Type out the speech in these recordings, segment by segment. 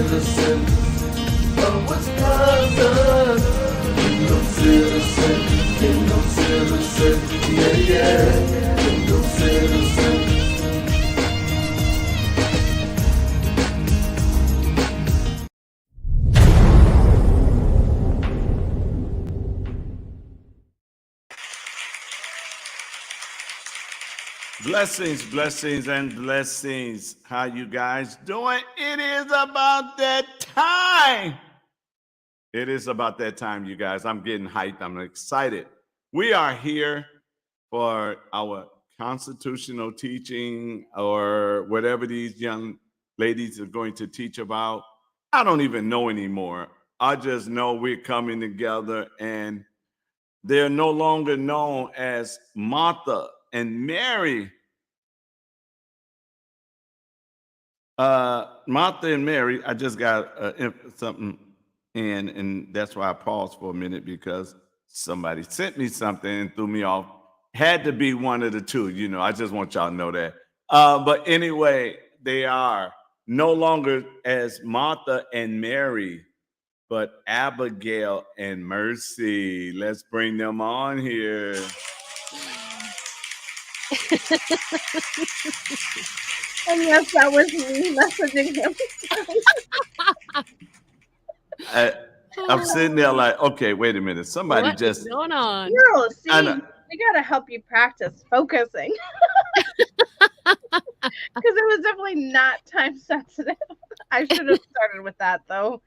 citizen of Wisconsin. Kingdom citizen, kingdom citizen, yeah, yeah, kingdom citizen. Blessings, blessings, and blessings. How you guys doing? It is about that time. It is about that time, you guys. I'm getting hyped. I'm excited. We are here for our constitutional teaching or whatever these young ladies are going to teach about. I don't even know anymore. I just know we're coming together and they're no longer known as Martha and Mary. Martha and Mary, I just got something in, and that's why I paused for a minute because somebody sent me something and threw me off. Had to be one of the two, I just want y'all to know that. But anyway, they are no longer as Martha and Mary, but Abigail and Mercy. Let's bring them on here. And yes, that was me messaging him. I'm sitting there like, okay, wait a minute. Somebody What just is going on? No, see, we gotta help you practice focusing. Because it was definitely not time sensitive. I should have started with that though.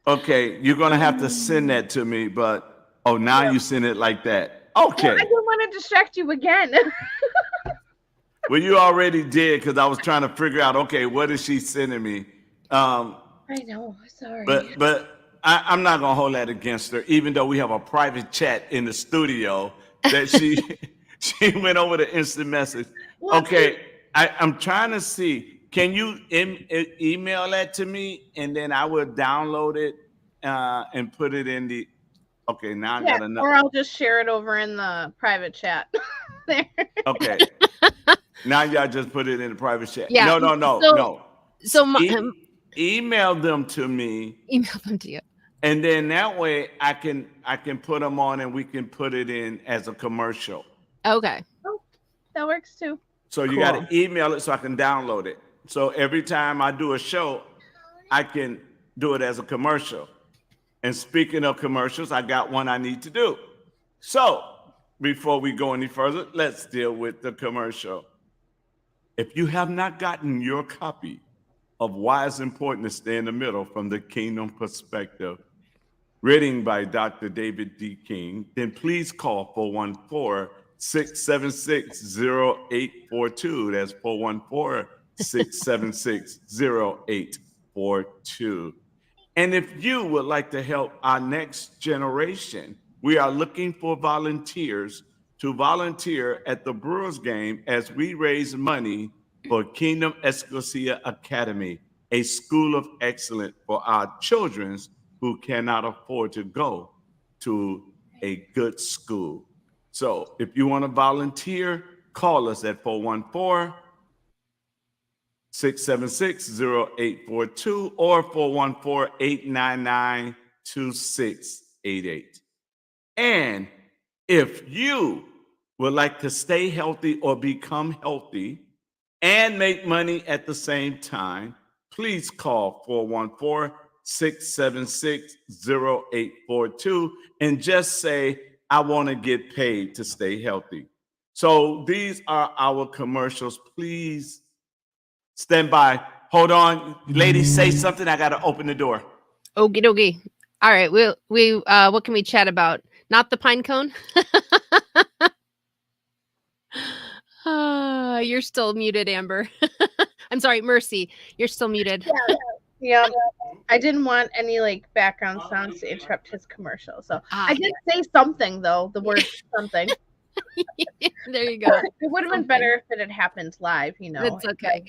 Okay, you're gonna have to send that to me, but now you send it like that. Okay. Well, I didn't want to distract you again. Well, you already did because I was trying to figure out, okay, what is she sending me? I know, sorry. But I'm not gonna hold that against her, even though we have a private chat in the studio that she she went over the instant message. Okay, I'm trying to see. Can you email that to me, and then I will download it and put it in the. Okay, now I gotta know. Or I'll just share it over in the private chat. There. Okay. Now y'all just put it in the private chat. Yeah. No. So email them to me. Email them to you. And then that way I can put them on and we can put it in as a commercial. Okay. Oh, that works too. So you got to email it so I can download it. So every time I do a show, I can do it as a commercial. And speaking of commercials, I got one I need to do. So before we go any further, let's deal with the commercial. If you have not gotten your copy of Why It's Important to Stay in the Middle from the Kingdom Perspective, written by Dr. David D. King, then please call 414-676-0842. That's 414-676-0842. And if you would like to help our next generation, we are looking for volunteers to volunteer at the Brewers game as we raise money for Kingdom Ecclesia Academy, a school of excellence for our children who cannot afford to go to a good school. So if you want to volunteer, call us at 414-676-0842 or 414-899-2688. And if you would like to stay healthy or become healthy and make money at the same time, please call 414-676-0842 and just say, I want to get paid to stay healthy. So these are our commercials. Please stand by. Hold on. Ladies, say something. I got to open the door. Okie dokie. All right. We what can we chat about? Not the pine cone? You're still muted, Amber. I'm sorry, Mercy. You're still muted. Yeah. I didn't want any background sounds to interrupt his commercial. So I did say something though, the word something. There you go. It would have been better if it had happened live, It's okay.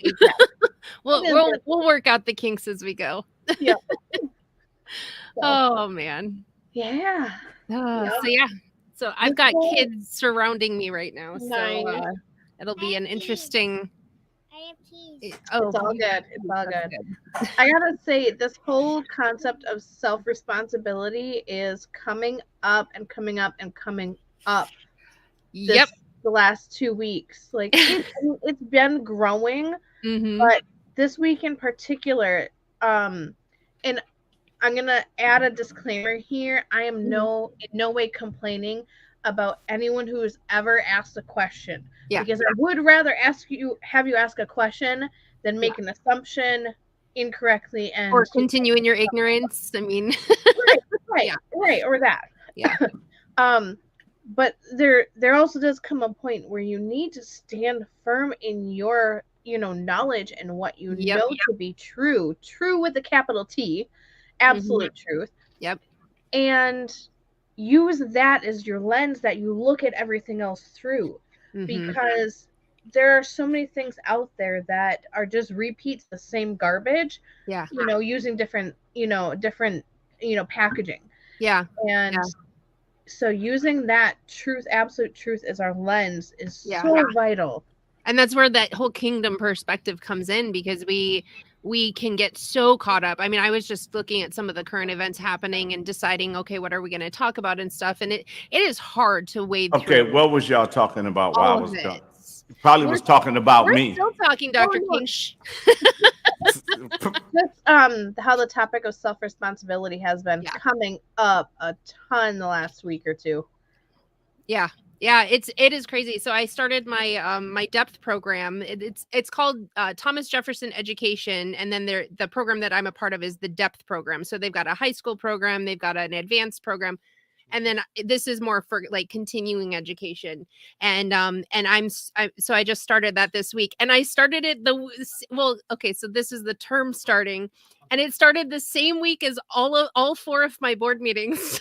We'll work out the kinks as we go. Yeah. Oh man. Yeah. So I've got kids surrounding me right now. So it'll be an interesting Oh, It's all good. It's all that's good. I gotta say, this whole concept of self-responsibility is coming up and coming up and coming up Yep. the last 2 weeks. Like it's been growing, Mm-hmm. but this week in particular, and I'm gonna add a disclaimer here. I am in no way complaining about anyone who has ever asked a question. Yeah. Because I would rather have you ask a question than make an assumption incorrectly and or continue in your ignorance. I mean, right, or that. Yeah. But there also does come a point where you need to stand firm in your knowledge and what you know to be true with a capital T, absolute truth. Yep. And use that as your lens that you look at everything else through, because there are so many things out there that are just repeats the same garbage. Yeah. Using different packaging. Yeah. And so using that truth, absolute truth as our lens is so vital. And that's where that whole kingdom perspective comes in, because we can get so caught up. I mean, I was just looking at some of the current events happening and deciding, okay, what are we going to talk about and stuff. And it is hard to wade through. Okay, what was y'all talking about while I was done? Probably was talking about me. We're still talking, Dr. King. That's how the topic of self-responsibility has been coming up a ton the last week or two. Yeah, it is crazy. So I started my my depth program. It's called Thomas Jefferson Education, and then the program that I'm a part of is the depth program. So they've got a high school program, they've got an advanced program, and then this is more for like continuing education. And so I just started that this week, and I started it so this is the term starting, and it started the same week as all 4 of my board meetings.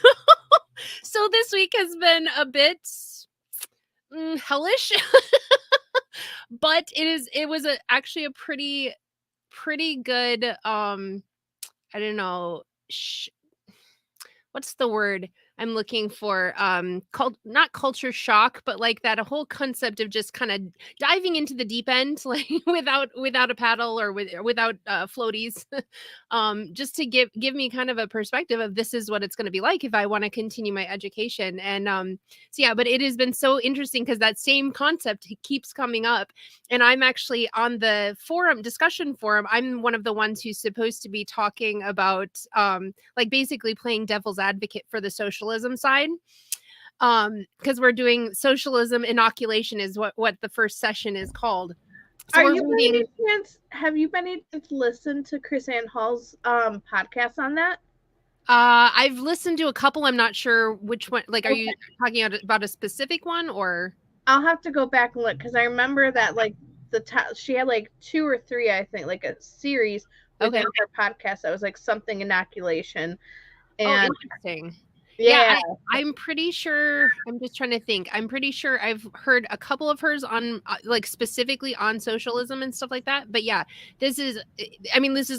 So this week has been a bit hellish, but it was actually a pretty good I don't know, what's the word I'm looking for? Not culture shock, but like that whole concept of just kind of diving into the deep end, like without a paddle or without floaties, just to give me kind of a perspective of this is what it's going to be like if I want to continue my education. And but it has been so interesting because that same concept keeps coming up, and I'm actually on the discussion forum. I'm one of the ones who's supposed to be talking about like basically playing devil's advocate for the socialism side, because we're doing socialism inoculation is what the first session is called. So have you been able to listen to Chris Ann Hall's podcast on that? I've listened to a couple. I'm not sure which one. Like, are you talking about a specific one, or? I'll have to go back and look, because I remember that like she had like 2 or 3, I think, like a series within her podcast that was like something inoculation. And interesting. Yeah, I'm pretty sure. I'm just trying to think. I'm pretty sure I've heard a couple of hers on like specifically on socialism and stuff like that. But yeah, this is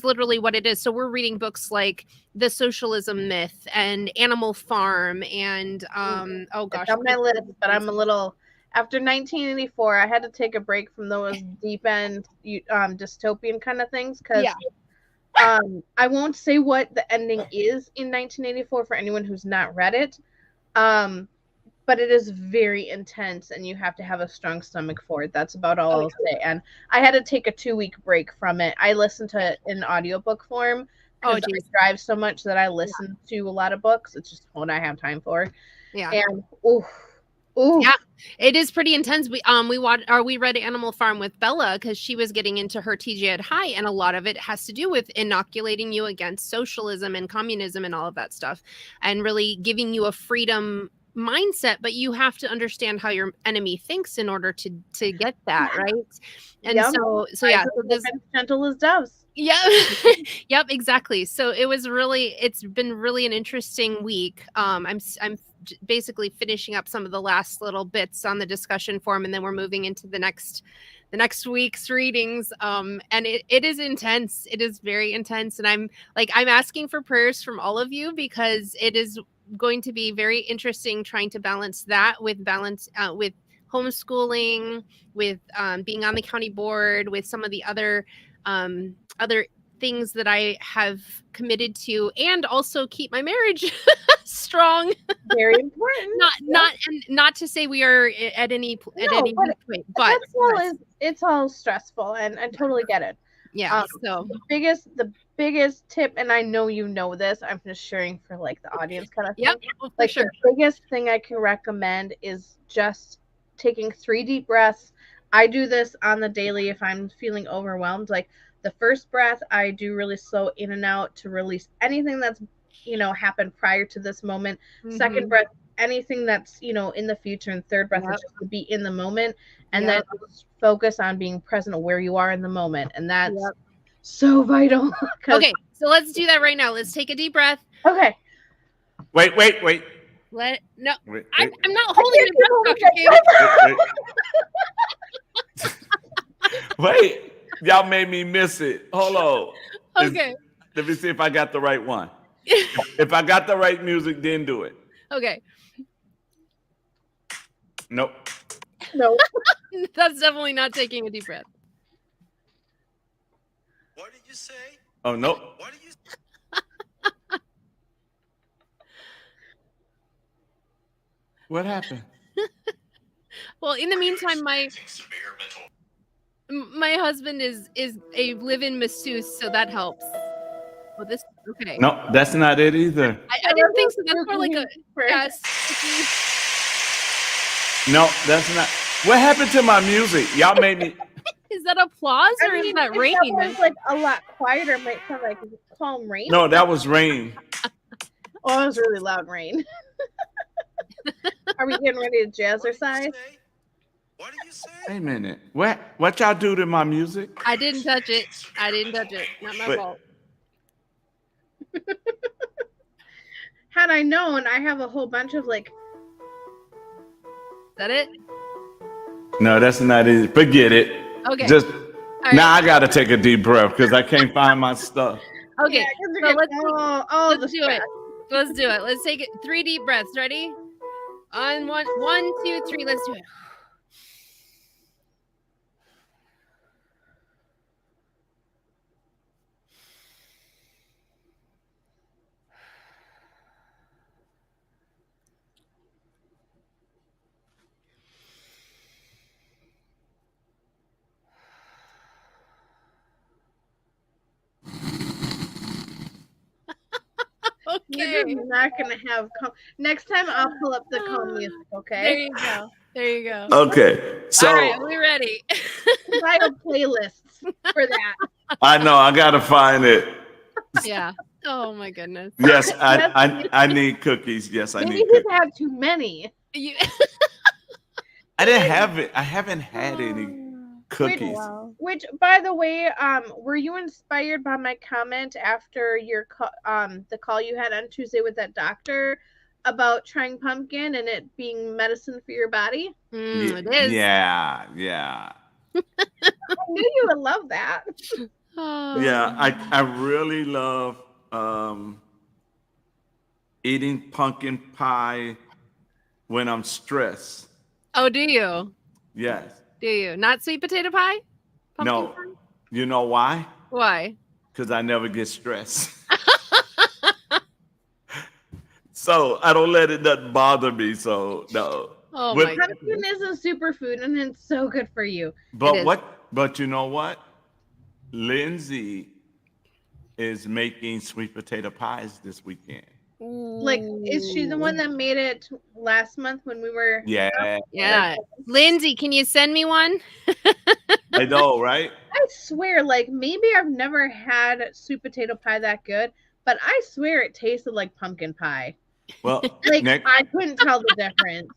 literally what it is. So we're reading books like The Socialism Myth and Animal Farm and oh gosh, it's on my list, but I'm a little. After 1984, I had to take a break from those deep end dystopian kind of things, because I won't say what the ending is in 1984 for anyone who's not read it, but it is very intense, and you have to have a strong stomach for it. That's about all I'll say. And I had to take a 2-week break from it. I listened to it in audiobook form because I drive so much that I listen to a lot of books. It's just what I have time for. Yeah. And yeah, it is pretty intense. We read Animal Farm with Bella because she was getting into her TJ at High, and a lot of it has to do with inoculating you against socialism and communism and all of that stuff, and really giving you a freedom mindset. But you have to understand how your enemy thinks in order to get that right. And so this gentle as doves. Yeah. Yep, exactly. So it's been really an interesting week. I'm basically finishing up some of the last little bits on the discussion forum, and then we're moving into the next week's readings. And it is intense. It is very intense. And I'm asking for prayers from all of you, because it is going to be very interesting trying to balance that with homeschooling, with being on the county board, with some of the other things that I have committed to, and also keep my marriage strong. Very important. Not to say we are at any weak point, but it's all stressful, and I totally get it. Yeah. So the biggest tip, and I know you know this, I'm just sharing for like the audience kind of thing. Yep, like sure. The biggest thing I can recommend is just taking 3 deep breaths. I do this on the daily if I'm feeling overwhelmed. Like the first breath, I do really slow in and out to release anything that's happened prior to this moment. Second breath, anything that's in the future, and third breath is just to be in the moment, and then just focus on being present where you are in the moment, and that's so vital. Okay, so let's do that right now. Let's take a deep breath. Okay. Wait. I'm not holding your breath, Dr. Kcow. Wait, y'all made me miss it. Hold on. Okay. Let me see if I got the right one. If I got the right music, then do it. Okay. Nope. No. That's definitely not taking a deep breath. What did you say? Oh, nope. What did you say? What happened? Well, in the meantime, my husband is a live-in masseuse, so that helps. Well, this okay. No, that's not it either. I didn't think so. That's more like a No, that's not. What happened to my music? Y'all made me. Is that applause or is that rain? That was like a lot quieter. It might sound like calm rain. No, that was rain. Oh, it was really loud rain. Are we getting ready to jazzercise? What did you say? Wait a minute. What y'all do to my music? I didn't touch it. Not my fault. Had I known, I have a whole bunch of like. Is that it? No, that's not it. Forget it. Okay. Just right. Now I gotta take a deep breath because I can't find my stuff. Okay. Yeah, so let's do stress. it. Let's do it. Let's take 3 deep breaths. Ready? On 1, 2, 3. Let's do it. Okay. You're not gonna have next time. I'll pull up the calm music. Okay. There you go. Okay. So all right, we're ready. I have playlists for that. I know I gotta find it. Yeah. Oh my goodness. Yes, I need cookies. Yes, I Maybe need he's cookies. had too many. I didn't have it. I haven't had any cookies. Which, by the way, were you inspired by my comment after your the call you had on Tuesday with that doctor about trying pumpkin and it being medicine for your body? It is. Yeah. I knew you would love that. Yeah, I really love eating pumpkin pie when I'm stressed. Oh, do you? Yes. Do you? Not sweet potato pie? No. Pie? You know why? Why? Because I never get stressed. So I don't let it nothing bother me. So no. Oh my Pumpkin goodness. is a superfood and it's so good for you. But you know what? Lindsay is making sweet potato pies this weekend. Like, is she the one that made it last month when we were? Yeah. Lindsay, can you send me one? I know, right? I swear, like, maybe I've never had sweet potato pie that good, but I swear it tasted like pumpkin pie. Well, like I couldn't tell the difference.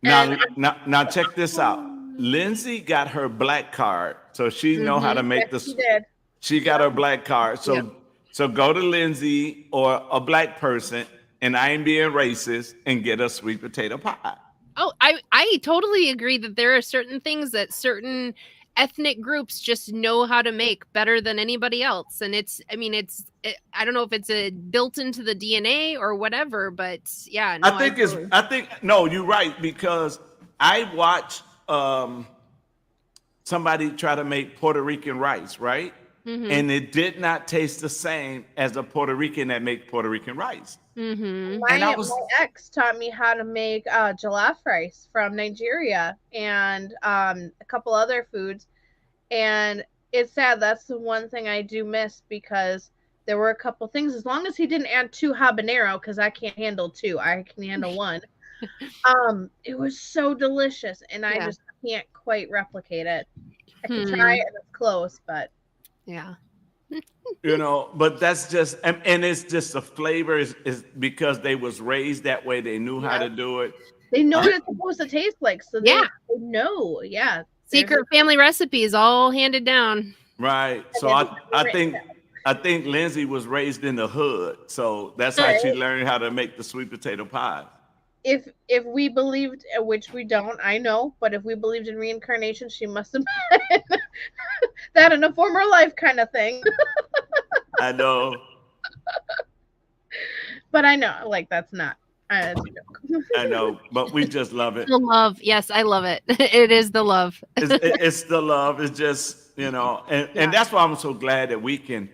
Now check this out. Lindsay got her black card, so she know how to make this. She did. She got her black card, so go to Lindsay or a black person, and I ain't being racist, and get a sweet potato pie. Oh, I totally agree that there are certain things that certain ethnic groups just know how to make better than anybody else, and I don't know if it's built into the DNA or whatever, but yeah. No, I think no, you're right, because I watched somebody try to make Puerto Rican rice, right? Mm-hmm. And it did not taste the same as a Puerto Rican that make Puerto Rican rice. Mm-hmm. And I My was ex taught me how to make jollof rice from Nigeria and a couple other foods. And it's sad. That's the one thing I do miss because there were a couple things. As long as he didn't add 2 habanero, because I can't handle 2, I can handle 1. It was so delicious, and I Yeah. just can't quite replicate it. I can Hmm. try it, and it's close, but Yeah. you know, but that's just and it's just the flavor is because they was raised that way. They knew how to do it. they know what it's supposed to taste like, so Yeah. they know. Yeah, there's Secret family recipes all handed down. Right. So it's I written think Lindsay was raised in the hood, so that's how she learned how to make the sweet potato pie. if we believed, which we don't, I know, but if we believed in reincarnation, she must have been that in a former life kind of thing. I know. But I know, like, that's not. It's a joke. I know, but we just love it. The love. Yes, I love it. It is the love. It's the love. It's just, you know, and that's why I'm so glad that we can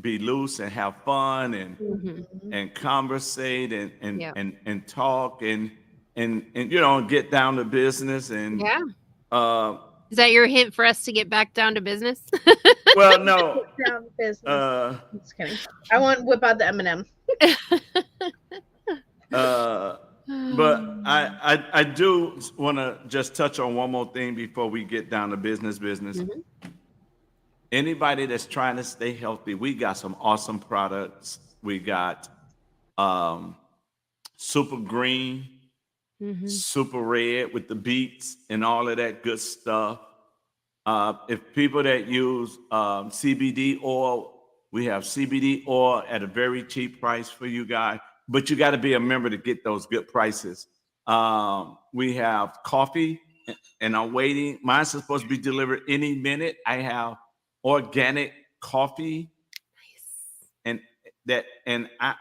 be loose and have fun and Mhm. and conversate and Yep. and talk and you know, get down to business and Yeah. uh Is that your hint for us to get back down to business? well no Down business. uh Just kidding. I want to whip out the M&M. but I do want to just touch on one more thing before we get down to business. Mhm. Anybody that's trying to stay healthy, we got some awesome products. We got super green, Mhm. super red with the beets and all of that good stuff. If people that use CBD oil, we have CBD oil at a very cheap price for you guys, but you got to be a member to get those good prices. We have coffee, and I'm waiting. Mine's supposed to be delivered any minute. I have organic coffee, and and I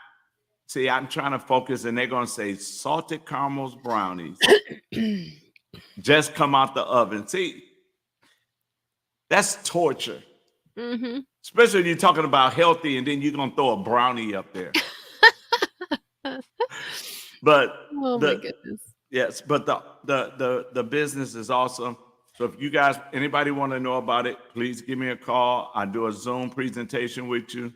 see. I'm trying to focus, and they're gonna say salted caramels brownies just come out the oven. See, that's torture. Mm-hmm. Especially when you're talking about healthy and then you're gonna throw a brownie up there. But Oh my goodness. yes, but the business is awesome. So if you guys anybody want to know about it, please give me a call. I do a Zoom presentation with you.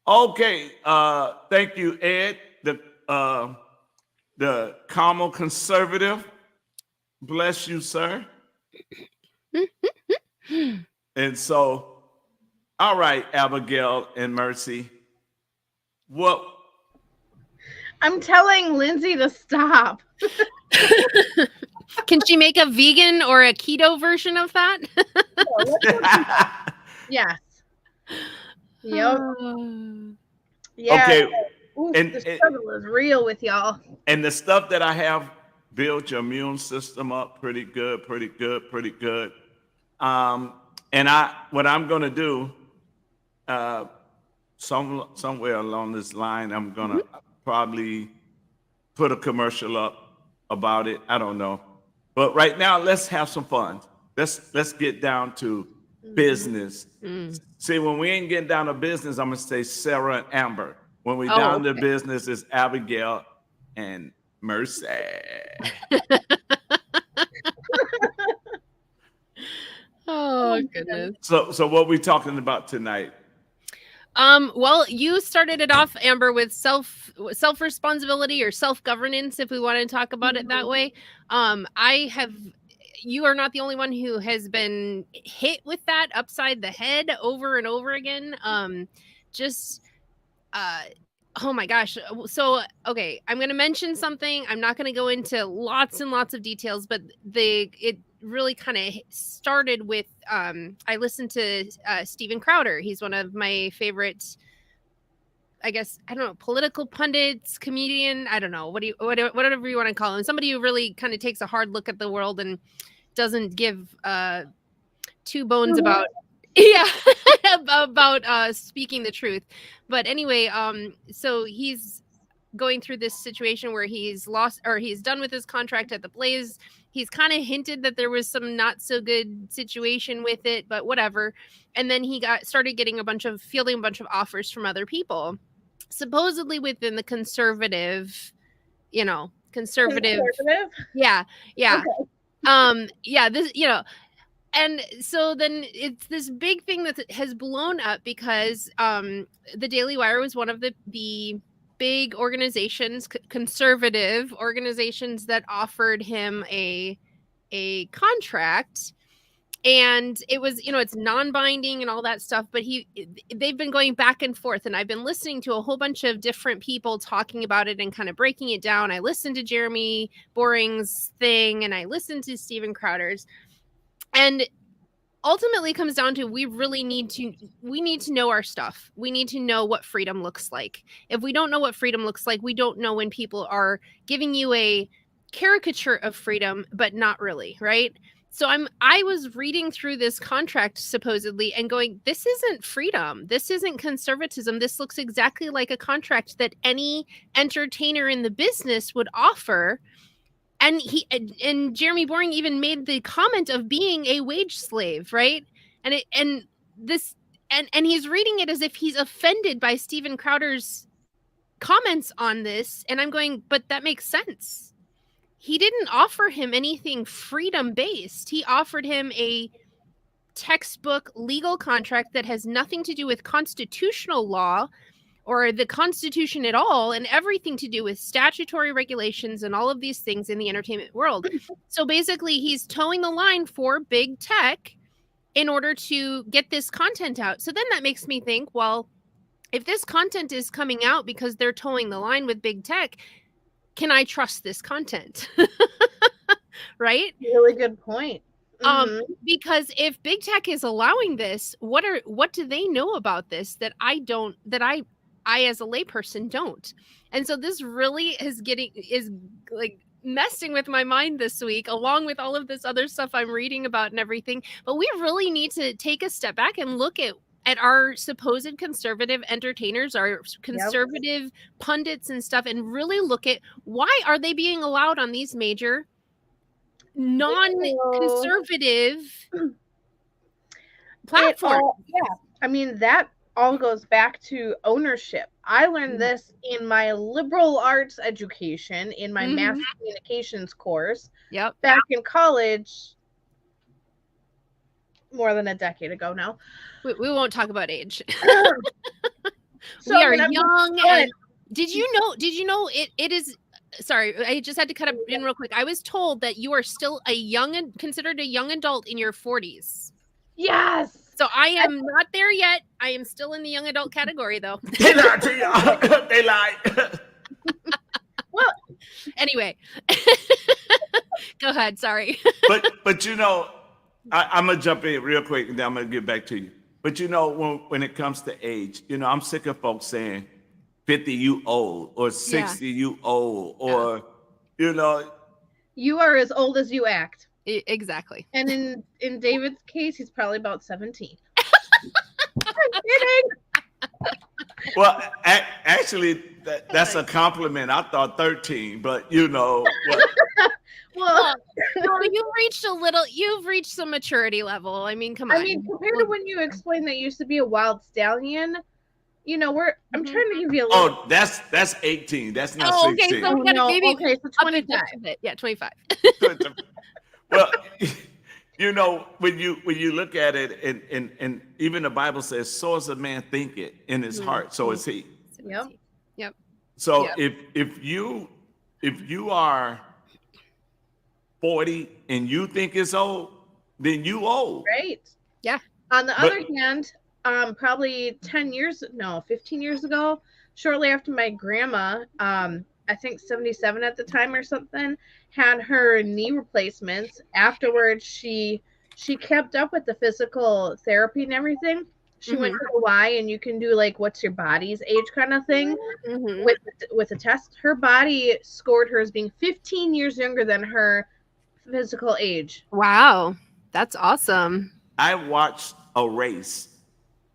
Okay, thank you, Ed, the Carmel conservative. Bless you, sir. And so, all right, Abigail and Mercy. What I'm telling Lindsay to stop. Can she make a vegan or a keto version of that? Yes. Yep. Yeah. Okay. Oof, And- the struggle is real with y'all. And the stuff that I have built your immune system up pretty good, pretty good, pretty good. And what I'm gonna do, somewhere along this line, I'm gonna probably put a commercial up about it. I don't know, but right now let's have some fun. Let's get down to business. See, when we ain't getting down to business, I'm gonna say Sarah and Amber. When we down to business, it's Abigail and Mercy. Oh goodness. So what we talking about tonight? Well, you started it off, Amber, with self responsibility or self governance, if we want to talk about it that way. You are not the only one who has been hit with that upside the head over and over again. Oh my gosh. So, okay, I'm going to mention something. I'm not going to go into lots and lots of details, but it really kind of started with I listened to Steven Crowder. He's one of my favorite, I guess, I don't know, political pundits, comedian, I don't know, whatever you want to call him. Somebody who really kind of takes a hard look at the world and doesn't give two bones about about speaking the truth. But anyway, so he's going through this situation where he's lost or he's done with his contract at the Blaze. He's kind of hinted that there was some not so good situation with it, but whatever. And then he started getting fielding a bunch of offers from other people, supposedly within the conservative. Conservative. Yeah. Yeah. This, and so then it's this big thing that has blown up because the Daily Wire was one of the big organizations, conservative organizations, that offered him a contract. And it was, it's non-binding and all that stuff, but they've been going back and forth, and I've been listening to a whole bunch of different people talking about it and kind of breaking it down. I listened to Jeremy Boring's thing, and I listened to Steven Crowder's, and ultimately comes down to we need to know our stuff. We need to know what freedom looks like. If we don't know what freedom looks like, we don't know when people are giving you a caricature of freedom, but not really, right? So I was reading through this contract supposedly and going, this isn't freedom. This isn't conservatism. This looks exactly like a contract that any entertainer in the business would offer. And Jeremy Boring even made the comment of being a wage slave, right? And he's reading it as if he's offended by Steven Crowder's comments on this. And I'm going, but that makes sense. He didn't offer him anything freedom-based. He offered him a textbook legal contract that has nothing to do with constitutional law or the Constitution at all, and everything to do with statutory regulations and all of these things in the entertainment world. So basically, he's towing the line for big tech in order to get this content out. So then that makes me think, well, if this content is coming out because they're towing the line with big tech, can I trust this content? Right? Really good point. Because if big tech is allowing this, what do they know about this that I as a layperson don't? And so this really is like messing with my mind this week, along with all of this other stuff I'm reading about and everything. But we really need to take a step back and look at our supposed conservative entertainers, our conservative pundits and stuff, and really look at why are they being allowed on these major non-conservative platforms. I mean, that all goes back to ownership. I learned this in my liberal arts education, in my mass communications course. Back in college, more than a decade ago now. We won't talk about age. So we are young. And did you know it is, sorry, I just had to cut up in real quick. I was told that you are still considered a young adult in your 40s. Yes. So I am not there yet. I am still in the young adult category, though. They lied to you. They lied. Well, anyway, go ahead. Sorry. But I'm gonna jump in real quick, and then I'm gonna get back to you. But when it comes to age, I'm sick of folks saying 50 you old or 60 you old, or you are as old as you act. Exactly. And in David's case, he's probably about 17. I'm kidding. Well, actually, that's a compliment. I thought 13, but Well, you've reached some maturity level. I mean, come on. I mean, compared to when you explained that you used to be a wild stallion, I'm trying to give you a little. Oh, that's 18. That's not 16. So okay, so 25. Yeah, 25. Well, when you look at it, and even the Bible says, "So as a man thinketh in his heart, so is he." Yep. So if you are 40 and you think it's old, then you old. Right. Yeah. On the other hand, probably 15 years ago, shortly after my grandma, I think 77 at the time or something, had her knee replacements. Afterwards, she kept up with the physical therapy and everything. She went to Hawaii, and you can do like what's your body's age kind of thing with a test. Her body scored her as being 15 years younger than her physical age. Wow, that's awesome. I watched a race.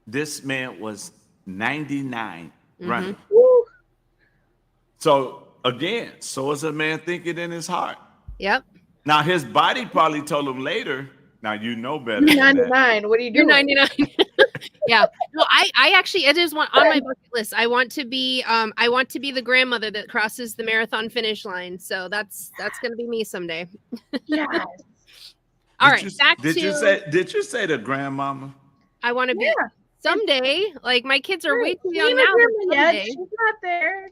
This man was 99 running. Woo. So again, so is a man thinking in his heart. Yep. Now his body probably told him later. Now you know better You're than that. 99. What are you You're doing? 99. Yeah. No, I actually, it is one on my bucket list. I want to be the grandmother that crosses the marathon finish line. So that's gonna be me someday. Yes. All right, Did you say the grandmama? I want to be Yeah. someday. Like my kids are way Right. too She young ain't now. a But grandma yet. someday. She's not there.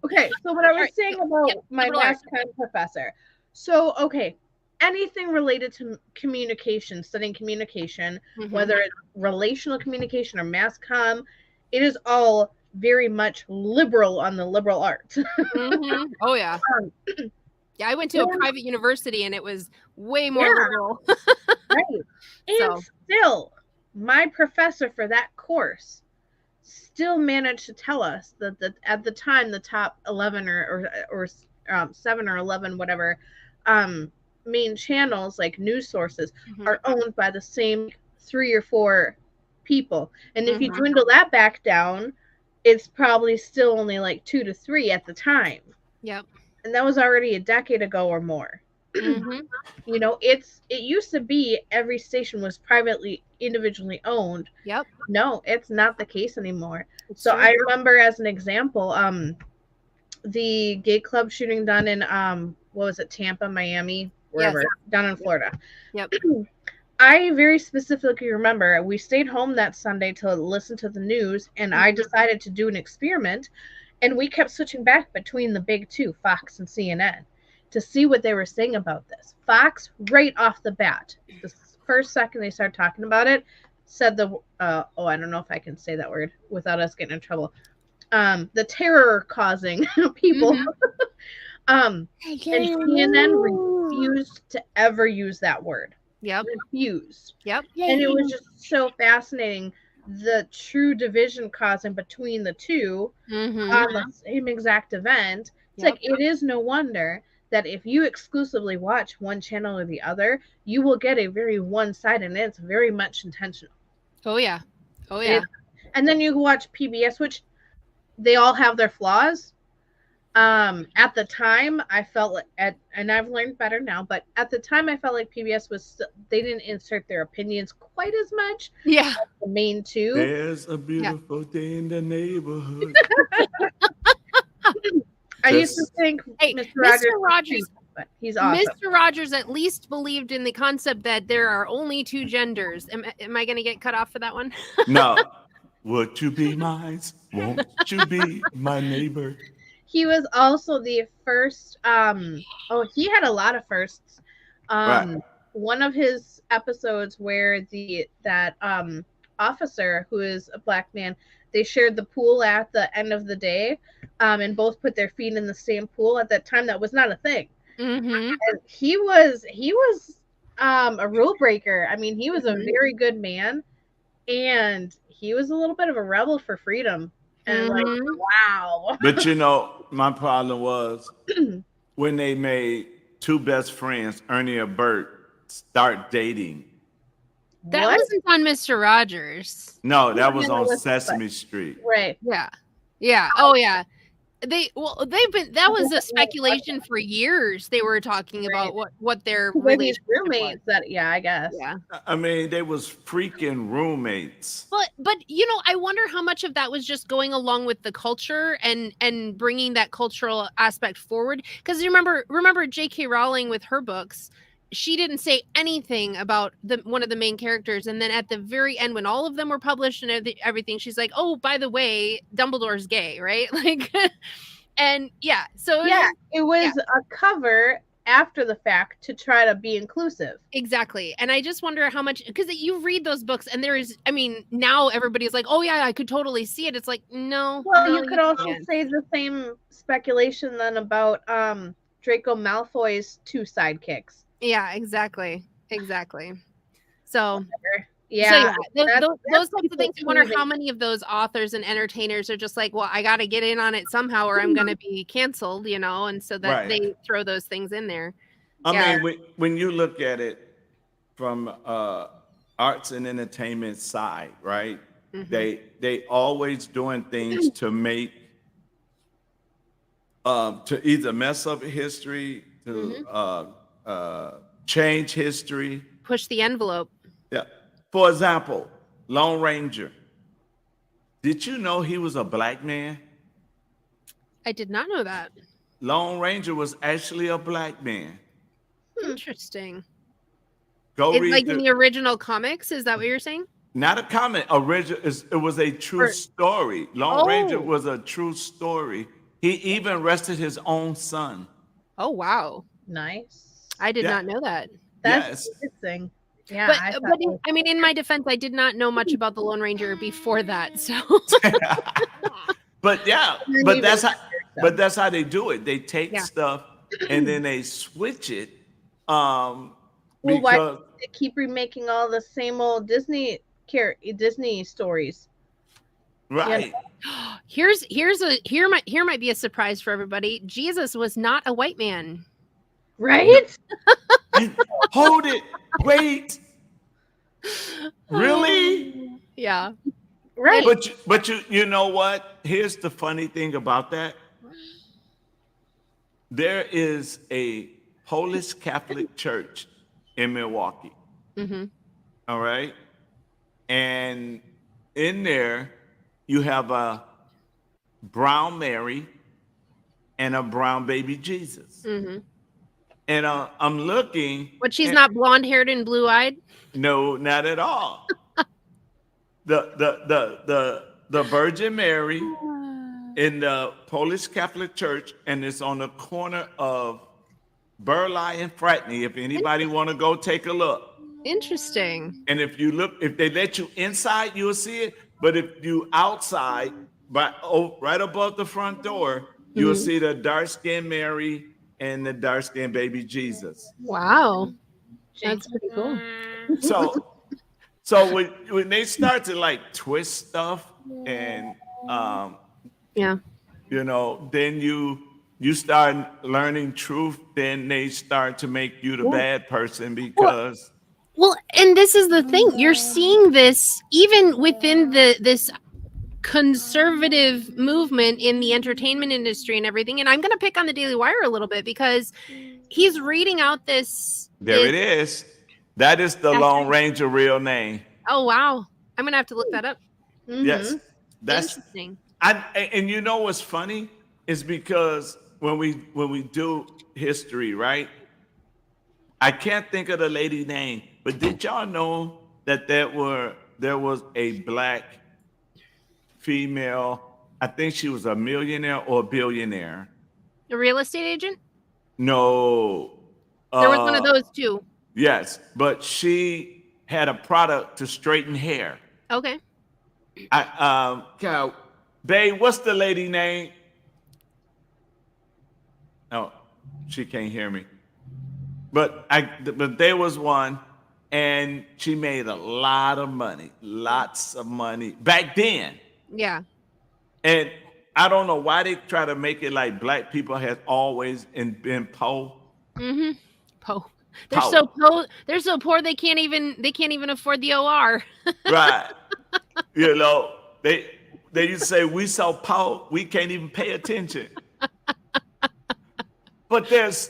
Okay, so what I was Alright, saying about yep, my capital R. math chem professor. So, okay, anything related to communication, studying communication, Mhm. whether it's relational communication or mass comm, it is all very much liberal on the liberal arts. Mhm. Oh yeah. Yeah, I went to a Yeah. private university and it was way more Yeah. liberal. Right. And So. still, my professor for that course still managed to tell us that at the time the top 11 or 7 or 11 whatever main channels like news sources Mhm. are owned by the same 3 or 4 people, and if you Mhm. dwindle that back down, it's probably still only like 2 to 3 at the time, Yep. and that was already a decade ago or more. Mhm. You know, it used to be every station was privately individually owned. Yep. No, it's not the case anymore. It's So true. I remember, as an example, the gay club shooting done in what was it, Tampa, Miami, wherever, down in Florida. Yep. I very specifically remember we stayed home that Sunday to listen to the news, and I decided to do an experiment, and we kept switching back between the big two, Fox and CNN, to see what they were saying about this. Fox, right off the bat, the first second they started talking about it, said the I don't know if I can say that word without us getting in trouble. The terror causing people. And CNN refused to ever use that word. Yep. Refused. Yep. And it was just so fascinating, the true division causing between the two Mhm. on the same exact event. It's Yep. like, it is no wonder that if you exclusively watch one channel or the other, you will get a very one-sided, and it's very much intentional. Oh yeah. Oh yeah. And then you watch PBS, which they all have their flaws. At the time, I felt like, and I've learned better now, but at the time, I felt like PBS was, they didn't insert their opinions quite as much. Yeah. As the main two. There's a beautiful day in the neighborhood. I used to think Hey, Mr. Mr. Rogers, Rogers, but he's awesome. Mr. Rogers at least believed in the concept that there are only two genders. Am I going to get cut off for that one? No. Would you be mine? Won't you be my neighbor? He was also the first. He had a lot of firsts. Right. One of his episodes where that officer, who is a black man, they shared the pool at the end of the day, and both put their feet in the same pool. At that time, that was not a thing. Mm-hmm. And he was a rule breaker. I mean, he was a very good man, and he was a little bit of a rebel for freedom. And like, wow. But you know, my problem was when they made two best friends, Ernie and Bert, start dating. That What? wasn't on Mr. Rogers. No, that was No, on it wasn't, Sesame Street. Right. Yeah. Yeah. Oh yeah. That was a speculation for years. They were talking about what their With his relationship was. roommates, I guess. Yeah. I mean, they was freaking roommates. But you know, I wonder how much of that was just going along with the culture and bringing that cultural aspect forward. Because you remember J.K. Rowling with her books, she didn't say anything about one of the main characters, and then at the very end, when all of them were published and everything, she's like, "Oh, by the way, Dumbledore's gay," right? Like, and yeah, so it was a cover after the fact to try to be inclusive. Exactly. And I just wonder how much, because you read those books and now everybody's like, oh yeah, I could totally see it. It's like, no. Well, no, you could also can't. say the same speculation then about Draco Malfoy's two sidekicks. Yeah, exactly. So yeah, those types of things. You wonder how many of those authors and entertainers are just like, well, I got to get in on it somehow or I'm going to be canceled, and so that they throw those things in there. I mean, when you look at it from arts and entertainment side, right? Mm-hmm. They always doing things to make to either mess up history, to change history. Push the envelope. Yeah. For example, Lone Ranger. Did you know he was a black man? I did not know that. Lone Ranger was actually a black man. Interesting. Go It's read like in the original comics. Is that what you're saying? not a comic. It was a true story. Lone Ranger was a true story. He even arrested his own son. Oh wow, Nice. I did not know that. That's interesting. Yeah, but I mean, in my defense, I did not know much about the Lone Ranger before that. So, but that's how they do it. They take stuff and then they switch it. Well, why do they keep remaking all the same old Disney stories? Right. Here might be a surprise for everybody. Jesus was not a white man. Right? Hold it. Wait. Really? Yeah. Right. But you know what? Here's the funny thing about that. There is a Polish Catholic church in Milwaukee. Mm-hmm. All right. And in there, you have a brown Mary and a brown baby Jesus. Mm-hmm. And I'm looking. But she's not blonde-haired and blue-eyed? No, not at all. The Virgin Mary in the Polish Catholic Church, and it's on the corner of Burleigh and Fratney. If anybody want to go take a look. Interesting. And if you look, if they let you inside, you'll see it. But if you outside, right above the front door, you'll see the dark-skinned Mary and the dark-skinned baby Jesus. Wow. That's pretty cool. So when they start to like twist stuff and you know, then you start learning truth, then they start to make you the bad person because well, and this is the thing. You're seeing this even within this conservative movement in the entertainment industry and everything. And I'm going to pick on the Daily Wire a little bit because he's reading out this. It is. That is the Lone Ranger real name. Oh, wow. I'm going to have to look that up. Mm-hmm. Yes. That's interesting. And you know what's funny is because when we do history, right? I can't think of the lady name, but did y'all know that there was a black female, I think she was a millionaire or a billionaire. A real estate agent? No. There was one of those too. Yes, but she had a product to straighten hair. Okay. Kcow, babe, what's the lady name? No, she can't hear me. But there was one, and she made a lot of money, lots of money back then. Yeah. And I don't know why they try to make it like black people have always been poor. Mm-hmm. Poor. They're so poor they can't even afford the OR. Right. You know, they used to say we so poor we can't even pay attention. But that's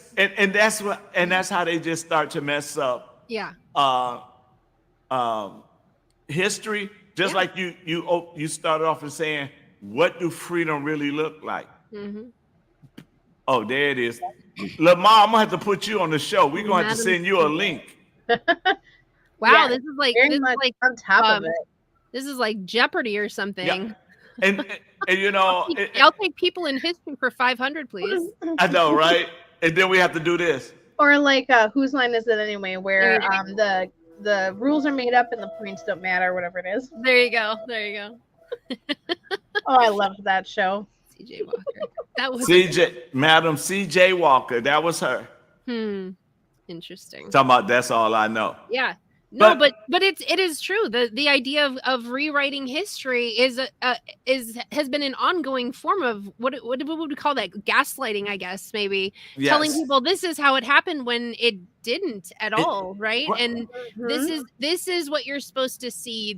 how they just start to mess up. Yeah. History, just like you started off in saying, what do freedom really look like? Mm-hmm. Oh, there it is. Lamar, I'm gonna have to put you on the show. We're gonna have to send you a link. Wow, this is like on top of it. This is like Jeopardy or something. Yeah. And you know, I'll take people in history for 500, please. I know, right? And then we have to do this. Or like whose line is it anyway? Where the rules are made up and the points don't matter, whatever it is. There you go. Oh, I loved that show. CJ Walker. That was Madam CJ Walker. That was her. Interesting. Talking about that's all I know. Yeah. No, but it is true. The idea of rewriting history has been an ongoing form of what would we call that? Gaslighting, I guess, maybe. Yes. Telling people this is how it happened when it didn't at all, right? Right. And this is what you're supposed to see.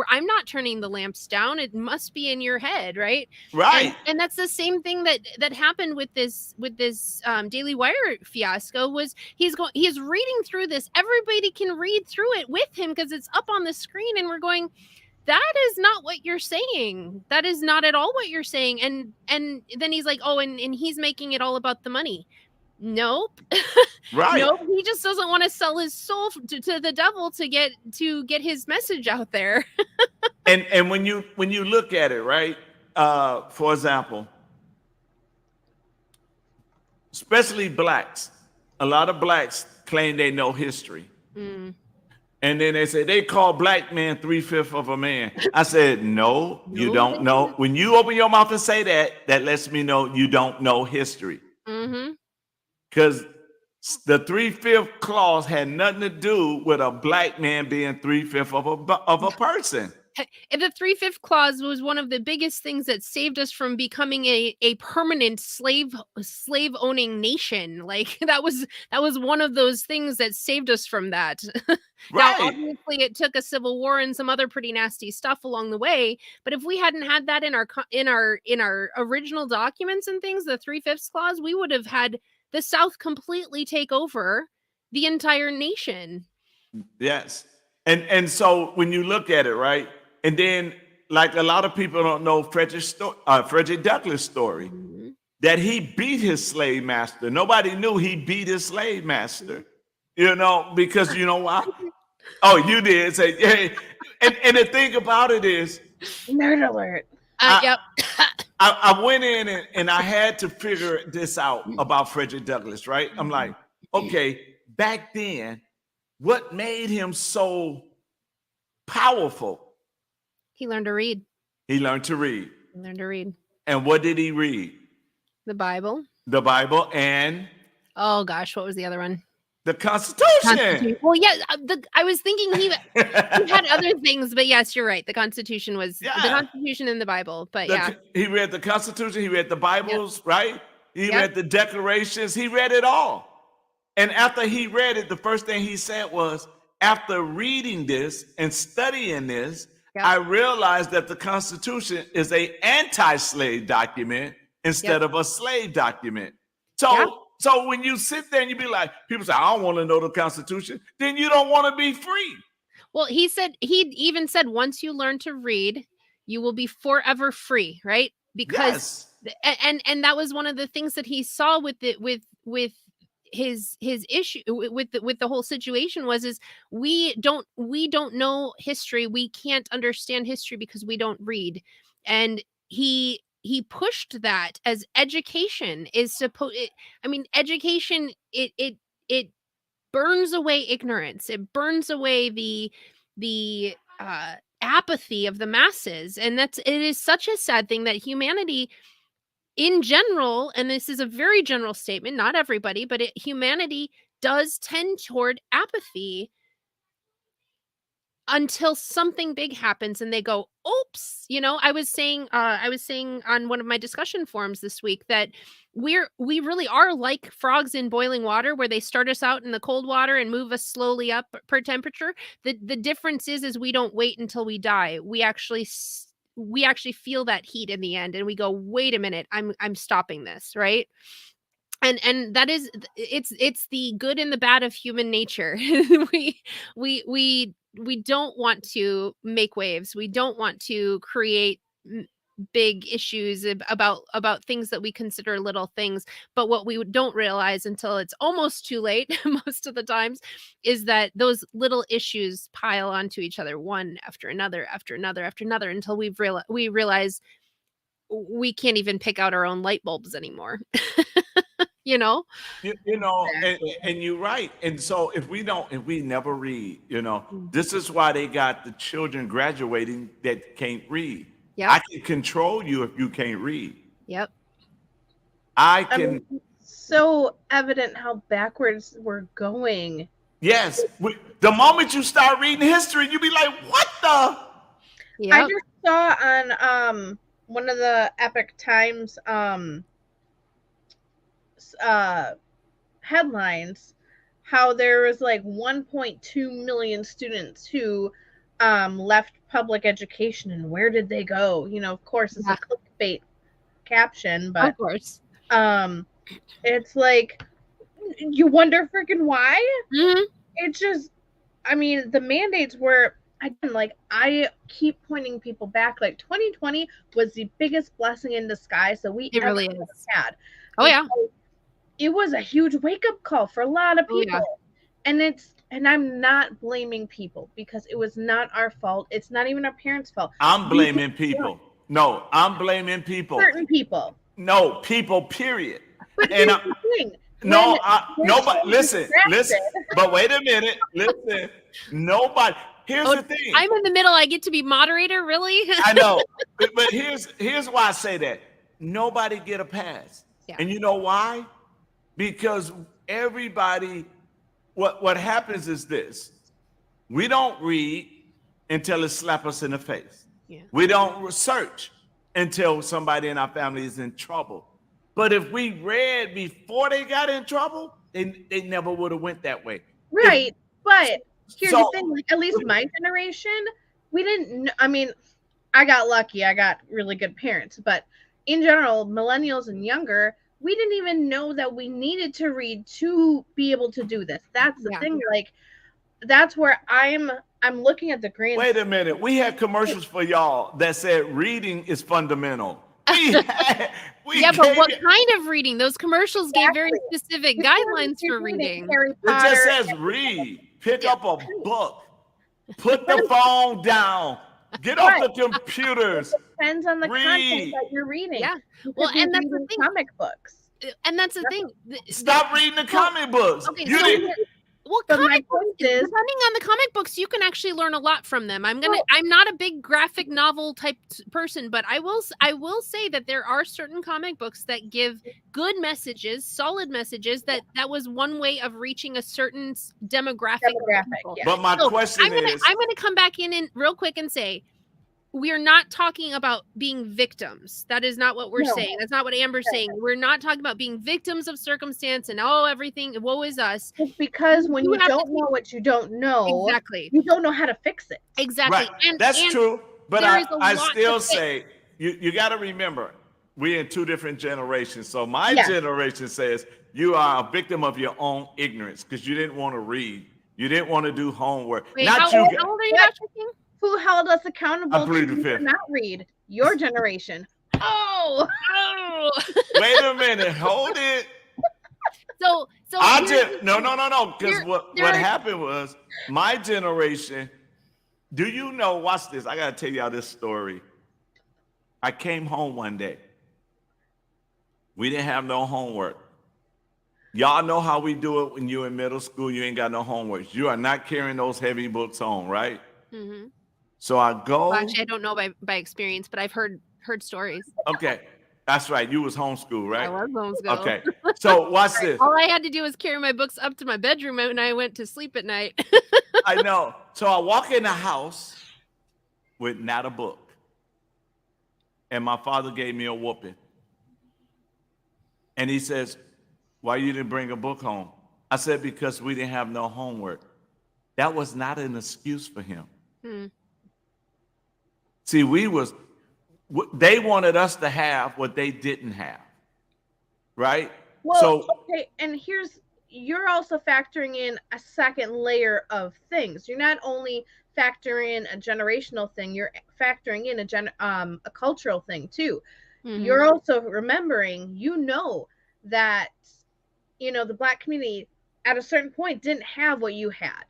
I'm not turning the lamps down. It must be in your head, right? Right. And that's the same thing that happened with this Daily Wire fiasco. Was he's reading through this. Everybody can read through it with him because it's up on the screen, and we're going, that is not what you're saying. That is not at all what you're saying. And then he's like, oh, and he's making it all about the money. Nope. Right. Nope. He just doesn't want to sell his soul to the devil to get his message out there. And when you look at it, right? For example, especially blacks, a lot of blacks claim they know history. Mm. And then they say they call black men 3/5 of a man. I said, no, you don't know. When you open your mouth and say that, that lets me know you don't know history. Because the 3/5 clause had nothing to do with a black man being 3/5 of a person. And the 3/5 clause was one of the biggest things that saved us from becoming a permanent slave owning nation. Like that was one of those things that saved us from that. Now, Right. obviously, it took a civil war and some other pretty nasty stuff along the way. But if we hadn't had that in our original documents and things, the 3/5 clause, we would have had the South completely take over the entire nation. Yes. And so when you look at it, right? And then, like, a lot of people don't know Frederick Douglass' story, that he beat his slave master. Nobody knew he beat his slave master, because you know why? Oh, you did say, hey. And the thing about it is, nerd alert. Yep. I went in and I had to figure this out about Frederick Douglass, right? I'm like, okay, back then, what made him so powerful? He learned to read. He learned to read. And what did he read? The Bible. The Bible and? Oh gosh, what was the other one? The Constitution. Well, yeah, I was thinking he had other things, but yes, you're right. The Constitution was the Constitution and the Bible. But he read the Constitution. He read the Bibles, right? He read the Declarations. He read it all. And after he read it, the first thing he said was, after reading this and studying this, I realized that the Constitution is an anti-slave document instead of a slave document. So when you sit there and you be like, people say, I don't want to know the Constitution, then you don't want to be free. Well, he even said, once you learn to read, you will be forever free, right? Because and that was one of the things that he saw with his issue with the whole situation is we don't know history. We can't understand history because we don't read. And he pushed that as education is supposed. Education it burns away ignorance. It burns away the apathy of the masses, and it is such a sad thing that humanity in general, and this is a very general statement, not everybody, but humanity does tend toward apathy until something big happens and they go, oops. I was saying on one of my discussion forums this week that we really are like frogs in boiling water, where they start us out in the cold water and move us slowly up per temperature. The difference is we don't wait until we die. We actually feel that heat in the end, and we go, wait a minute, I'm stopping this, right? And that is, it's the good and the bad of human nature. We don't want to make waves. We don't want to create big issues about things that we consider little things. But what we don't realize until it's almost too late, most of the times, is that those little issues pile onto each other, one after another, until we realize we can't even pick out our own light bulbs anymore. And you're right. And so if we never read, this is why they got the children graduating that can't read. I can control you if you can't read. So evident how backwards we're going. Yes. The moment you start reading history, you be like, what the? I just saw on one of the Epic Times headlines how there was like 1.2 million students who left public education, and where did they go? You know, of course, it's Yeah. a clickbait caption, Of but course. it's like you wonder freaking why. Mhm. It's just, I mean, the mandates were, again, like, I keep pointing people back, like 2020 was the biggest blessing in disguise that we It ever really is. had. Oh yeah. Because it was a huge wake-up call for a lot of Oh, yeah. people. And I'm not blaming people, because it was not our fault. It's not even our parents' fault. I'm blaming people. No, I'm blaming people. Certain people. No, people, period. But And here's the thing. no, When nobody, they're listen, distracted- but wait a minute, listen, nobody, here's Oh, the thing. I'm in the middle. I get to be moderator, really? I know, but here's why I say that. Nobody get a pass. Yeah. And you know why? Because everybody, what happens is this. We don't read until it slaps us in the face. Yeah. We don't research until somebody in our family is in trouble. But if we read before they got in trouble, they never would have went that way. Right. But here's So- the thing, like, at least my generation, we didn't I mean, I got lucky. I got really good parents, but in general, millennials and younger, we didn't even know that we needed to read to be able to do this. That's the Yeah. thing. Like, that's where I'm looking at the grand. Wait a minute. We had commercials for y'all that said reading is fundamental. We Yeah, but gave what it- kind of reading? Those commercials gave very Exactly. specific If you're guidelines for reading reading. Harry It Potter, just says read. Pick up a book. Put the phone down. Get off the computers. depends on the content Read. that you're reading. Yeah. You Well, could be and that's the reading thing. comic books. And that's the thing. Stop reading the comic books. Okay, You so didn't- well, But my comic books, point is, depending on the comic books, you can actually learn a lot from them. I'm not a big graphic novel type person, but I will say that there are certain comic books that give good messages, solid messages. That was one way of reaching a certain demographic. of people. yeah. But my So, question I'm is, gonna come back in real quick and say, we are not talking about being victims. That is not what we're No. saying. That's not what Amber's saying. We're not talking about being victims of circumstance and everything, woe is us. It's because when You you have to don't know what you don't know, Exactly. you don't know how to fix it. Exactly. right, that's true. But there is a I lot still to fix. say, you got to remember, we're in two different generations. So my Yes. generation says you are a victim of your own ignorance because you didn't want to read. You didn't want to do homework. Wait, Not how you. old are you, What? Dr. King? Who held us accountable I plead the to fifth. not read? Your generation. Oh, Oh. Wait a minute. Hold it. So I here's just the no thing. no no no because There- what there are- happened was my generation. Do you know? Watch this. I gotta tell y'all this story. I came home one day. We didn't have no homework. Y'all know how we do it when you're in middle school. You ain't got no homework. You are not carrying those heavy books home, right? Mhm. So I go. Well, actually, I don't know by experience, but I've heard stories. Okay, that's right. You was homeschooled, right? I was homeschooled. Okay. So watch this. All I had to do was carry my books up to my bedroom when I went to sleep at night. I know. So I walk in the house with not a book. And my father gave me a whooping. And he says, why you didn't bring a book home? I said, because we didn't have no homework. That was not an excuse for him. Hmm. See, they wanted us to have what they didn't have. Right? well, okay. And you're also factoring in a second layer of things. You're not only factoring in a generational thing, you're factoring in a cultural thing too. Mhm. You're also remembering, that, the Black community at a certain point didn't have what you had.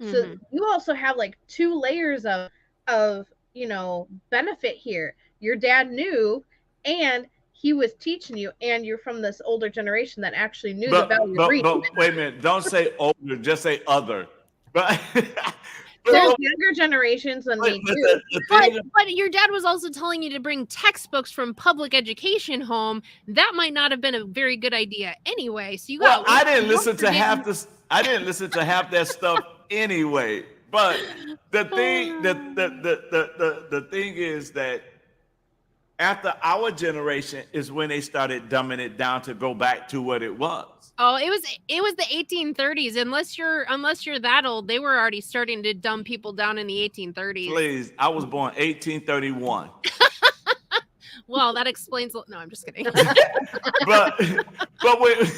So Mhm. you also have like two layers of benefit here. Your dad knew, and he was teaching you, and you're from this older generation that actually knew the value of reading. but wait a minute. Don't say older, just say other. But There's younger generations than me too. But your dad was also telling you to bring textbooks from public education home. That might not have been a very good idea anyway. So you well, got. I didn't listen to half this. I didn't listen to half that stuff anyway. But the thing, the thing is that After our generation is when they started dumbing it down to go back to what it was. Oh, it was the 1830s. Unless you're that old, they were already starting to dumb people down in the 1830s. Please, I was born 1831. Well, that explains. No, I'm just kidding. but wait.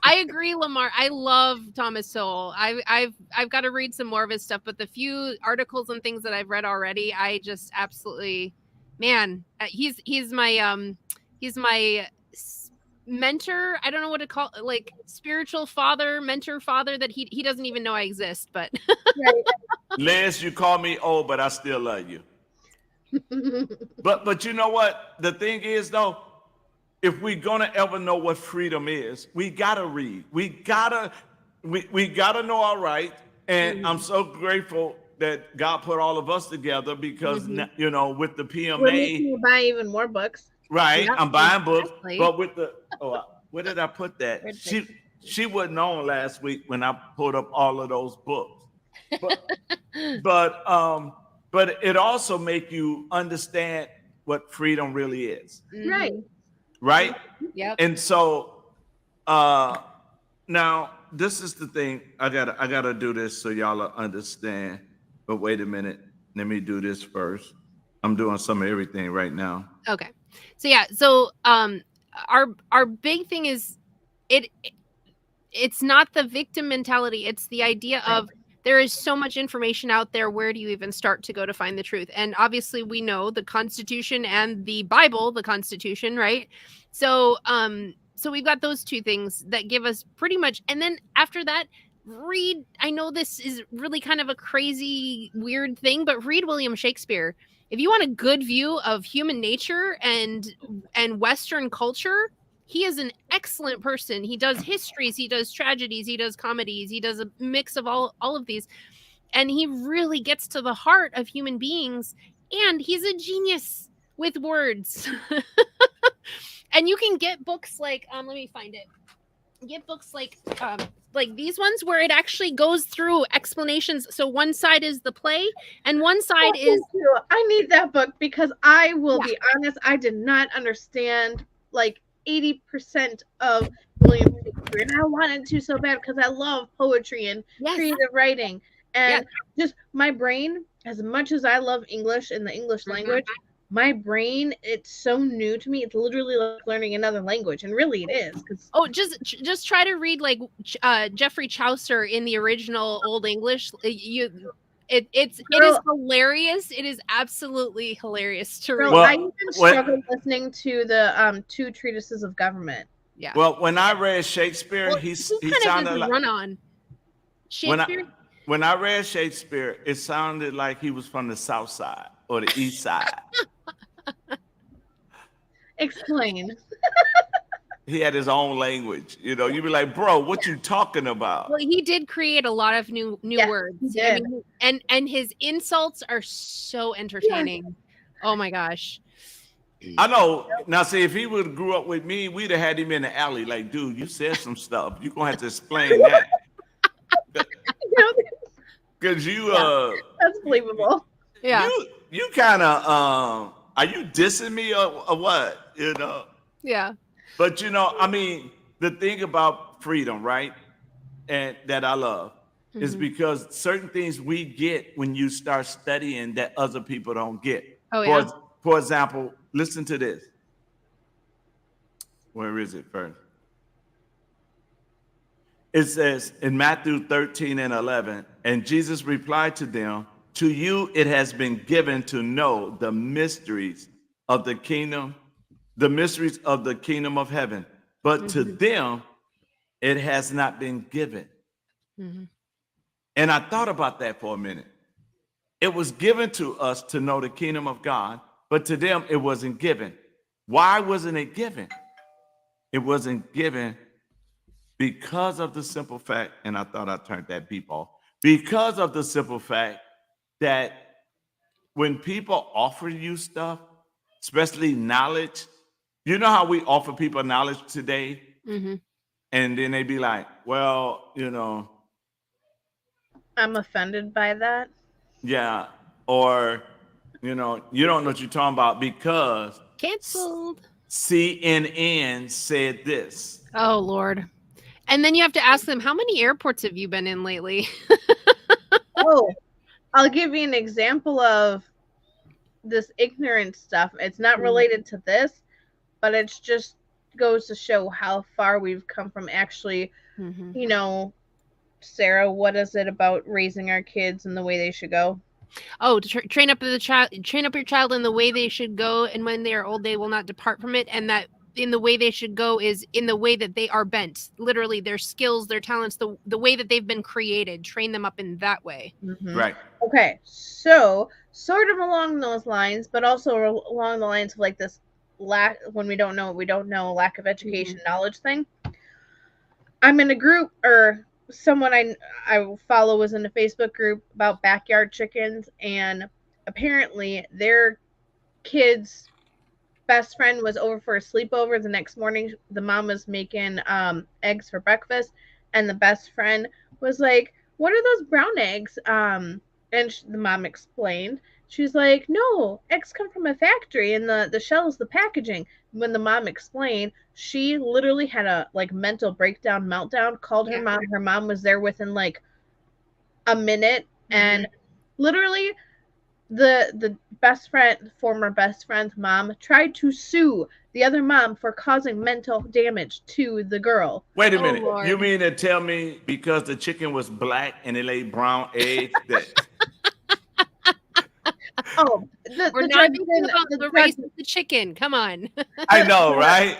I agree, Lamar. I love Thomas Sowell. I've got to read some more of his stuff, but the few articles and things that I've read already, I just absolutely, man, he's my mentor. I don't know what to call, like, spiritual father, mentor father, that he doesn't even know I exist. But Liz, you call me old, but I still love you. But you know what? The thing is, though, if we're gonna ever know what freedom is, we gotta read. We gotta know our rights. And I'm so grateful that God put all of us together because you know, with the PMA, we're making you buy even more books. Right? Yep, I'm buying books, exactly. but with the where did I put that? She wasn't on last week when I put up all of those books. But it also make you understand what freedom really is. Right. Right? Yep. And so now this is the thing. I gotta do this so y'all understand. But wait a minute. Let me do this first. I'm doing some of everything right now. Okay. So yeah, so our big thing is it's not the victim mentality, it's the idea of there is so much information out there, where do you even start to go to find the truth? And obviously we know the Constitution and the Bible, the Constitution, right? So so we've got those two things that give us pretty much, and then after that, read, I know this is really kind of a crazy weird thing, but read William Shakespeare. If you want a good view of human nature and Western culture, he is an excellent person. He does histories, he does tragedies, he does comedies, he does a mix of all of these. And he really gets to the heart of human beings, and he's a genius with words. And you can get books like let me find it. Get books like these ones where it actually goes through explanations. So one side is the play and one side is I need that book because I will be honest, I did not understand like 80% of William Shakespeare, and I wanted to so bad because I love poetry and creative writing. And just my brain, as much as I love English and the English language, my brain, it's so new to me. It's literally like learning another language, and really it is. Just try to read like Geoffrey Chaucer in the original Old English. It is hilarious. It is absolutely hilarious to read. Well, I even struggled listening to the 2 treatises of government. Yeah. Well, when I read Shakespeare, he sounded like run on. Shakespeare. When I read Shakespeare, it sounded like he was from the South Side or the East Side. Explain. He had his own language. You know, you'd be like, bro, what you talking about? Well, he did create a lot of new words. He did. I mean, and his insults are so entertaining. Yeah. Oh my gosh. I know. Now, see, if he would have grew up with me, we'd have had him in the alley. Like, dude, you said some stuff. You're gonna have to explain that. Because that's believable. Yeah. You kind of are you dissing me or what? You know? Yeah. But you know, I mean, the thing about freedom, right? And that I love is because certain things we get when you start studying that other people don't get. Oh, yeah. For example, listen to this. Where is it first? It says in Matthew 13:11, and Jesus replied to them, to you it has been given to know the mysteries of the kingdom of heaven, but to them it has not been given. And I thought about that for a minute. It was given to us to know the kingdom of God, but to them it wasn't given. Why wasn't it given? It wasn't given because of the simple fact, and I thought I turned that beep off, because of the simple fact that when people offer you stuff, especially knowledge, you know how we offer people knowledge today? And then they be like, well, you know. I'm offended by that. Yeah. Or, you know, you don't know what you're talking about because Canceled. CNN said this. Oh Lord. And then you have to ask them, how many airports have you been in lately? Oh, I'll give you an example of this ignorant stuff. It's not related to this, but it's just goes to show how far we've come from actually, you know, Sarah, what is it about raising our kids and the way they should go? Oh, to train up your child in the way they should go, and when they are old, they will not depart from it. And that in the way they should go is in the way that they are bent, literally their skills, their talents, the way that they've been created. Train them up in that way. Right. Okay, so sort of along those lines, but also along the lines of like this lack, when we don't know what we don't know, lack of education, knowledge thing. I'm in a group, or someone I follow was in a Facebook group about backyard chickens, and apparently their kids' best friend was over for a sleepover. The next morning, the mom was making eggs for breakfast, and the best friend was like, "What are those brown eggs?" And the mom explained. She's like, "No, eggs come from a factory, and the shell is the packaging." When the mom explained, she literally had a like mental breakdown, meltdown. Called her mom. Her mom was there within like a minute, and literally the best friend, former best friend's mom, tried to sue the other mom for causing mental damage to the girl. Wait a minute. Lord. You mean to tell me because the chicken was black and it laid brown eggs that Oh, We're not thinking about the race of the chicken. Come on. I know, right?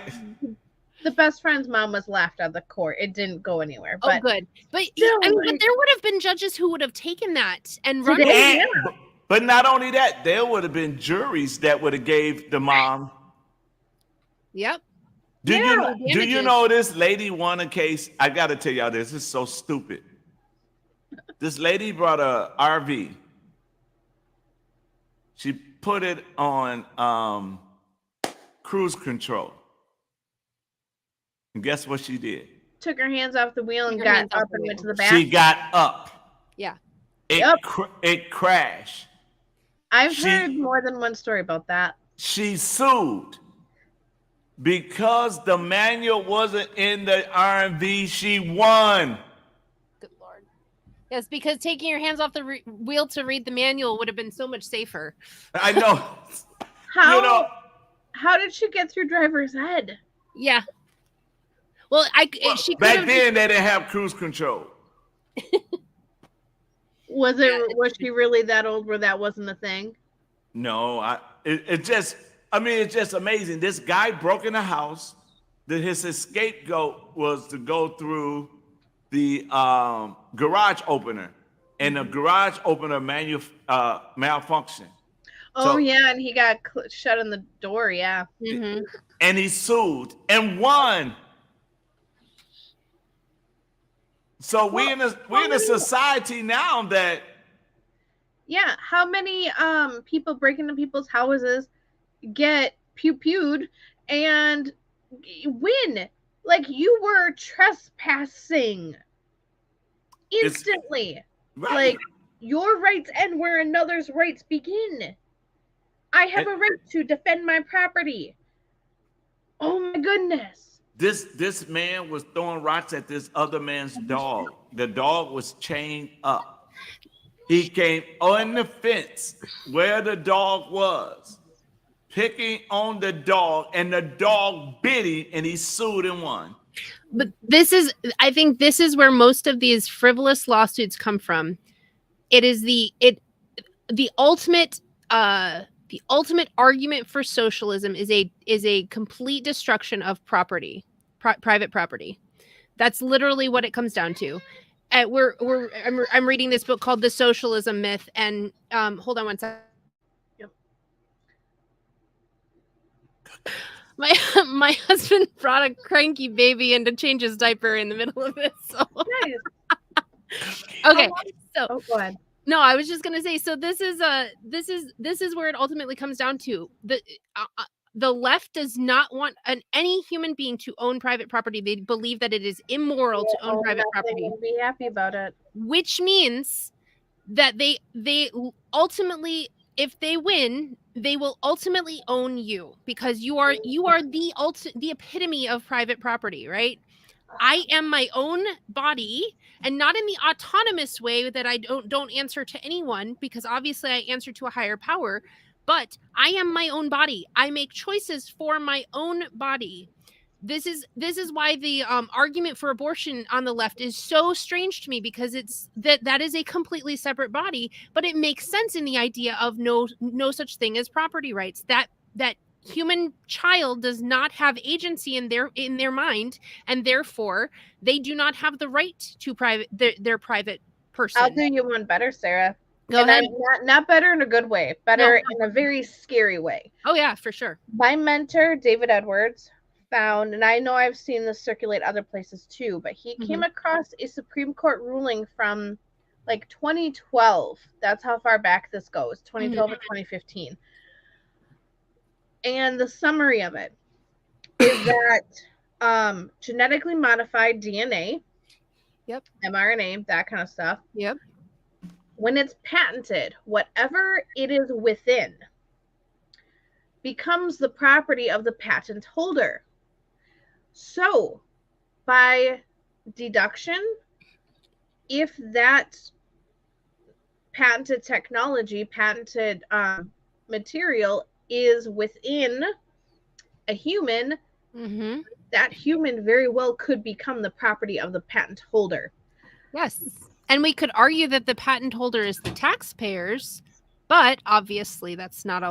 The best friend's mom was laughed out of the court. It didn't go anywhere. Oh, But good. But still, I mean, but like, there would have been judges who would have taken that and run Today, it. And, but not only that, there would have been juries that would have gave the mom. Yep. Do Yeah. you know this lady won a case? I got to tell y'all this. This is so stupid. This lady brought a RV. She put it on cruise control. And guess what she did? took her hands off the wheel and Took her got hands off up the and wheel. went to the back. She got up. Yeah. It crashed. I've heard more than one story about that. She sued because the manual wasn't in the RV. She won. Good Lord. Yes, because taking your hands off the wheel to read the manual would have been so much safer. I know. How did she get through driver's ed? Yeah. Well, she could back have then they didn't have cruise control. Was she really that old where that wasn't a thing? No, it's just amazing. This guy broke in the house. His scapegoat was to go through the garage opener, and the garage opener malfunctioned. Oh, yeah, and he got shut in the door, yeah. Mm-hmm. And he sued and won. So we're in a society now that Yeah, how many people break into people's houses, get pew-pewed, and win? Like, you were trespassing instantly. right. Like, your rights end where another's rights begin. I have a right to defend my property. Oh my goodness. This man was throwing rocks at this other man's dog. The dog was chained up. He came on the fence where the dog was, picking on the dog, and the dog bit him, and he sued and won. But I think this is where most of these frivolous lawsuits come from. It is the ultimate argument for socialism is a complete destruction of property, private property. That's literally what it comes down to. I'm reading this book called The Socialism Myth, and hold on one second. Yep. My husband brought a cranky baby in to change his diaper in the middle of this. So. Nice. Okay, so Oh, go ahead. no, I was just gonna say. So this is where it ultimately comes down to. The left does not want any human being to own private property. They believe that it is immoral to own private property. They will be happy about it. Which means that they ultimately, if they win, they will ultimately own you because you are the epitome of private property, right? I am my own body, and not in the autonomous way that I don't answer to anyone, because obviously I answer to a higher power, but I am my own body. I make choices for my own body. This is why the argument for abortion on the left is so strange to me, because it's that is a completely separate body, but it makes sense in the idea of no such thing as property rights. That human child does not have agency in their mind, and therefore they do not have the right to their private person. I'll do you one better, Sarah. Go ahead. Not better in a good way, better in a very scary way. Oh yeah, for sure. My mentor, David Edwards, found, and I know I've seen this circulate other places too, but he came across a Supreme Court ruling from like 2012. That's how far back this goes, 2012 or 2015. And the summary of it is that genetically modified DNA, mRNA, that kind of stuff, when it's patented, whatever it is within becomes the property of the patent holder. So, by deduction, if that patented technology, patented material is within a human, that human very well could become the property of the patent holder. Yes. And we could argue that the patent holder is the taxpayers, but obviously that's not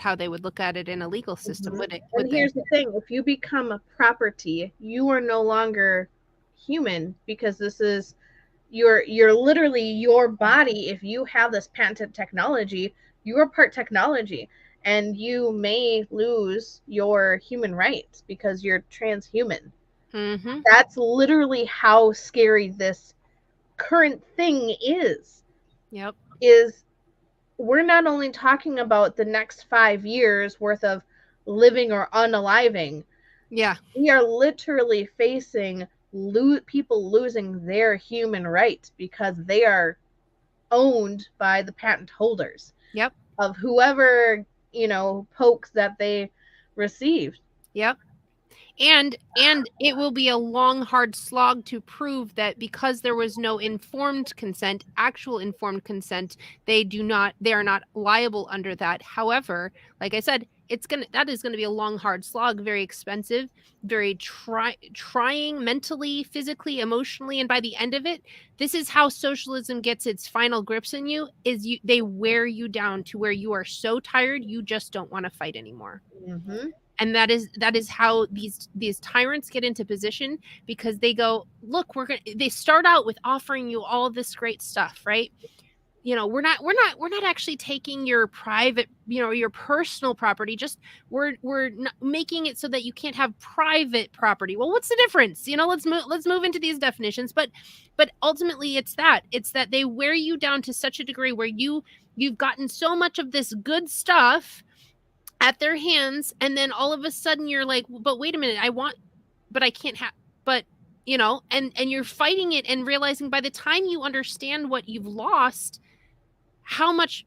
how they would look at it in a legal system, would it? And here's the thing, if you become a property, you are no longer human, because this is you're literally your body. If you have this patented technology, you are part technology, and you may lose your human rights because you're transhuman. That's literally how scary this current thing is. Is we're not only talking about the next 5 years worth of living or unaliving. We are literally facing people losing their human rights because they are owned by the patent holders of whoever, pokes that they received. And it will be a long, hard slog to prove that because there was no actual informed consent, they are not liable under that. However, like I said, that is going to be a long, hard slog, very expensive, very trying mentally, physically, emotionally, and by the end of it, this is how socialism gets its final grips in you. They wear you down to where you are so tired you just don't want to fight anymore. And that is how these tyrants get into position, because they go, look, they start out with offering you all this great stuff, right? We're not actually taking your private, your personal property. Just we're making it so that you can't have private property. Well, what's the difference? Let's move into these definitions. But ultimately, it's that they wear you down to such a degree where you've gotten so much of this good stuff at their hands, and then all of a sudden you're like, but wait a minute, but I can't have, but and you're fighting it and realizing by the time you understand what you've lost, how much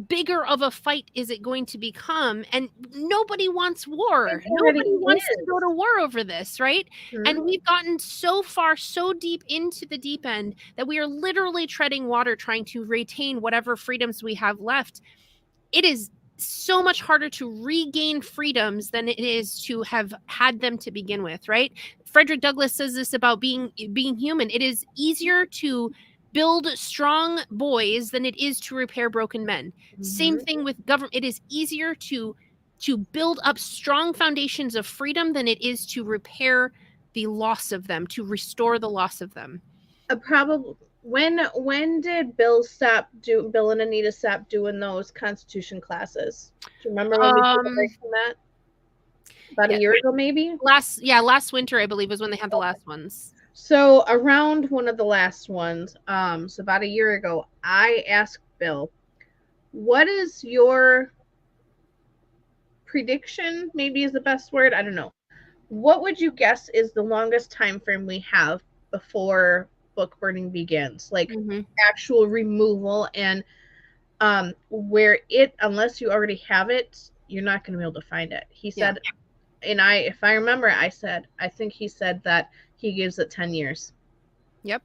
bigger of a fight is it going to become? And nobody wants war. Nobody wants to go to war over this, right? And we've gotten so far, so deep into the deep end that we are literally treading water trying to retain whatever freedoms we have left. It is so much harder to regain freedoms than it is to have had them to begin with, right? Frederick Douglass says this about being human. It is easier to build strong boys than it is to repair broken men. Same thing with government. It is easier to build up strong foundations of freedom than it is to repair the loss of them, to restore the loss of them. When did Bill and Anita stop doing those Constitution classes? Do you remember when we took a break from that? About a year ago, maybe? Last winter, I believe, was when they had the last ones. So around one of the last ones, so about a year ago, I asked Bill, what is your prediction, maybe is the best word, I don't know. What would you guess is the longest time frame we have before book burning begins, like actual removal? And where it, unless you already have it, you're not going to be able to find it. He Yeah. said, and if I remember, I think he said that he gives it 10 years. Yep.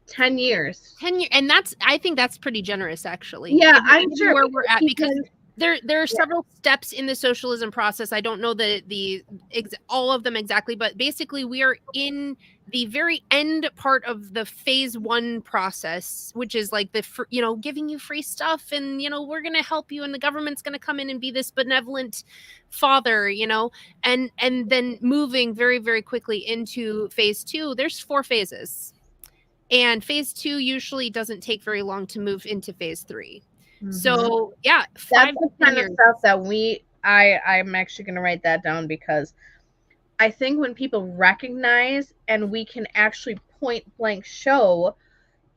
10 years. 10 years, and I think that's pretty generous, actually. Yeah, given, I'm given sure where we're at, because there are Yeah. several steps in the socialism process. I don't know all of them exactly, but basically we are in the very end part of the phase 1 process, which is like giving you free stuff, and we're going to help you, and the government's going to come in and be this benevolent father, and then moving very, very quickly into phase 2. There's 4 phases. And phase 2 usually doesn't take very long to move into phase 3. So yeah, that's the kind of stuff that I'm actually going to write that down, because I think when people recognize and we can actually point blank show,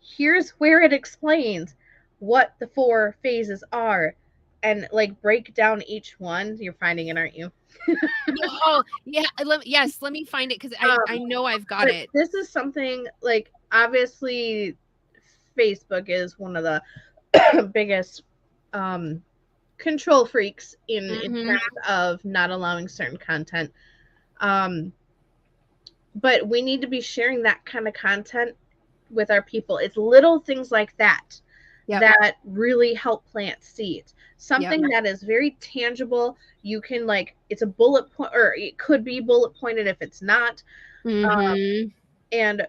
here's where it explains what the 4 phases are, and like break down each one. You're finding it, aren't you? Oh yeah, yes. Let me find it, because I know I've got it. This is something like, obviously, Facebook is one of the biggest control freaks in terms of not allowing certain content. But we need to be sharing that kind of content with our people. It's little things like that that really help plant seeds. Something that is very tangible. You can, like, it's a bullet point, or it could be bullet pointed if it's not. And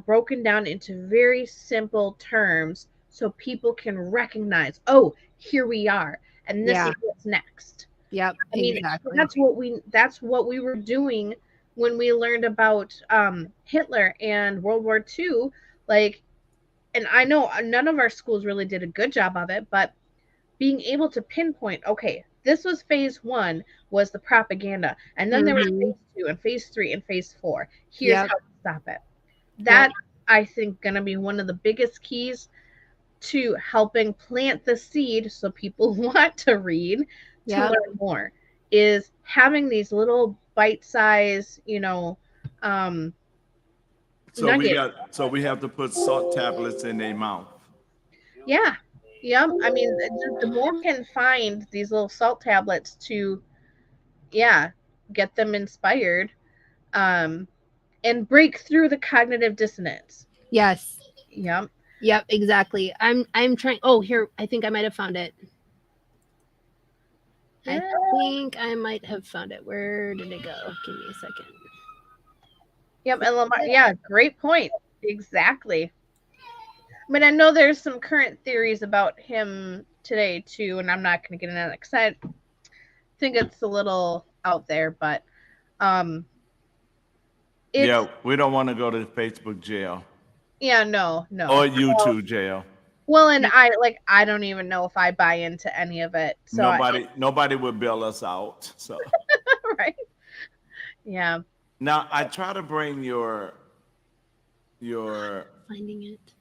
broken down into very simple terms, so people can recognize, oh, here we are, and this is what's next. Yep. I mean, exactly. That's what we were doing when we learned about Hitler and World War II. Like, and I know none of our schools really did a good job of it, but being able to pinpoint, okay, this was phase 1, was the propaganda, and then there was phase 2 and phase 3 and phase 4. Here's how to stop it. That, I think, gonna be one of the biggest keys to helping plant the seed, so people want to read, to learn more, is having these little bite-sized, nuggets. So we have to put salt tablets in their mouth. Yeah. Yep. I mean, the more can find these little salt tablets to, get them inspired, and break through the cognitive dissonance. Yes. Yep. Yep, exactly. I'm trying. Oh, here, I think I might have found it. I think I might have found it. Where did it go? Give me a second. Yep, and Lamar, great point. Exactly. I mean, I know there's some current theories about him today too, and I'm not going to get into that because I think it's a little out there, but we don't want to go to Facebook jail. Yeah, no. Or YouTube jail. Well, and I don't even know if I buy into any of it. So nobody would bail us out. So right. Yeah. Now I try to bring your finding it.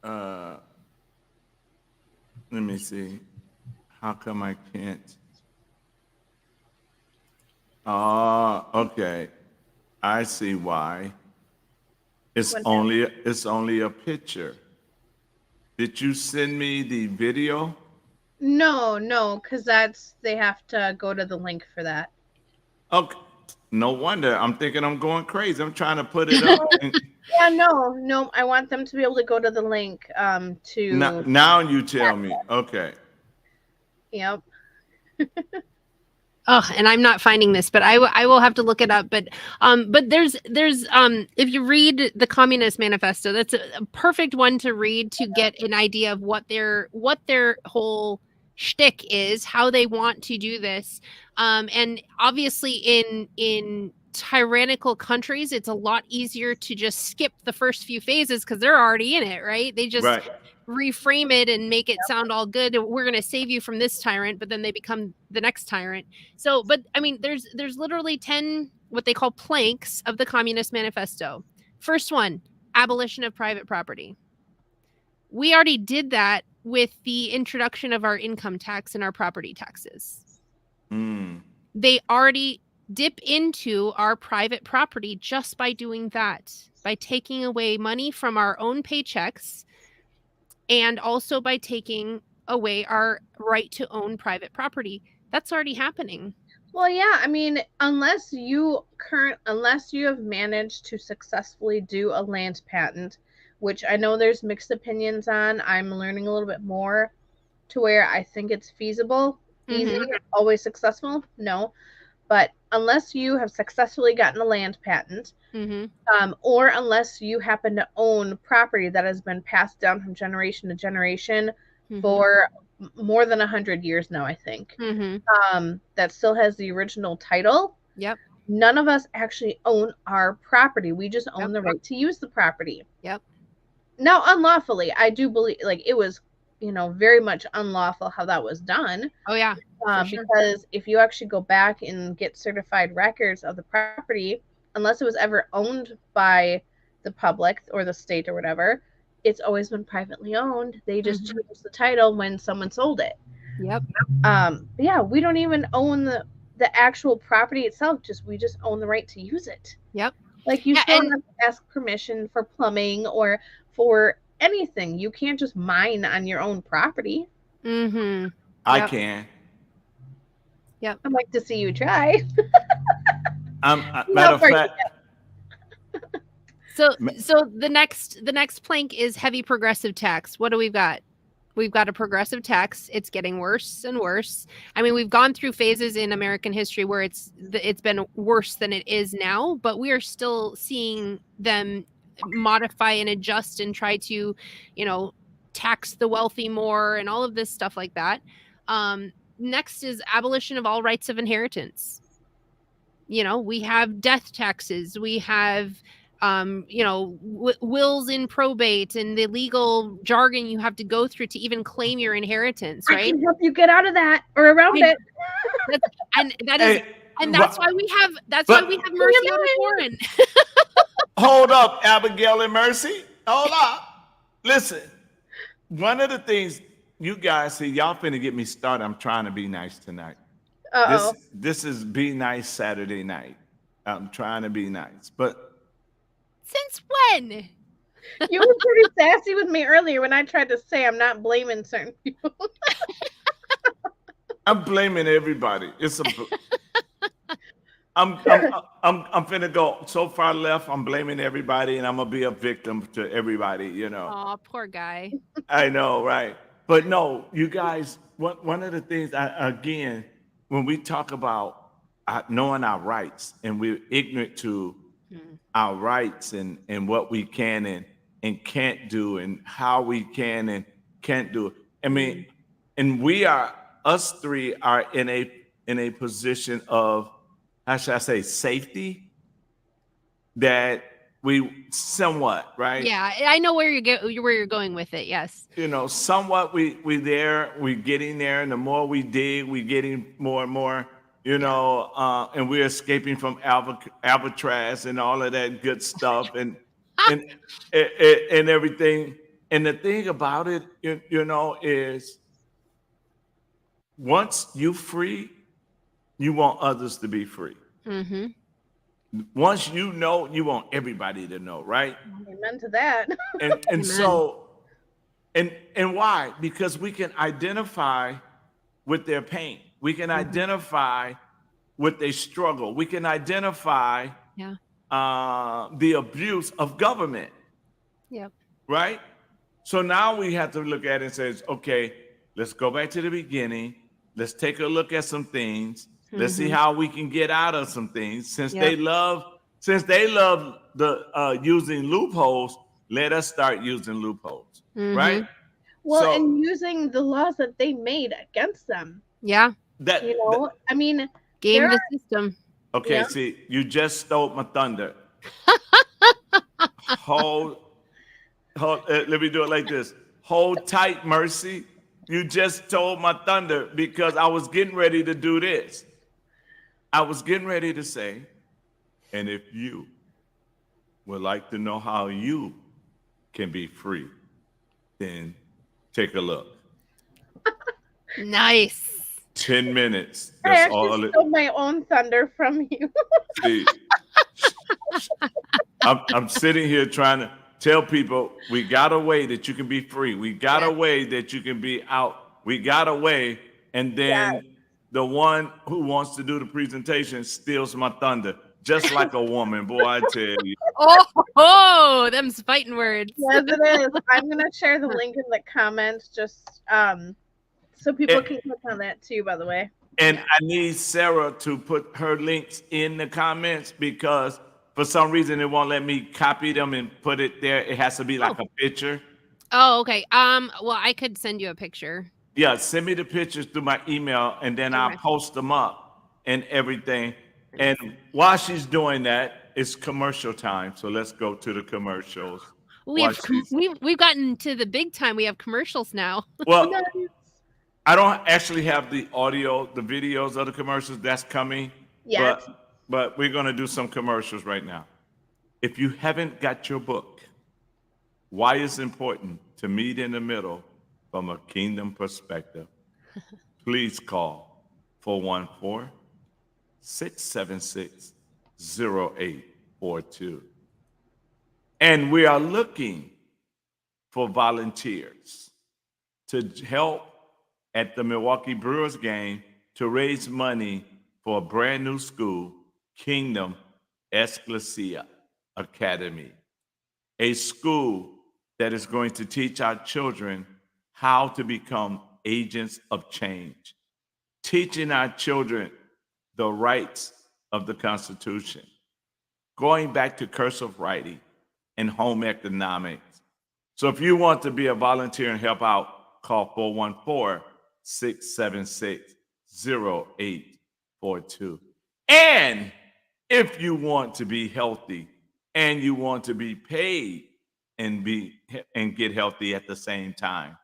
Let me see. How come I can't? Okay. I see why. It's only a picture. Did you send me the video? No, because they have to go to the link for that. Okay. No wonder. I'm thinking I'm going crazy. I'm trying to put it up. Yeah, no. I want them to be able to go to the link to. Now you tell me. Okay. Yep. Oh, and I'm not finding this, but I will have to look it up. But there's if you read the Communist Manifesto, that's a perfect one to read to get an idea of what their whole shtick is, how they want to do this. And obviously in tyrannical countries, it's a lot easier to just skip the first few phases because they're already in it, right? They just reframe it and make it sound all good. We're going to save you from this tyrant, but then they become the next tyrant. So, but I mean, there's literally 10 what they call planks of the Communist Manifesto. First one, abolition of private property. We already did that with the introduction of our income tax and our property taxes. They already dip into our private property just by doing that, by taking away money from our own paychecks, and also by taking away our right to own private property. That's already happening. Well, yeah, I mean, unless you have managed to successfully do a land patent, which I know there's mixed opinions on. I'm learning a little bit more to where I think it's feasible, easy, always successful. No, but unless you have successfully gotten a land patent, or unless you happen to own property that has been passed down from generation to generation for more than 100 years now, I think, that still has the original title. Yep. None of us actually own our property. We just own the right to use the property. Yep. Now, unlawfully, I do believe, like, it was, very much unlawful how that was done. Oh, yeah. Because if you actually go back and get certified records of the property, unless it was ever owned by the public or the state or whatever, it's always been privately owned. They just changed the title when someone sold it. Yep. Yeah, we don't even own the actual property itself. We just own the right to use it. Yep. Like, you still have to ask permission for plumbing or for anything. You can't just mine on your own property. I can. Yep. I'd like to see you try. Matter of fact. So the next plank is heavy progressive tax. What do we've got? We've got a progressive tax. It's getting worse and worse. I mean, we've gone through phases in American history where it's been worse than it is now, but we are still seeing them modify and adjust and try to, tax the wealthy more and all of this stuff like that. Next is abolition of all rights of inheritance. We have death taxes. We have wills in probate and the legal jargon you have to go through to even claim your inheritance, right? I can help you get out of that or around it. That's why we have Mercy Warren. Hold up, Abigail and Mercy. Hold up. Listen, one of the things you guys see, y'all finna get me started. I'm trying to be nice tonight. This is Be Nice Saturday night. I'm trying to be nice, but since when? You were pretty sassy with me earlier when I tried to say I'm not blaming certain people. I'm blaming everybody. I'm finna go so far left. I'm blaming everybody, and I'm gonna be a victim to everybody. Oh, poor guy. I know, right? But no, you guys. One of the things, again, when we talk about knowing our rights, and we're ignorant to our rights and what we can and can't do, and how we can and can't do it. I mean, and us three are in a position of, how should I say, safety, that we somewhat, right? Yeah, I know where you're going with it. Yes. Somewhat we're getting there, and the more we dig, we're getting more and more. And we're escaping from Alcatraz and all of that good stuff, and everything. And the thing about it, is once you're free, you want others to be free. Once you know, you want everybody to know, right? Amen to that. And so, and why? Because we can identify with their pain. We can identify with their struggle. We can identify the abuse of government. Yep. Right? So now we have to look at it and say, okay, let's go back to the beginning. Let's take a look at some things. Let's see how we can get out of some things. Since they love the using loopholes, let us start using loopholes. Right? Well, and using the laws that they made against them. Yeah. I mean, game the system. Okay, see, you just stole my thunder. Hold, let me do it like this. Hold tight, Mercy. You just stole my thunder, because I was getting ready to do this. I was getting ready to say, and if you would like to know how you can be free, then take a look. Nice. 10 minutes. I That's actually all. stole my own thunder from you. See, I'm sitting here trying to tell people we got a way that you can be free. We got a way that you can be out We got away, and then the one who wants to do the presentation steals my thunder, just like a woman. Boy, I tell you. Oh, them's fighting words. Yes, it is. I'm gonna share the link in the comments, just so people can click on that too. By the way. And I need Sarah to put her links in the comments because for some reason it won't let me copy them and put it there. It has to be like a picture. Oh, okay. Well, I could send you a picture. Yeah, send me the pictures through my email and then I'll post them up and everything. And while she's doing that, it's commercial time. So let's go to the commercials. We've gotten to the big time. We have commercials now. Well, I don't actually have the audio, the videos of the commercials. That's coming. Yeah. But we're going to do some commercials right now. If you haven't got your book, Why It's Important to Meet in the Middle from a Kingdom Perspective, please call 414-676-0842. And we are looking for volunteers to help at the Milwaukee Brewers game to raise money for a brand new school, Kingdom Ecclesia Academy, a school that is going to teach our children how to become agents of change, teaching our children the rights of the Constitution, going back to cursive writing and home economics. So if you want to be a volunteer and help out, call 414-676-0842. And if you want to be healthy and you want to be paid and get healthy at the same time,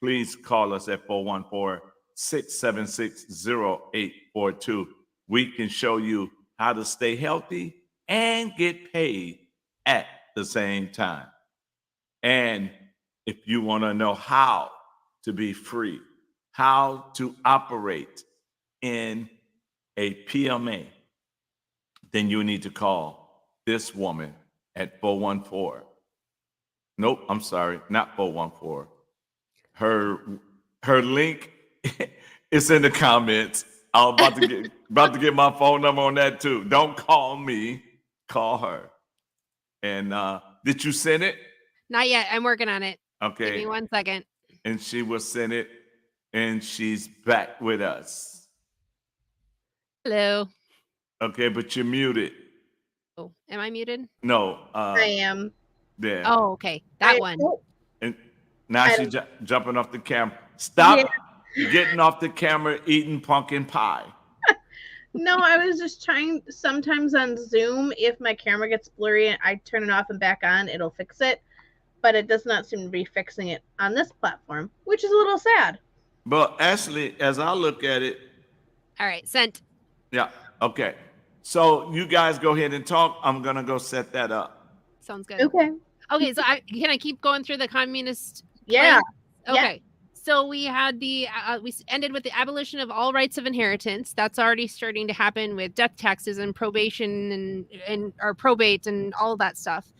please call us at 414-676-0842. We can show you how to stay healthy and get paid at the same time. And if you want to know how to be free, how to operate in a PMA, then you need to call this woman at 414. Nope, I'm sorry, not 414. Her link is in the comments. I'm about to get my phone number on that too. Don't call me, call her. And did you send it? Not yet. I'm working on it. Okay. Give me 1 second. And she will send it, and she's back with us. Hello. Okay, but you're muted. Oh, am I muted? No. I am. There. Oh, okay. That one. And now she's jumping off the camera. Stop getting off the camera eating pumpkin pie. No, I was just trying. Sometimes on Zoom, if my camera gets blurry and I turn it off and back on, it'll fix it. But it does not seem to be fixing it on this platform, which is a little sad. But actually, as I look at it. All right, sent. Yeah, okay. So you guys go ahead and talk. I'm going to go set that up. Sounds good. Okay. Okay, so can I keep going through the communist? Yeah. Plan? Okay. Yeah. So we had we ended with the abolition of all rights of inheritance. That's already starting to happen with death taxes and probation and or probate and all that stuff.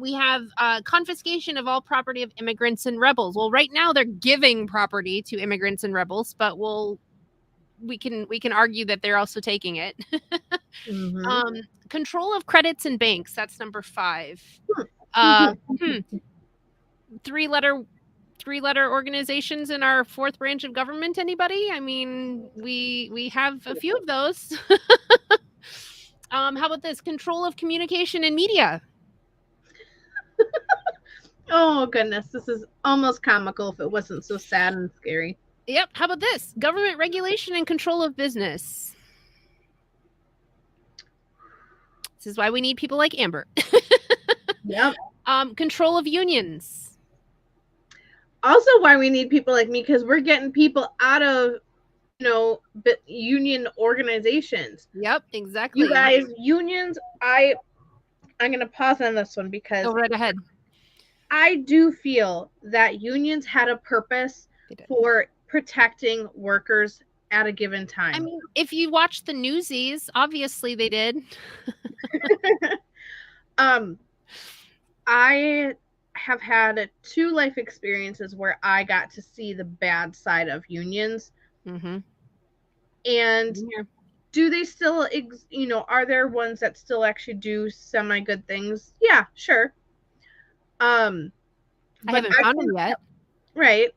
We have confiscation of all property of immigrants and rebels. Well, right now they're giving property to immigrants and rebels, but we can argue that they're also taking it. Mm-hmm. Control of credits and banks. That's number 5. Three-letter organizations in our 4th branch of government. Anybody? I mean, we have a few of those. How about this? Control of communication and media. Oh goodness, this is almost comical if it wasn't so sad and scary. Yep. How about this? Government regulation and control of business. This is why we need people like Amber. Yep. Control of unions. Also why we need people like me, because we're getting people out of, union organizations. Yep, exactly. You guys, unions, I'm going to pause on this one because go right ahead. I do feel that unions had a purpose for protecting workers at a given time. I mean, if you watch the Newsies, obviously they did. I have had 2 life experiences where I got to see the bad side of unions. Mm-hmm. And Yeah. do they still, are there ones that still actually do semi good things? Yeah, sure. I But haven't found them yet. right.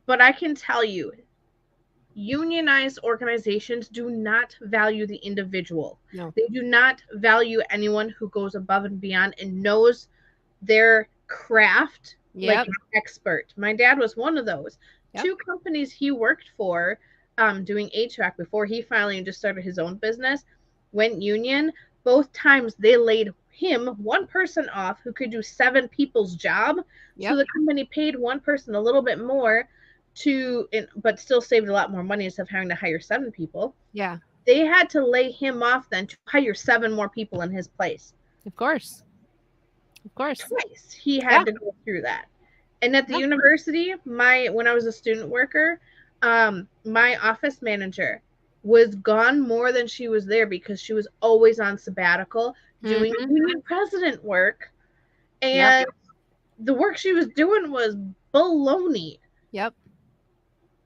But I can tell you, unionized organizations do not value the individual. No. They do not value anyone who goes above and beyond and knows their craft like Yep. an expert. My dad was one of those. Yep. 2 companies he worked for doing HVAC before he finally just started his own business went union. Both times they laid him, one person off who could do 7 people's job. Yep. So the company paid one person a little bit more but still saved a lot more money instead of having to hire 7 people. Yeah. They had to lay him off then to hire 7 more people in his place. Of course. Of course. Twice he had to go through that. And at the university, when I was a student worker, my office manager was gone more than she was there because she was always on sabbatical doing union president work. And the work she was doing was baloney. Yep.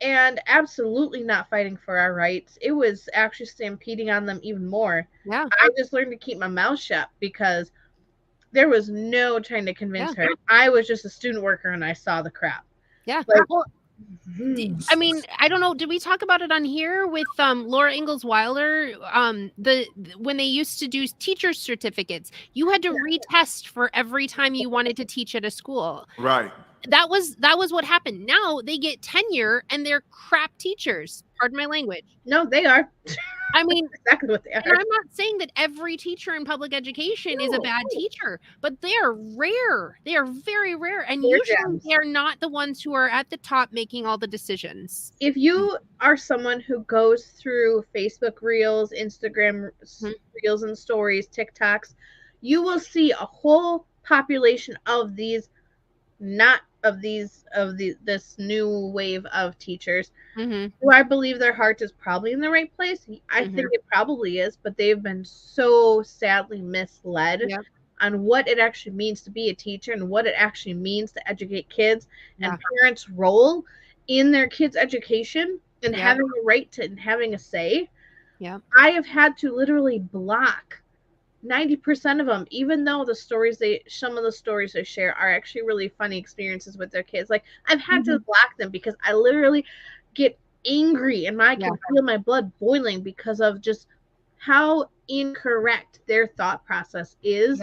And absolutely not fighting for our rights. It was actually stampeding on them even more. Yeah. I just learned to keep my mouth shut because there was no trying to convince her. I was just a student worker and I saw the crap. Yeah. Like, well, I mean, I don't know. Did we talk about it on here with Laura Ingalls Wilder? When they used to do teacher certificates, you had to retest for every time you wanted to teach at a school. Right. That was what happened. Now they get tenure and they're crap teachers. Pardon my language. No, they are. I mean, exactly what they are. And I'm not saying that every teacher in public education is a bad teacher, but they are rare. They are very rare. And usually they're not the ones who are at the top making all the decisions. If you are someone who goes through Facebook Reels, Instagram Reels and Stories, TikToks, you will see a whole population of these, this new wave of teachers. Do I believe their heart is probably in the right place? I think it probably is, but they've been so sadly misled on what it actually means to be a teacher and what it actually means to educate kids and parents' role in their kids' education and having a right to and having a say. I have had to literally block 90% of them, even though some of the stories they share are actually really funny experiences with their kids. Like, I've had to block them because I literally get angry and I can feel my blood boiling because of just how incorrect their thought process is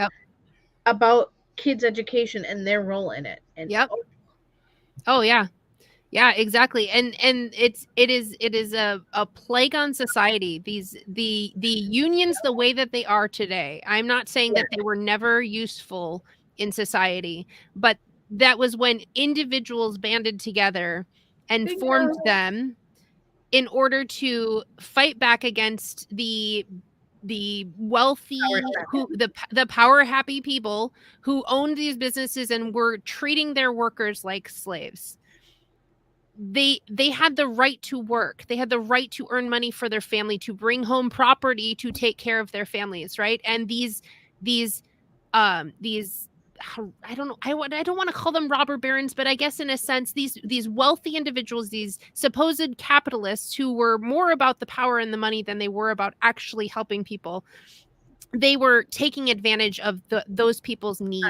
about kids' education and their role in it. And oh yeah. Yeah, exactly. And it is a plague on society. The unions the way that they are today. I'm not saying that they were never useful in society, but that was when individuals banded together and formed them in order to fight back against the wealthy, the power happy people who owned these businesses and were treating their workers like slaves. They had the right to work. They had the right to earn money for their family, to bring home property, to take care of their families, right? And these I don't know, I don't want to call them robber barons, but I guess in a sense these wealthy individuals, these supposed capitalists who were more about the power and the money than they were about actually helping people, they were taking advantage of those people's needs.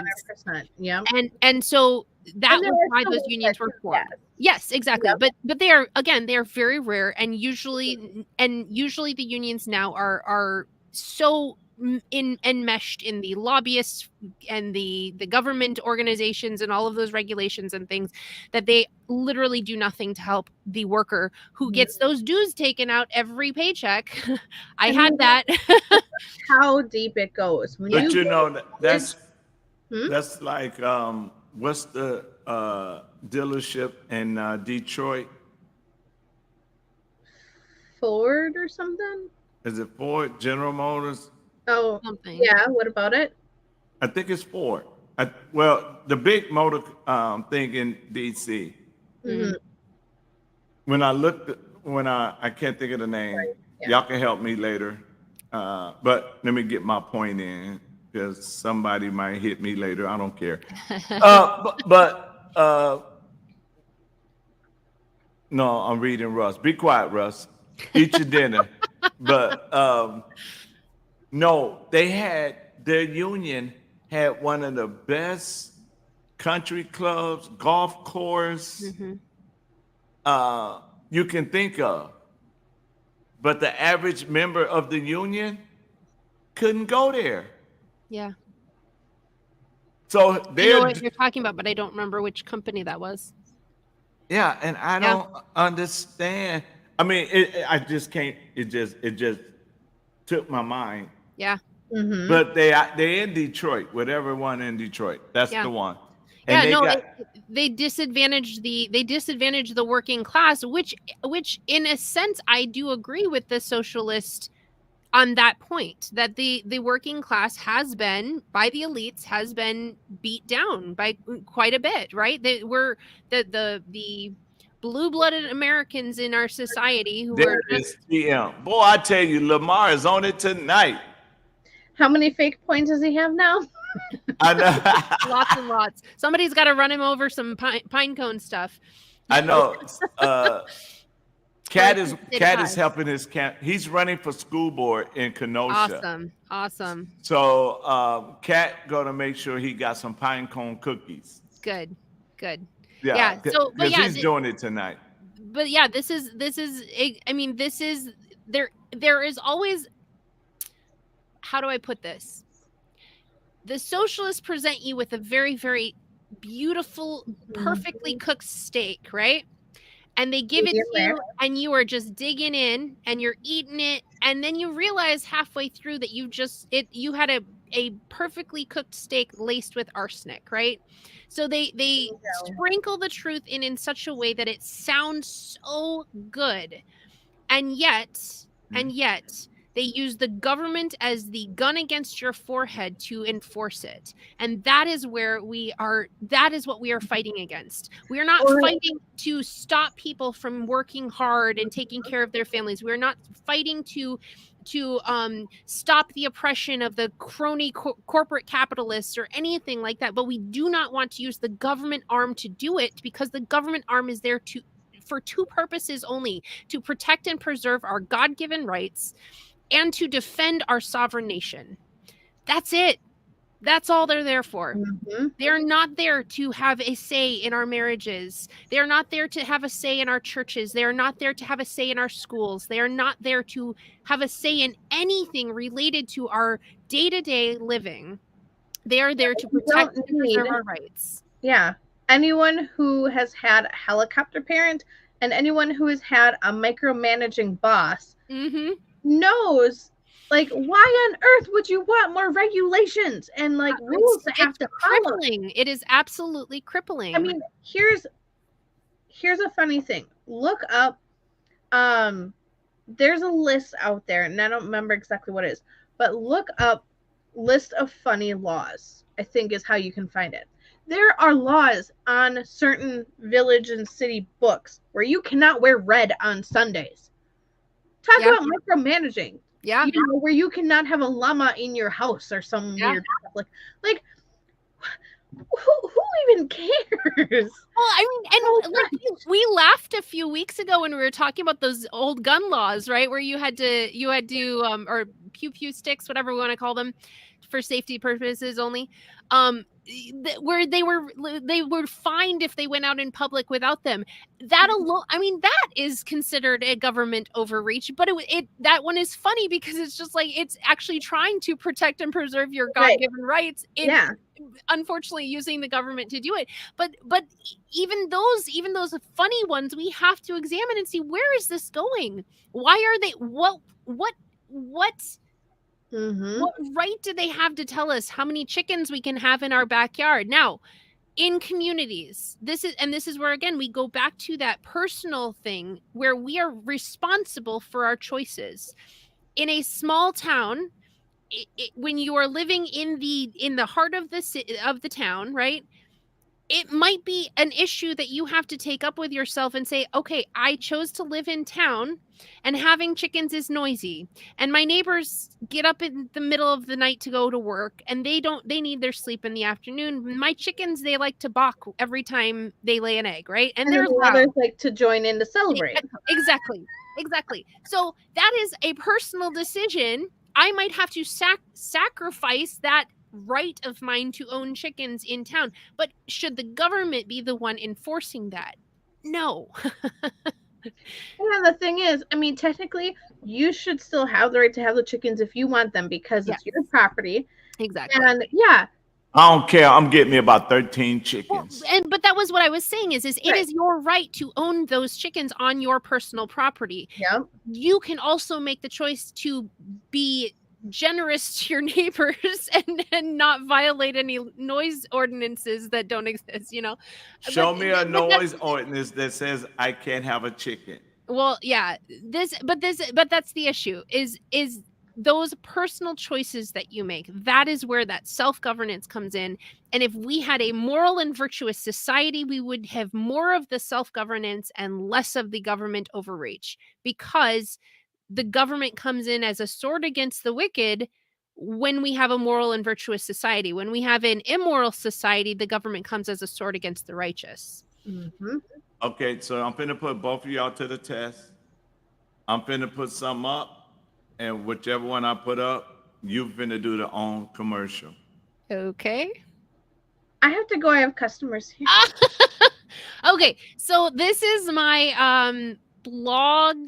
100%, yeah. And so that was why those unions were formed. Yes, exactly. But they are very rare, and usually the unions now are so enmeshed in the lobbyists and the government organizations and all of those regulations and things that they literally do nothing to help the worker who gets those dues taken out every paycheck. I had that. How deep it goes. But you know, that's like, what's the dealership in Detroit? Ford or something? Is it Ford? General Motors? Oh, something. Yeah. What about it? I think it's Ford. Well, the big motor thing in DC. When I looked, I can't think of the name. Y'all can help me later. But let me get my point in. because somebody might hit me later. I don't care. But no, I'm reading Russ. Be quiet, Russ. Eat your dinner. But no, they had their union had one of the best country clubs, golf course Mhm. you can think of. But the average member of the union couldn't go there. Yeah. So I know they're what you're talking about, but I don't remember which company that was. yeah, and I Yeah. don't understand. I mean, I just can't. It just took my mind. Yeah. Mm-hmm. But they in Detroit, whatever one in Detroit. That's Yeah. the one. And Yeah, they no, got they disadvantage the working class, which in a sense I do agree with the socialist on that point, that the working class has been, by the elites, has been beat down by quite a bit, right? We're the blue-blooded Americans in our society who there are it just is, TM. Boy, I tell you, Lamar is on it tonight. How many fake points does he have now? I know. lots and lots. Somebody's got to run him over some pine cone stuff. I know. Cat For is City Cat High. is helping his camp. He's running for school board in Kenosha. Awesome. So Cat gonna make sure he got some pine cone cookies. Good. Yeah, So, but because yeah, he's doing it tonight. but yeah, this is I mean, this is there is always, how do I put this? The socialists present you with a very, very beautiful, perfectly cooked steak, right? And they give it to you, and you are just digging in and you're eating it, and then you realize halfway through that you had a perfectly cooked steak laced with arsenic, right? So they sprinkle the truth in such a way that it sounds so good, and yet they use the government as the gun against your forehead to enforce it. And that is what we are fighting against. We are not fighting to stop people from working hard and taking care of their families. We're not fighting to stop the oppression of the crony corporate capitalists or anything like that. But we do not want to use the government arm to do it, because the government arm is there for two purposes only: to protect and preserve our God-given rights and to defend our sovereign nation. That's it. That's all they're there for. Mm-hmm. They're not there to have a say in our marriages. They're not there to have a say in our churches. They are not there to have a say in our schools. They are not there to have a say in anything related to our day-to-day living. They are there to protect and preserve our rights. Yeah. Anyone who has had a helicopter parent and anyone who has had a micromanaging boss knows, like, why on earth would you want more regulations and like rules that have to follow? Crippling. It is absolutely crippling. I mean, here's a funny thing. Look up, there's a list out there, and I don't remember exactly what it is, but look up list of funny laws, I think is how you can find it. There are laws on certain village and city books where you cannot wear red on Sundays. Talk about micromanaging. Yeah. You know, where you cannot have a llama in your house or some weird stuff. Like who even cares? Well, I mean, and like, we laughed a few weeks ago when we were talking about those old gun laws, right? Where you had to or pew sticks, whatever we want to call them, for safety purposes only. Where they were fined if they went out in public without them. That alone, I mean, that is considered a government overreach. But that one is funny because it's just like, it's actually trying to protect and preserve your God-given rights. Unfortunately, using the government to do it. But even those funny ones, we have to examine and see, where is this going? Why are they? What right do they have to tell us how many chickens we can have in our backyard? Now, in communities, this is where, again, we go back to that personal thing where we are responsible for our choices. In a small town, when you are living in the heart of the town, right? it might be an issue that you have to take up with yourself and say, okay, I chose to live in town and having chickens is noisy. And my neighbors get up in the middle of the night to go to work and they need their sleep in the afternoon. My chickens, they like to balk every time they lay an egg, right? And they're the loud. others like to join in to celebrate. Exactly. So that is a personal decision. I might have to sacrifice that right of mine to own chickens in town. But should the government be the one enforcing that? No. And the thing is, I mean, technically, you should still have the right to have the chickens if you want them because it's your property. Exactly. And yeah, I don't care. I'm getting me about 13 chickens. Well, but that was what I was saying is it is your right to own those chickens on your personal property. Yep. You can also make the choice to be generous to your neighbors and not violate any noise ordinances that don't exist, you know. Show me a noise ordinance that says I can't have a chicken. Well, yeah, but that's the issue is those personal choices that you make. That is where that self-governance comes in. And if we had a moral and virtuous society, we would have more of the self-governance and less of the government overreach, because the government comes in as a sword against the wicked when we have a moral and virtuous society. When we have an immoral society, the government comes as a sword against the righteous. Mm-hmm. Okay, so I'm finna put both of y'all to the test. I'm finna put some up, and whichever one I put up, you finna do the own commercial. Okay. I have to go. I have customers here. Okay, so this is my blog /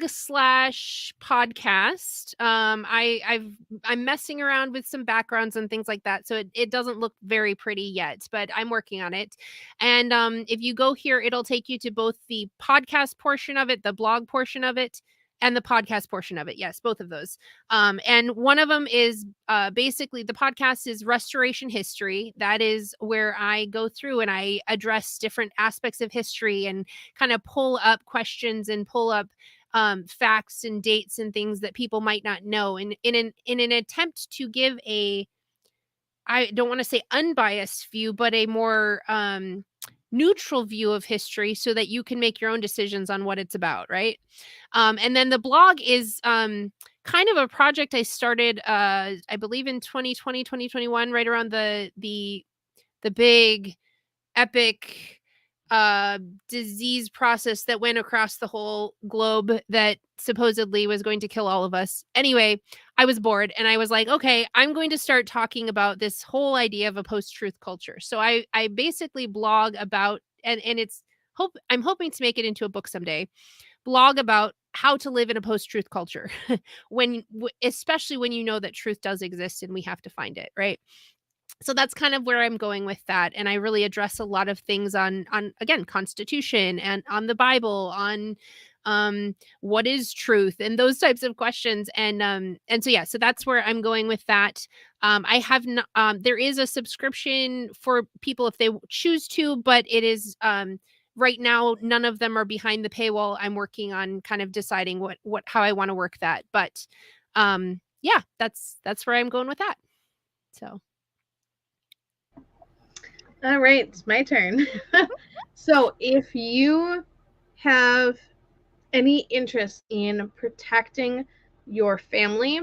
podcast. I'm messing around with some backgrounds and things like that, so it doesn't look very pretty yet, but I'm working on it. And if you go here, it'll take you to both the podcast portion of it, the blog portion of it, and the podcast portion of it. Yes, both of those. And one of them is basically, the podcast is Restoration History. That is where I go through and I address different aspects of history and kind of pull up questions and pull up facts and dates and things that people might not know. And in an attempt to give a, I don't want to say unbiased view, but a more neutral view of history so that you can make your own decisions on what it's about, right? And then the blog is kind of a project I started, I believe in 2020, 2021, right around the big epic disease process that went across the whole globe that supposedly was going to kill all of us. Anyway, I was bored and I was like, okay, I'm going to start talking about this whole idea of a post-truth culture. So I basically blog about, and I'm hoping to make it into a book someday, blog about how to live in a post-truth culture especially when you know that truth does exist and we have to find it, right? So that's kind of where I'm going with that. And I really address a lot of things on again, Constitution and on the Bible, on what is truth and those types of questions. And so yeah, so that's where I'm going with that. I have not, there is a subscription for people if they choose to, but it is right now none of them are behind the paywall. I'm working on kind of deciding how I want to work that. But yeah, that's where I'm going with that. So all right, it's my turn. So if you have any interest in protecting your family,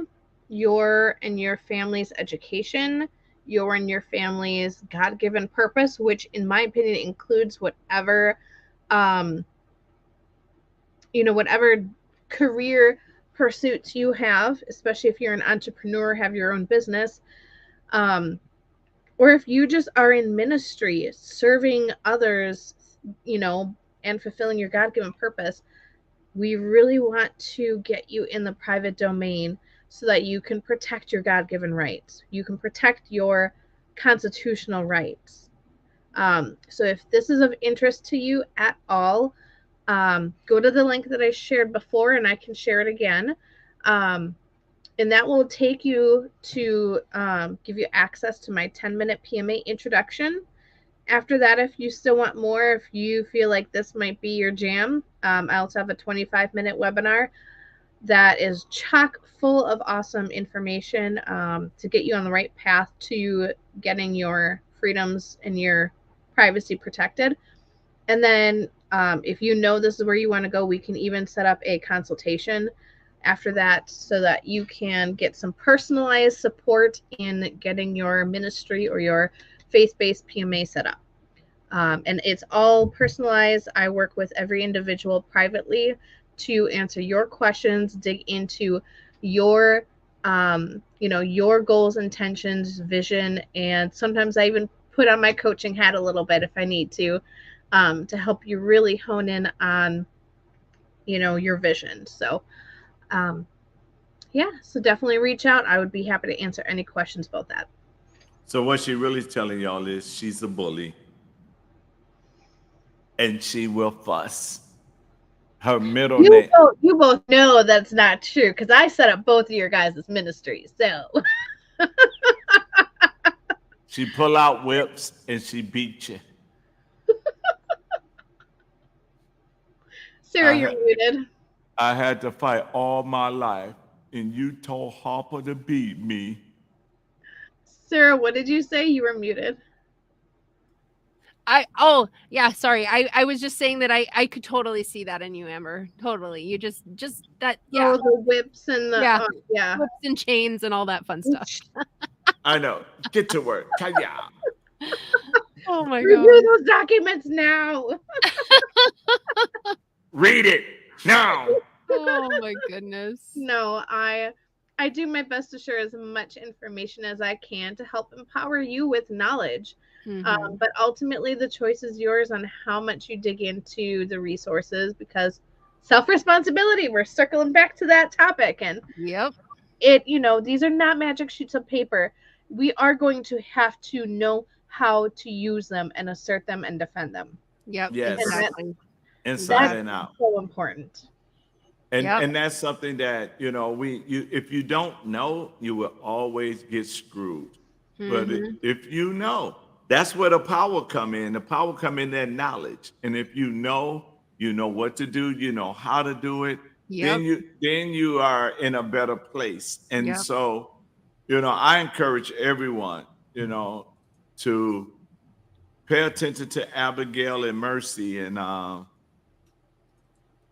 your family's education, your and your family's God-given purpose, which in my opinion includes whatever whatever career pursuits you have, especially if you're an entrepreneur, have your own business, or if you just are in ministry, serving others, and fulfilling your God-given purpose, we really want to get you in the private domain so that you can protect your God-given rights. You can protect your constitutional rights. So if this is of interest to you at all, go to the link that I shared before and I can share it again. And that will take you to give you access to my 10-minute PMA introduction. After that, if you still want more, if you feel like this might be your jam, I also have a 25-minute webinar that is chock full of awesome information to get you on the right path to getting your freedoms and your privacy protected. And then if you know this is where you want to go, we can even set up a consultation after that so that you can get some personalized support in getting your ministry or your faith-based PMA set up. And it's all personalized. I work with every individual privately to answer your questions, dig into your your goals, intentions, vision, and sometimes I even put on my coaching hat a little bit if I need to help you really hone in on your vision. So so definitely reach out. I would be happy to answer any questions about that. So what she really telling y'all is she's a bully and she will fuss. Her middle name. You both know that's not true because I set up both of your guys' ministries. So She pull out whips and she beat you. Sarah, you're muted. I had to fight all my life, and you told Harper to beat me. Sarah, what did you say? You were muted. Sorry. I was just saying that I could totally see that in you, Amber. Totally. You just that the whips and the whips and chains and all that fun stuff. I know. Get to work. Kaya. Oh my god. Review those documents now. Read it now. Oh my goodness. No, I do my best to share as much information as I can to help empower you with knowledge. Mm-hmm. But ultimately, the choice is yours on how much you dig into the resources, because self-responsibility, we're circling back to that topic. And these are not magic sheets of paper. We are going to have to know how to use them and assert them and defend them. Yep. Yes. Exactly. Inside and out. So important. And that's something that, if you don't know, you will always get screwed. Mm-hmm. But if you know, that's where the power come in. The power come in that knowledge. And if you know what to do, you know how to do it, then you are in a better place. And so, I encourage everyone, to pay attention to Abigail and Mercy, and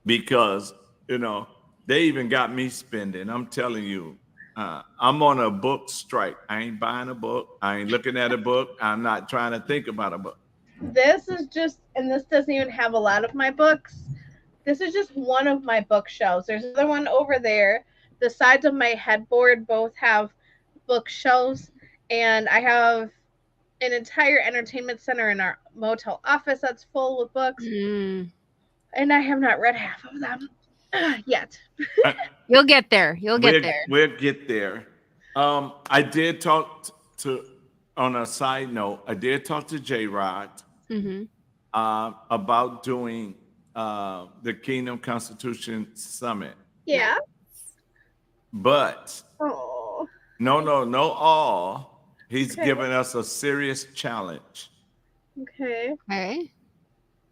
because they even got me spending. I'm telling you, I'm on a book strike. I ain't buying a book. I ain't looking at a book. I'm not trying to think about a book. This is just, and this doesn't even have a lot of my books. This is just one of my bookshelves. There's another one over there. The sides of my headboard both have bookshelves, and I have an entire entertainment center in our motel office that's full with books. And I have not read half of them yet. You'll get there. We'll get there. I did talk to, on a side note, I did talk to J-Rod about doing the Kingdom Constitution Summit. Yeah. But no, he's giving us a serious challenge. Okay.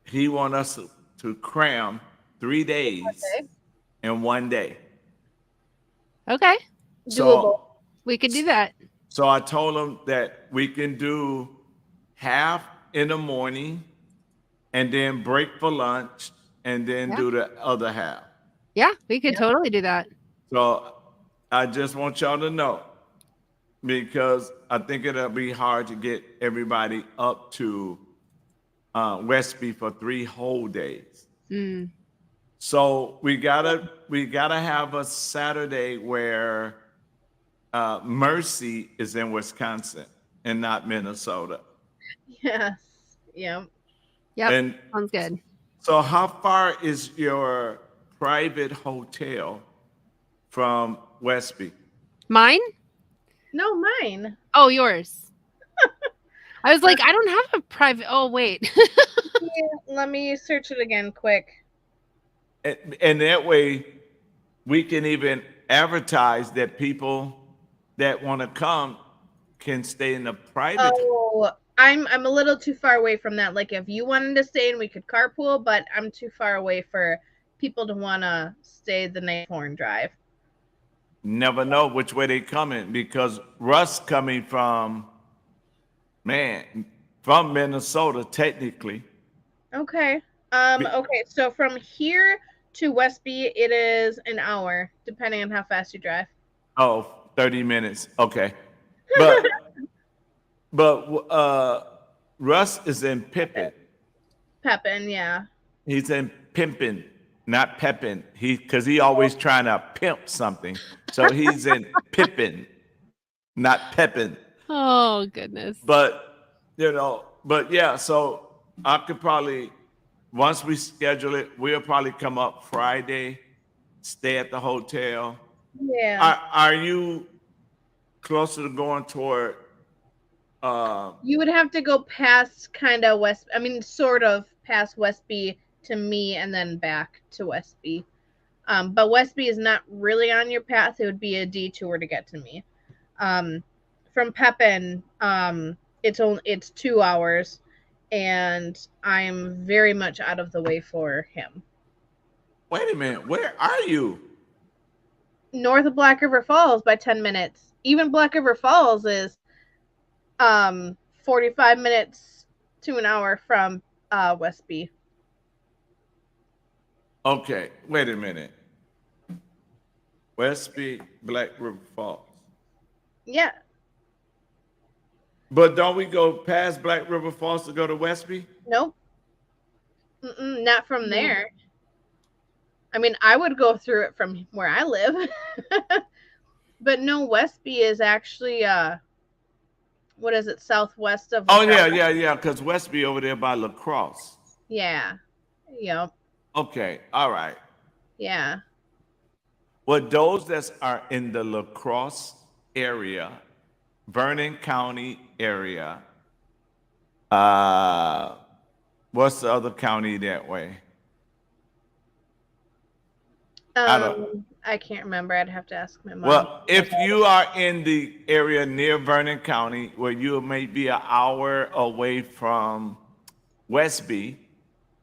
He wants us to cram 3 days in 1 day. Okay. Doable. We could do that. So I told him that we can do half in the morning and then break for lunch and then do the other half. Yeah, we could totally do that. So I just want y'all to know, because I think it'll be hard to get everybody up to Westby for 3 whole days. So we gotta have a Saturday where Mercy is in Wisconsin and not Minnesota. Yes. Yeah. Yep. And sounds good. So how far is your private hotel from Westby? Mine? No, mine. Oh, yours. I was like, I don't have a private. Oh, wait. Let me search it again quick. And that way we can even advertise that people that want to come can stay in the private. Oh, I'm a little too far away from that. Like, if you wanted to stay and we could carpool, but I'm too far away for people to want to stay the night before and drive. Never know which way they coming, because Russ coming from from Minnesota, technically. Okay. Be- Okay, so from here to Westby, it is an hour, depending on how fast you drive. Oh, 30 minutes. Okay. But Russ is in Pippin. Pepin, yeah. He's in Pimpin, not Pepin. Because he always trying to pimp something. So he's in Pippin, not Pepin. Oh goodness. But but yeah, so I could probably once we schedule it, we'll probably come up Friday, stay at the hotel. Yeah. Are you closer to going toward You would have to go past kind of West, I mean, sort of past Westby to me and then back to Westby. But Westby is not really on your path. It would be a detour to get to me. From Pepin, it's 2 hours, and I'm very much out of the way for him. wait a minute, where are you? North of Black River Falls by 10 minutes. Even Black River Falls is 45 minutes to an hour from Westby. Okay, wait a minute. Westby, Black River Falls. Yeah. But don't we go past Black River Falls to go to Westby? Nope. Not from there. I mean, I would go through it from where I live. But no, Westby is actually what is it, southwest of Oh yeah, because Westby over there by La Crosse. Yeah. Yep. Okay, all right. Yeah. Well, those that are in the La Crosse area, Vernon County area, what's the other county that way? I can't remember. I'd have to ask my mom. Well, if you are in the area near Vernon County, where you may be an hour away from Westby,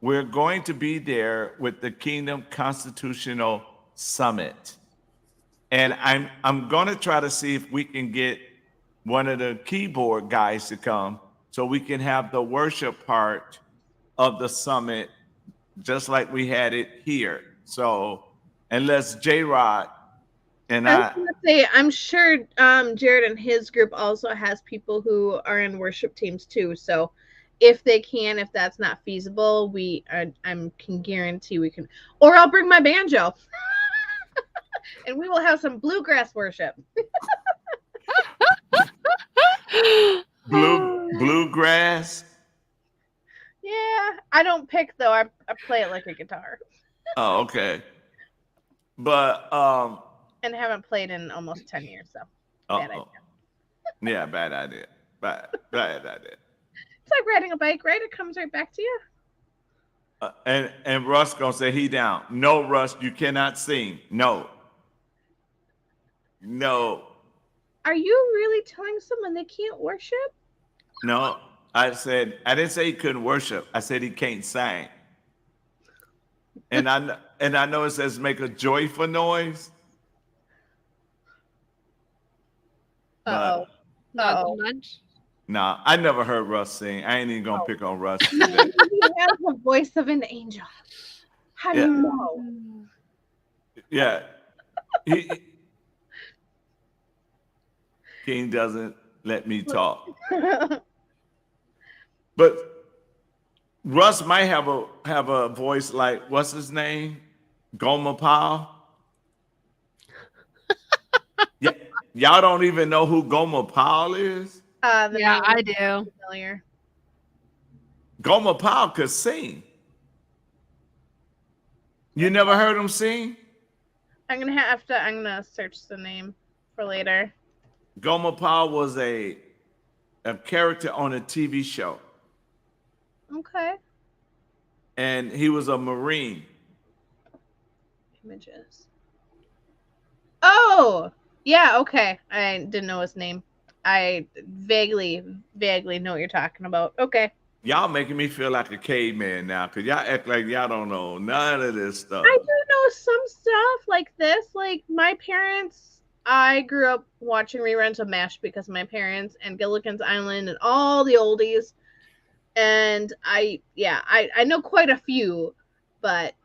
we're going to be there with the Kingdom Constitutional Summit. And I'm going to try to see if we can get one of the keyboard guys to come so we can have the worship part of the summit just like we had it here. So unless J-Rod and I was gonna say, I'm sure Jared and his group also has people who are in worship teams too. So if they can, if that's not feasible, I can guarantee we can. Or I'll bring my banjo, and we will have some bluegrass worship. Bluegrass. Yeah, I don't pick though. I play it like a guitar. Oh, okay. But and haven't played in almost 10 years, so bad idea. Yeah, bad idea. Bad idea. It's like riding a bike, right? It comes right back to you. And Russ gonna say he down. No, Russ, you cannot sing. No. Are you really telling someone they can't worship? No, I didn't say he couldn't worship. I said he can't sing. And I know it says make a joyful noise. Uh-oh. Not too much. Nah, I never heard Russ sing. I ain't even gonna pick on Russ. He has the voice of an angel. How do you know? Yeah. King doesn't let me talk. But Russ might have a voice like, what's his name? Gomer Pyle. Yeah, y'all don't even know who Gomer Pyle is? Yeah, I do. Familiar. Gomer Pyle could sing. You never heard him sing? I'm gonna search the name for later. Gomer Pyle was a character on a TV show. Okay. And he was a Marine. Images. Oh, yeah, okay. I didn't know his name. I vaguely know what you're talking about. Okay. Y'all making me feel like a caveman now, because y'all act like y'all don't know none of this stuff. I do know some stuff like this. Like my parents, I grew up watching reruns of MASH because of my parents and Gilligan's Island and all the oldies. And I know quite a few, but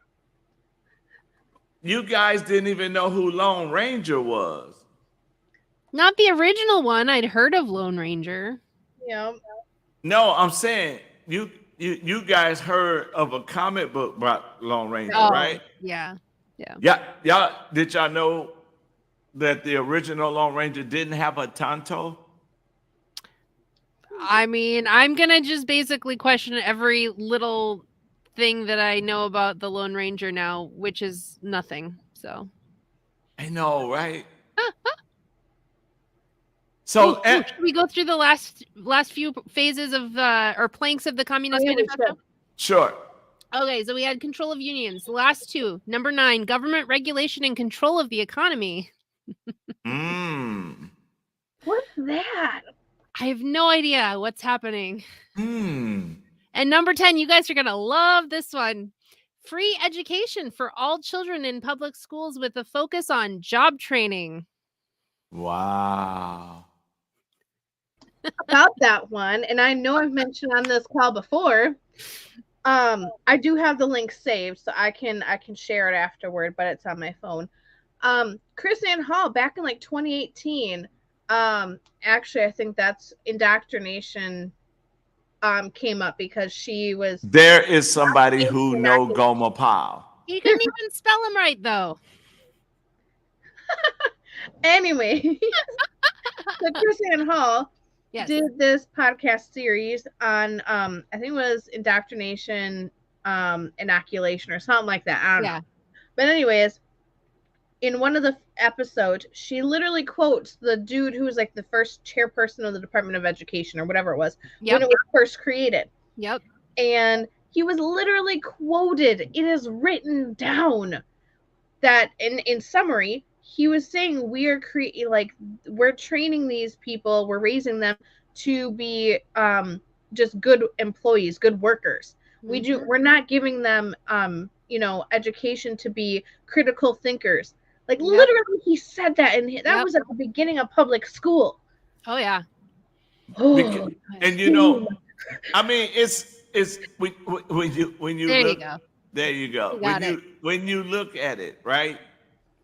You guys didn't even know who Lone Ranger was. Not the original one. I'd heard of Lone Ranger. yeah. No, I'm saying you guys heard of a comic book about Lone Ranger, right? Yeah. Yeah, y'all. Did y'all know that the original Lone Ranger didn't have a Tonto? I mean, I'm gonna just basically question every little thing that I know about the Lone Ranger now, which is nothing. So I know, right? So should we go through the last few phases of or planks of the Communist Manifesto? Sure. Okay, so we had control of unions. The last two. Number 9, government regulation and control of the economy. What's that? I have no idea what's happening. Hmm. And number 10, you guys are going to love this one. Free education for all children in public schools with a focus on job training. Wow. About that one, and I know I've mentioned on this call before. I do have the link saved, so I can share it afterward, but it's on my phone. Chris Ann Hall back in like 2018. Actually, I think that's indoctrination. Came up because she was. There is somebody who know Goma Powell. He couldn't even spell them right, though. Anyway, so Chris Ann Hall did this podcast series on I think it was indoctrination, inoculation or something like that. I don't know. But anyways, in one of the episodes, she literally quotes the dude who was like the first chairperson of the Department of Education or whatever it was when it was first created. Yep. And he was literally quoted. It is written down that in summary, he was saying we're training these people, we're raising them to be just good employees, good workers. Mm-hmm. We're not giving them education to be critical thinkers. Like literally he said that, and that was at the beginning of public school. Oh yeah. Oh, and you know, I mean, it's when you there look, you go. There you go. When you look at it, right?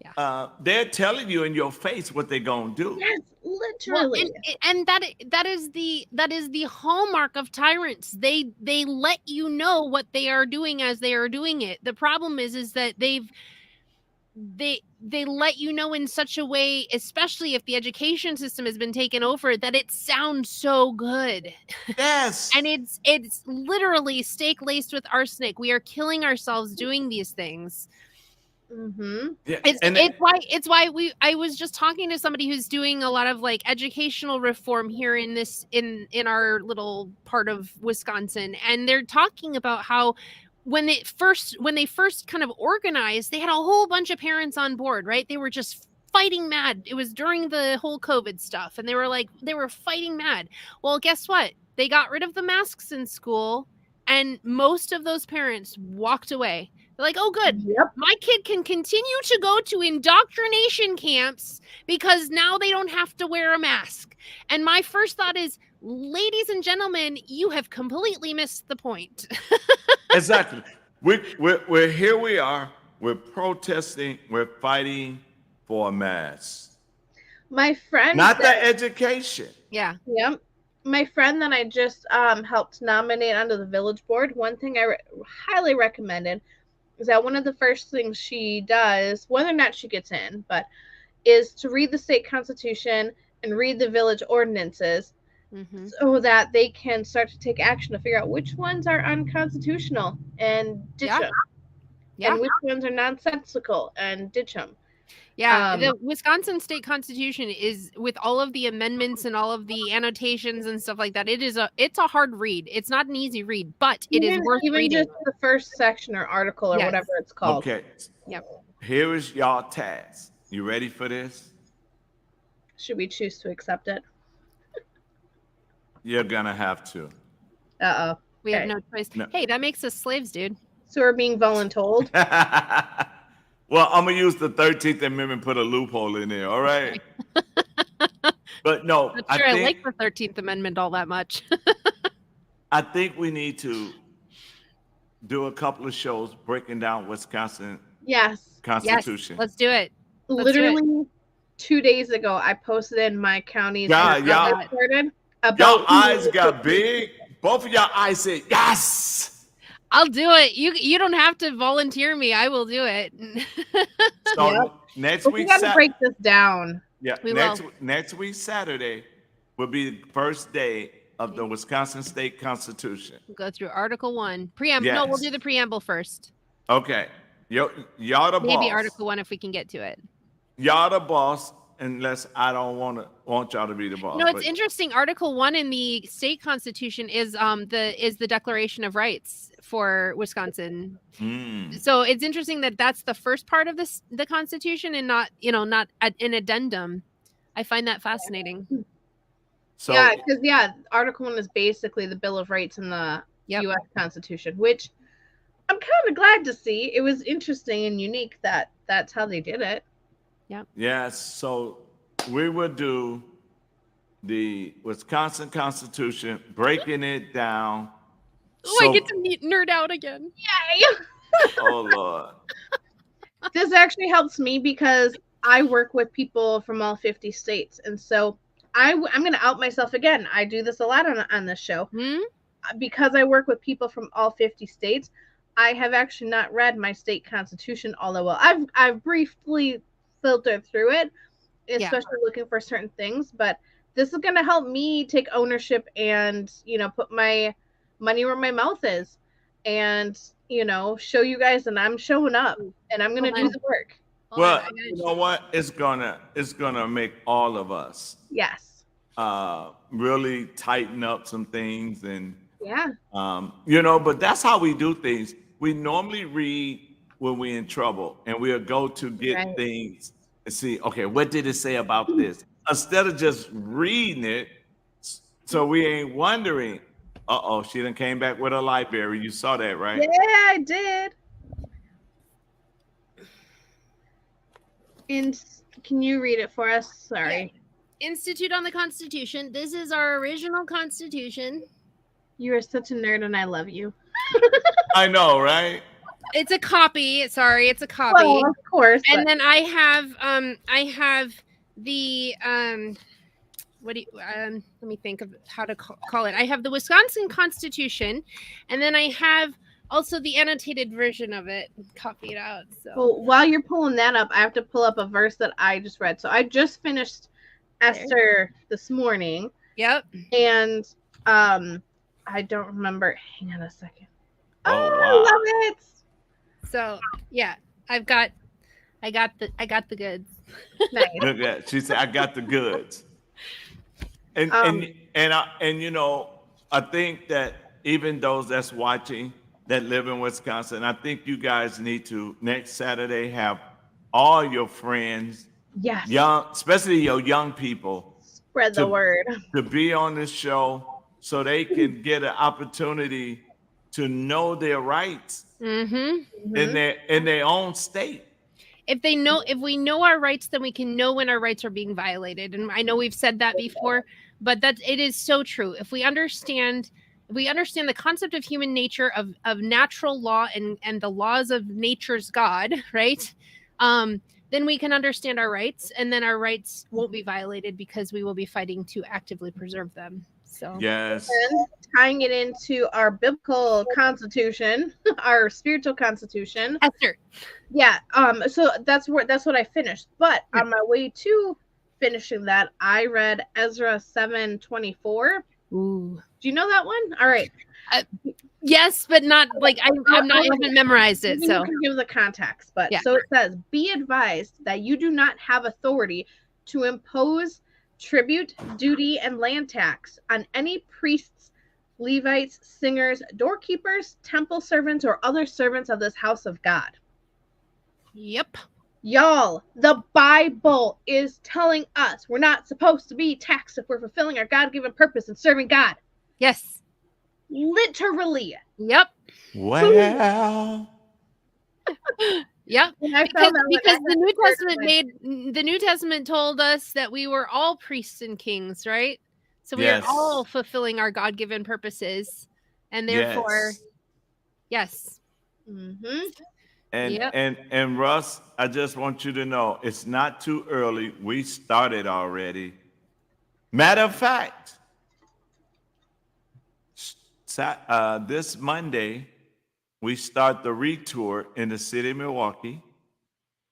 Yeah. They're telling you in your face what they're gonna do. Yes, literally. Well, and that is the hallmark of tyrants. They let you know what they are doing as they are doing it. The problem is that they let you know in such a way, especially if the education system has been taken over, that it sounds so good. Yes. And it's literally steak laced with arsenic. We are killing ourselves doing these things. Mm-hmm. Yeah, it's why I was just talking to somebody who's doing a lot of like educational reform here in our little part of Wisconsin, and they're talking about how when they first kind of organized, they had a whole bunch of parents on board, right? They were just fighting mad. It was during the whole COVID stuff, and they were fighting mad. Well, guess what? They got rid of the masks in school, and most of those parents walked away. They're like, oh, good. Yep. My kid can continue to go to indoctrination camps because now they don't have to wear a mask. And my first thought is, ladies and gentlemen, you have completely missed the point. Exactly. We're here. We are. We're protesting. We're fighting for a mask. My friend. Not the education. Yeah. Yep. My friend that I just helped nominate onto the village board, one thing I highly recommended is that one of the first things she does, whether or not she gets in, but is to read the state constitution and read the village ordinances, so that they can start to take action to figure out which ones are unconstitutional and ditch them. Yeah. And which ones are nonsensical and ditch them. Yeah, the Wisconsin state constitution is, with all of the amendments and all of the annotations and stuff like that, it's a hard read. It's not an easy read, but it is worth reading. Even just the first section or article or whatever it's called. Okay. Yep. Here is y'all task. You ready for this? Should we choose to accept it? You're gonna have to. Uh-oh. We have no choice. No. Hey, that makes us slaves, dude. So we're being voluntold. Well, I'm gonna use the 13th Amendment, put a loophole in there. All right. But no, I'm not sure I like the 13th Amendment all that much. I think we need to do a couple of shows breaking down Wisconsin Yes. Constitution. Let's do it. Literally 2 days ago, I posted in my county's God, y'all, started y'all about eyes got big. Both of y'all eyes said yes. I'll do it. You don't have to volunteer me. I will do it. So next we week, got to break this down. Yeah, We next week Saturday will be the first day of the Wisconsin State Constitution. Go through Article 1. Preamble. No, we'll do the preamble first. Okay. Y'all the boss. Maybe Article 1 if we can get to it. Y'all the boss, unless I don't want y'all to be the boss. No, it's interesting. Article 1 in the state constitution is the Declaration of Rights for Wisconsin. So it's interesting that that's the first part of the Constitution and not an addendum. I find that fascinating. So because Article 1 is basically the Bill of Rights in the U.S. Constitution, which I'm kind of glad to see. It was interesting and unique that that's how they did it. Yep. Yes. So we will do the Wisconsin Constitution, breaking it down. Oh, I get to nerd out again. Yay! Oh, Lord. This actually helps me because I work with people from all 50 states. And so I'm going to out myself again. I do this a lot on this show. Because I work with people from all 50 states, I have actually not read my state constitution all that well. I've briefly filtered through it, especially looking for certain things. But this is going to help me take ownership and, put my money where my mouth is and, show you guys that I'm showing up and I'm going to do the work. Well, you know what? It's gonna make all of us really tighten up some things and but that's how we do things. We normally read when we're in trouble and we'll go to get things and see, okay, what did it say about this? Instead of just reading it, so we ain't wondering, she done came back with a library. You saw that, right? Yeah, I did. Can you read it for us? Sorry. Institute on the Constitution. This is our original Constitution. You are such a nerd and I love you. I know, right? It's a copy. Sorry, it's a copy. Well, of course. And then I have the let me think of how to call it. I have the Wisconsin Constitution, and then I have also the annotated version of it copied out. So well, while you're pulling that up, I have to pull up a verse that I just read. So I just finished Esther this morning. Yep. And I don't remember. Hang on a second. Oh, wow. I love it. So yeah, I got the goods. Nice. Look at, she said, I got the goods. And I think that even those that's watching that live in Wisconsin, I think you guys need to next Saturday have all your friends, young, especially your young people, spread the word to be on this show so they can get an opportunity to know their rights in their own state. If we know our rights, then we can know when our rights are being violated. And I know we've said that before, but it is so true. If we understand the concept of human nature, of natural law and the laws of nature's God, right? Then we can understand our rights, and then our rights won't be violated because we will be fighting to actively preserve them. So yes. And tying it into our biblical constitution, our spiritual constitution. Esther. Yeah. So that's what I finished. But on my way to finishing that, I read Ezra 7:24. Ooh. Do you know that one? All right. Yes, but not like I'm not even memorized it. So you can give the context, but so it says, "Be advised that you do not have authority to impose tribute, duty, and land tax on any priests, Levites, singers, doorkeepers, temple servants, or other servants of this house of God." Yep. Y'all, the Bible is telling us we're not supposed to be taxed if we're fulfilling our God-given purpose and serving God. Yes. Literally. Yep. Well. Yep. Because the New Testament told us that we were all priests and kings, right? So we are all fulfilling our God-given purposes. And therefore, Yes. yes. Mm-hmm. And Yep. and Russ, I just want you to know it's not too early. We started already. Matter of fact, this Monday we start the retour in the city of Milwaukee,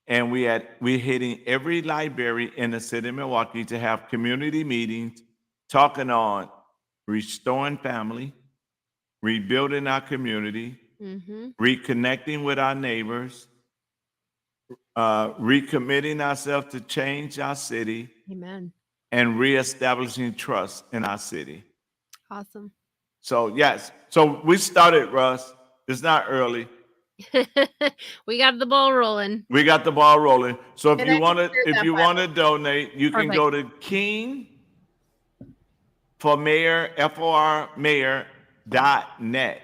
and we're hitting every library in the city of Milwaukee to have community meetings, talking on restoring family, rebuilding our community, Mm-hmm. reconnecting with our neighbors, recommitting ourselves to change our city, Amen. and reestablishing trust in our city. Awesome. So yes, so we started, Russ. It's not early. We got the ball rolling. We got the ball rolling. So if And you I want to, consider if that you want to Bible. donate, you can go to King for Mayor FORmayor.net.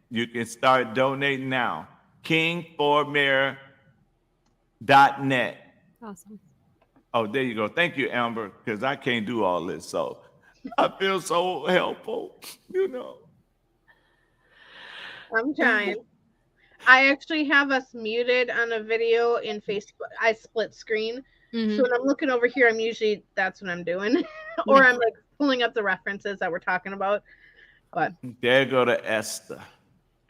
You can start donating now. KingForMayor.net. Awesome. Oh, there you go. Thank you, Amber, because I can't do all this. So I feel so helpful, you know. I'm trying. I actually have us muted on a video in Facebook. I split screen. Mhm. So when I'm looking over here, that's what I'm doing. Or I'm like pulling up the references that we're talking about. But There go to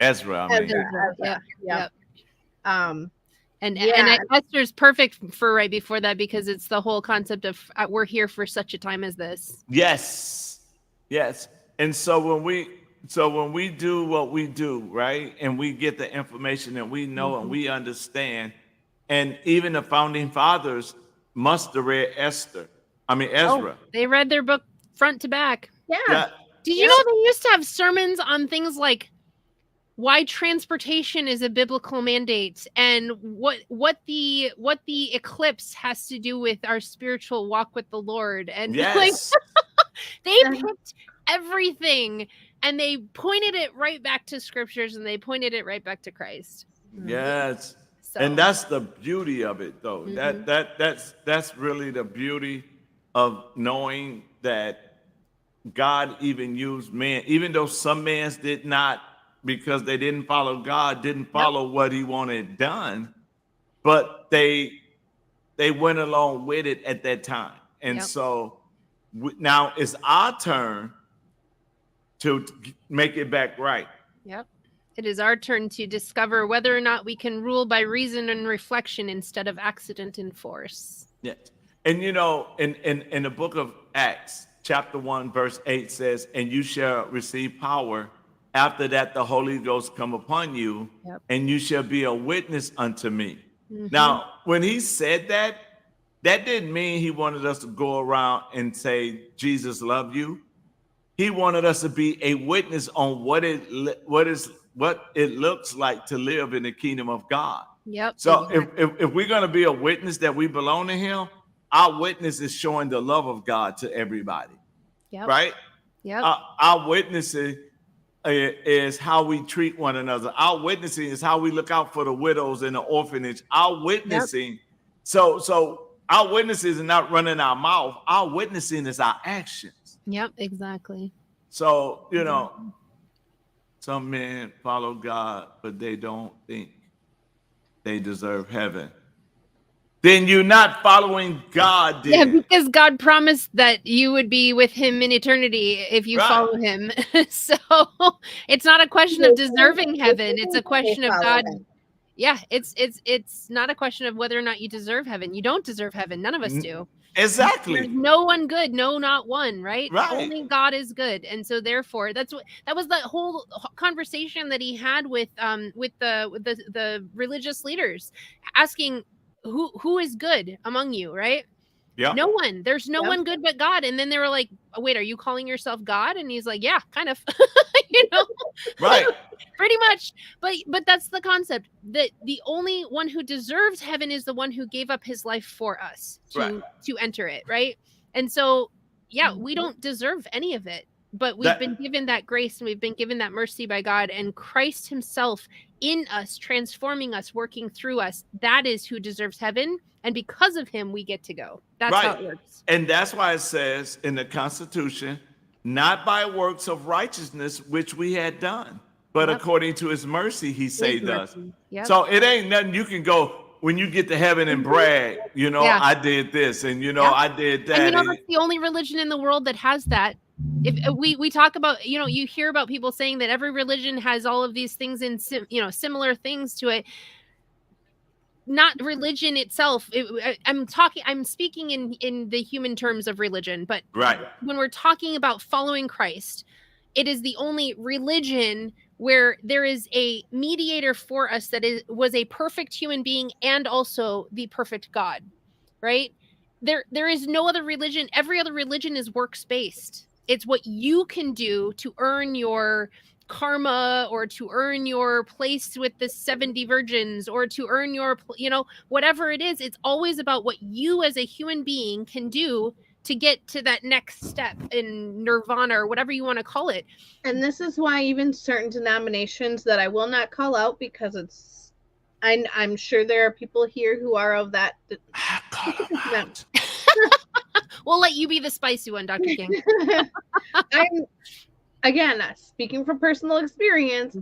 Ezra, I mean. Ezra. Yep. Yep. And Yeah. Esther's perfect for right before that, because it's the whole concept of we're here for such a time as this. Yes. Yes. And so when we do what we do, right? And we get the information that we know and we understand, and even the founding fathers must have read Ezra. Oh, they read their book front to back. Yeah. Yeah. Did you know they used to have sermons on things like why transportation is a biblical mandate, and what the eclipse has to do with our spiritual walk with the Lord, and Yes. they picked everything and they pointed it right back to scriptures, and they pointed it right back to Christ. Yes. So, And that's the beauty of it, though. That's really the beauty of knowing that God even used man, even though some mans did not, because they didn't follow God, didn't follow what he wanted done, but they went along with it at that time. And so now it's our turn to make it back right. Yep. It is our turn to discover whether or not we can rule by reason and reflection instead of accident and force. Yes. And you know, in the book of Acts, chapter 1, verse 8 says, and you shall receive power. After that, the Holy Ghost come upon you, and you shall be a witness unto me. Now, when he said that, that didn't mean he wanted us to go around and say, Jesus love you. He wanted us to be a witness on what it looks like to live in the kingdom of God. Yep. So if we're going to be a witness that we belong to him, our witness is showing the love of God to everybody. Yep. Right? Yep. Our witnessing is how we treat one another. Our witnessing is how we look out for the widows in the orphanage. Our witnessing, so our witnesses are not running our mouth. Our witnessing is our actions. Yep, exactly. So, you know, some men follow God, but they don't think they deserve heaven. Then you're not following God, then. Yeah, because God promised that you would be with him in eternity if you follow him. So it's not a question of deserving heaven. It's a question of God. Yeah, it's not a question of whether or not you deserve heaven. You don't deserve heaven. None of us do. Exactly. There's no one good. No, not one. Right. Right. Only God is good, and so therefore, that was the whole conversation that he had with the religious leaders, asking who is good among you, right? Yeah. No one. There's no one good but God. And then they were like, oh, wait, are you calling yourself God? And he's like, yeah, kind of. You know, right. Pretty much. But that's the concept, that the only one who deserves heaven is the one who gave up his life for us to enter it, right? And so, yeah, we don't deserve any of it, but we've been given that grace and we've been given that mercy by God, and Christ himself in us, transforming us, working through us. That is who deserves heaven. And because of him, we get to go. That's how it works. And that's why it says in the Constitution not by works of righteousness which we had done, but Yep. according to his mercy he saved us. mercy. Yep. So it ain't nothing you can go when you get to heaven and brag, you know, Yeah. I did this and, you know, Yeah. I did that. And you know, that's the only religion in the world that has that. If we talk about, you know, you hear about people saying that every religion has all of these things in, you know, similar things to it. Not religion itself. I'm speaking in the human terms of religion, but Right. when we're talking about following Christ, it is the only religion where there is a mediator for us that was a perfect human being and also the perfect God, right? There is no other religion. Every other religion is works based. It's what you can do to earn your karma or to earn your place with the 70 virgins or to earn your, you know, whatever it is. It's always about what you as a human being can do to get to that next step in nirvana or whatever you want to call it. And this is why even certain denominations that I will not call out, because it's, I'm sure there are people here who are of that. We'll let you be the spicy one, Dr. King. I'm, again, speaking from personal experience,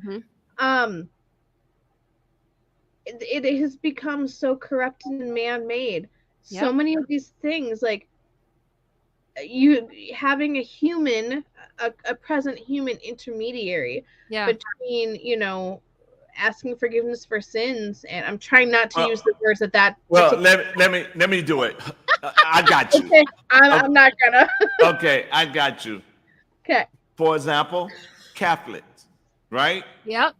it has become so corrupted and man-made. Yep. So many of these things, like you having a human, a present human intermediary between, you know, asking forgiveness for sins, and I'm trying not to use the words that. Well, let me do it. I got you. Okay, I'm not gonna. Okay, I got you. Okay. For example, Catholics, right? Yep.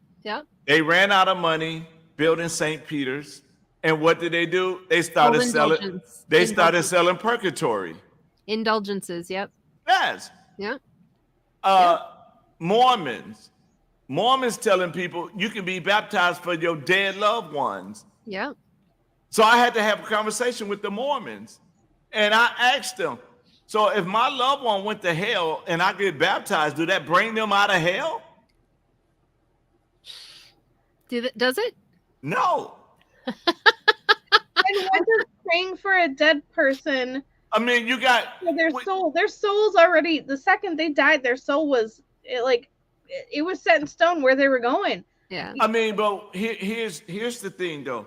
They ran out of money building St. Peter's, and what did they do? They started selling. They started selling purgatory. Indulgences. Yep. Yes. Yeah. Mormons telling people you can be baptized for your dead loved ones. Yeah. So I had to have a conversation with the Mormons, and I asked them, so if my loved one went to hell and I get baptized, do that bring them out of hell? Does it? No. And what does praying for a dead person? I mean, you got their soul's already, the second they died, their soul was it was set in stone where they were going. Yeah. I mean, but here's the thing though.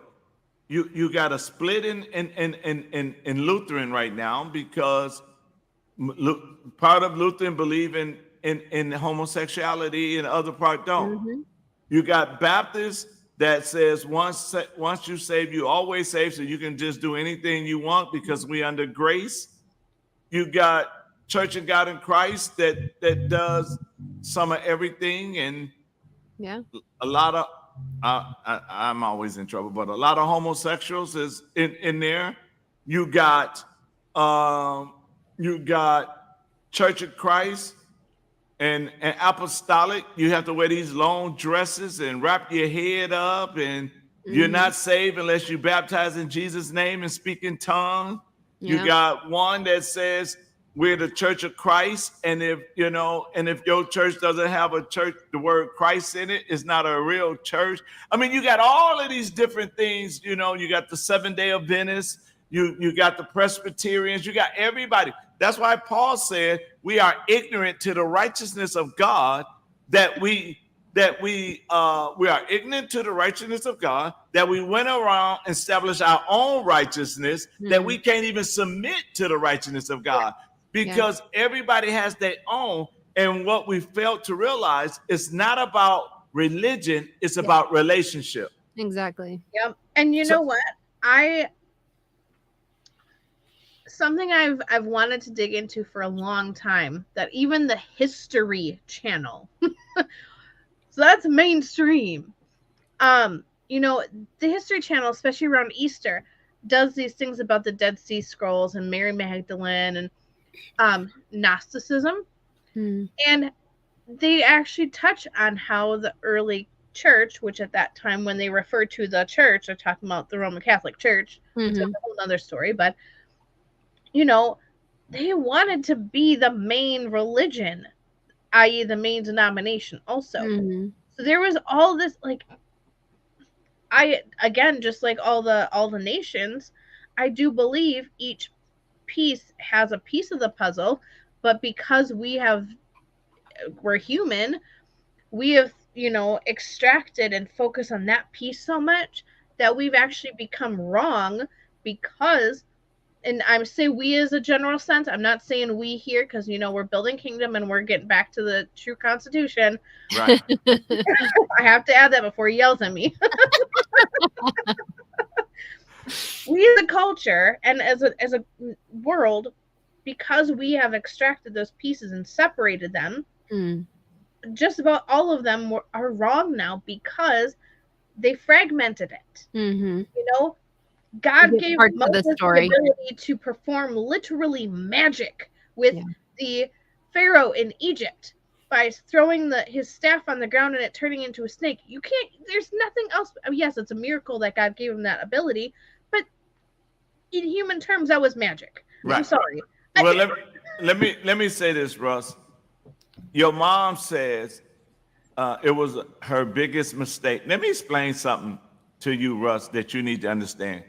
You got a split in Lutheran right now because part of Lutheran believe in homosexuality and other part don't. You got Baptists that says once you save, you always save, so you can just do anything you want because we under grace. You got Church of God in Christ that does some of everything, and a lot of I'm always in trouble, but a lot of homosexuals is in there. You got Church of Christ and apostolic. You have to wear these long dresses and wrap your head up, and you're not saved unless you baptize in Jesus' name and speak in tongues. You got one that says we're the Church of Christ, and if your church doesn't have the word Christ in it, it's not a real church. I mean, you got all of these different things. You got the Seventh-day Adventists, you got the Presbyterians, you got everybody. That's why Paul said we are ignorant to the righteousness of God, that we are ignorant to the righteousness of God, that we went around and established our own righteousness, that we can't even submit to the righteousness of God because everybody has their own. And what we failed to realize, it's not about religion, it's about relationship. Exactly. Yep. And you know what? Something I've wanted to dig into for a long time, that even the History Channel, so that's mainstream. The History Channel, especially around Easter, does these things about the Dead Sea Scrolls and Mary Magdalene and Gnosticism. And they actually touch on how the early church, which at that time when they refer to the church, they're talking about the Roman Catholic Church, which is a whole other story, but they wanted to be the main religion, i.e. the main denomination also. So there was all this, just like all the nations, I do believe each piece has a piece of the puzzle, but because we have we're human, we have, you know, extracted and focused on that piece so much that we've actually become wrong because, and I'm saying we as a general sense, I'm not saying we here because, you know, we're building kingdom and we're getting back to the true constitution. Right. I have to add that before he yells at me. We as a culture and as a world, because we have extracted those pieces and separated them, just about all of them are wrong now because they fragmented it. You know, God gave Moses the ability to perform literally magic with the Pharaoh in Egypt by throwing his staff on the ground and it turning into a snake. You can't, there's nothing else. I mean, yes, it's a miracle that God gave him that ability, but in human terms, that was magic. Right. I'm sorry. Well, let me say this, Russ. Your mom says it was her biggest mistake. Let me explain something to you, Russ, that you need to understand.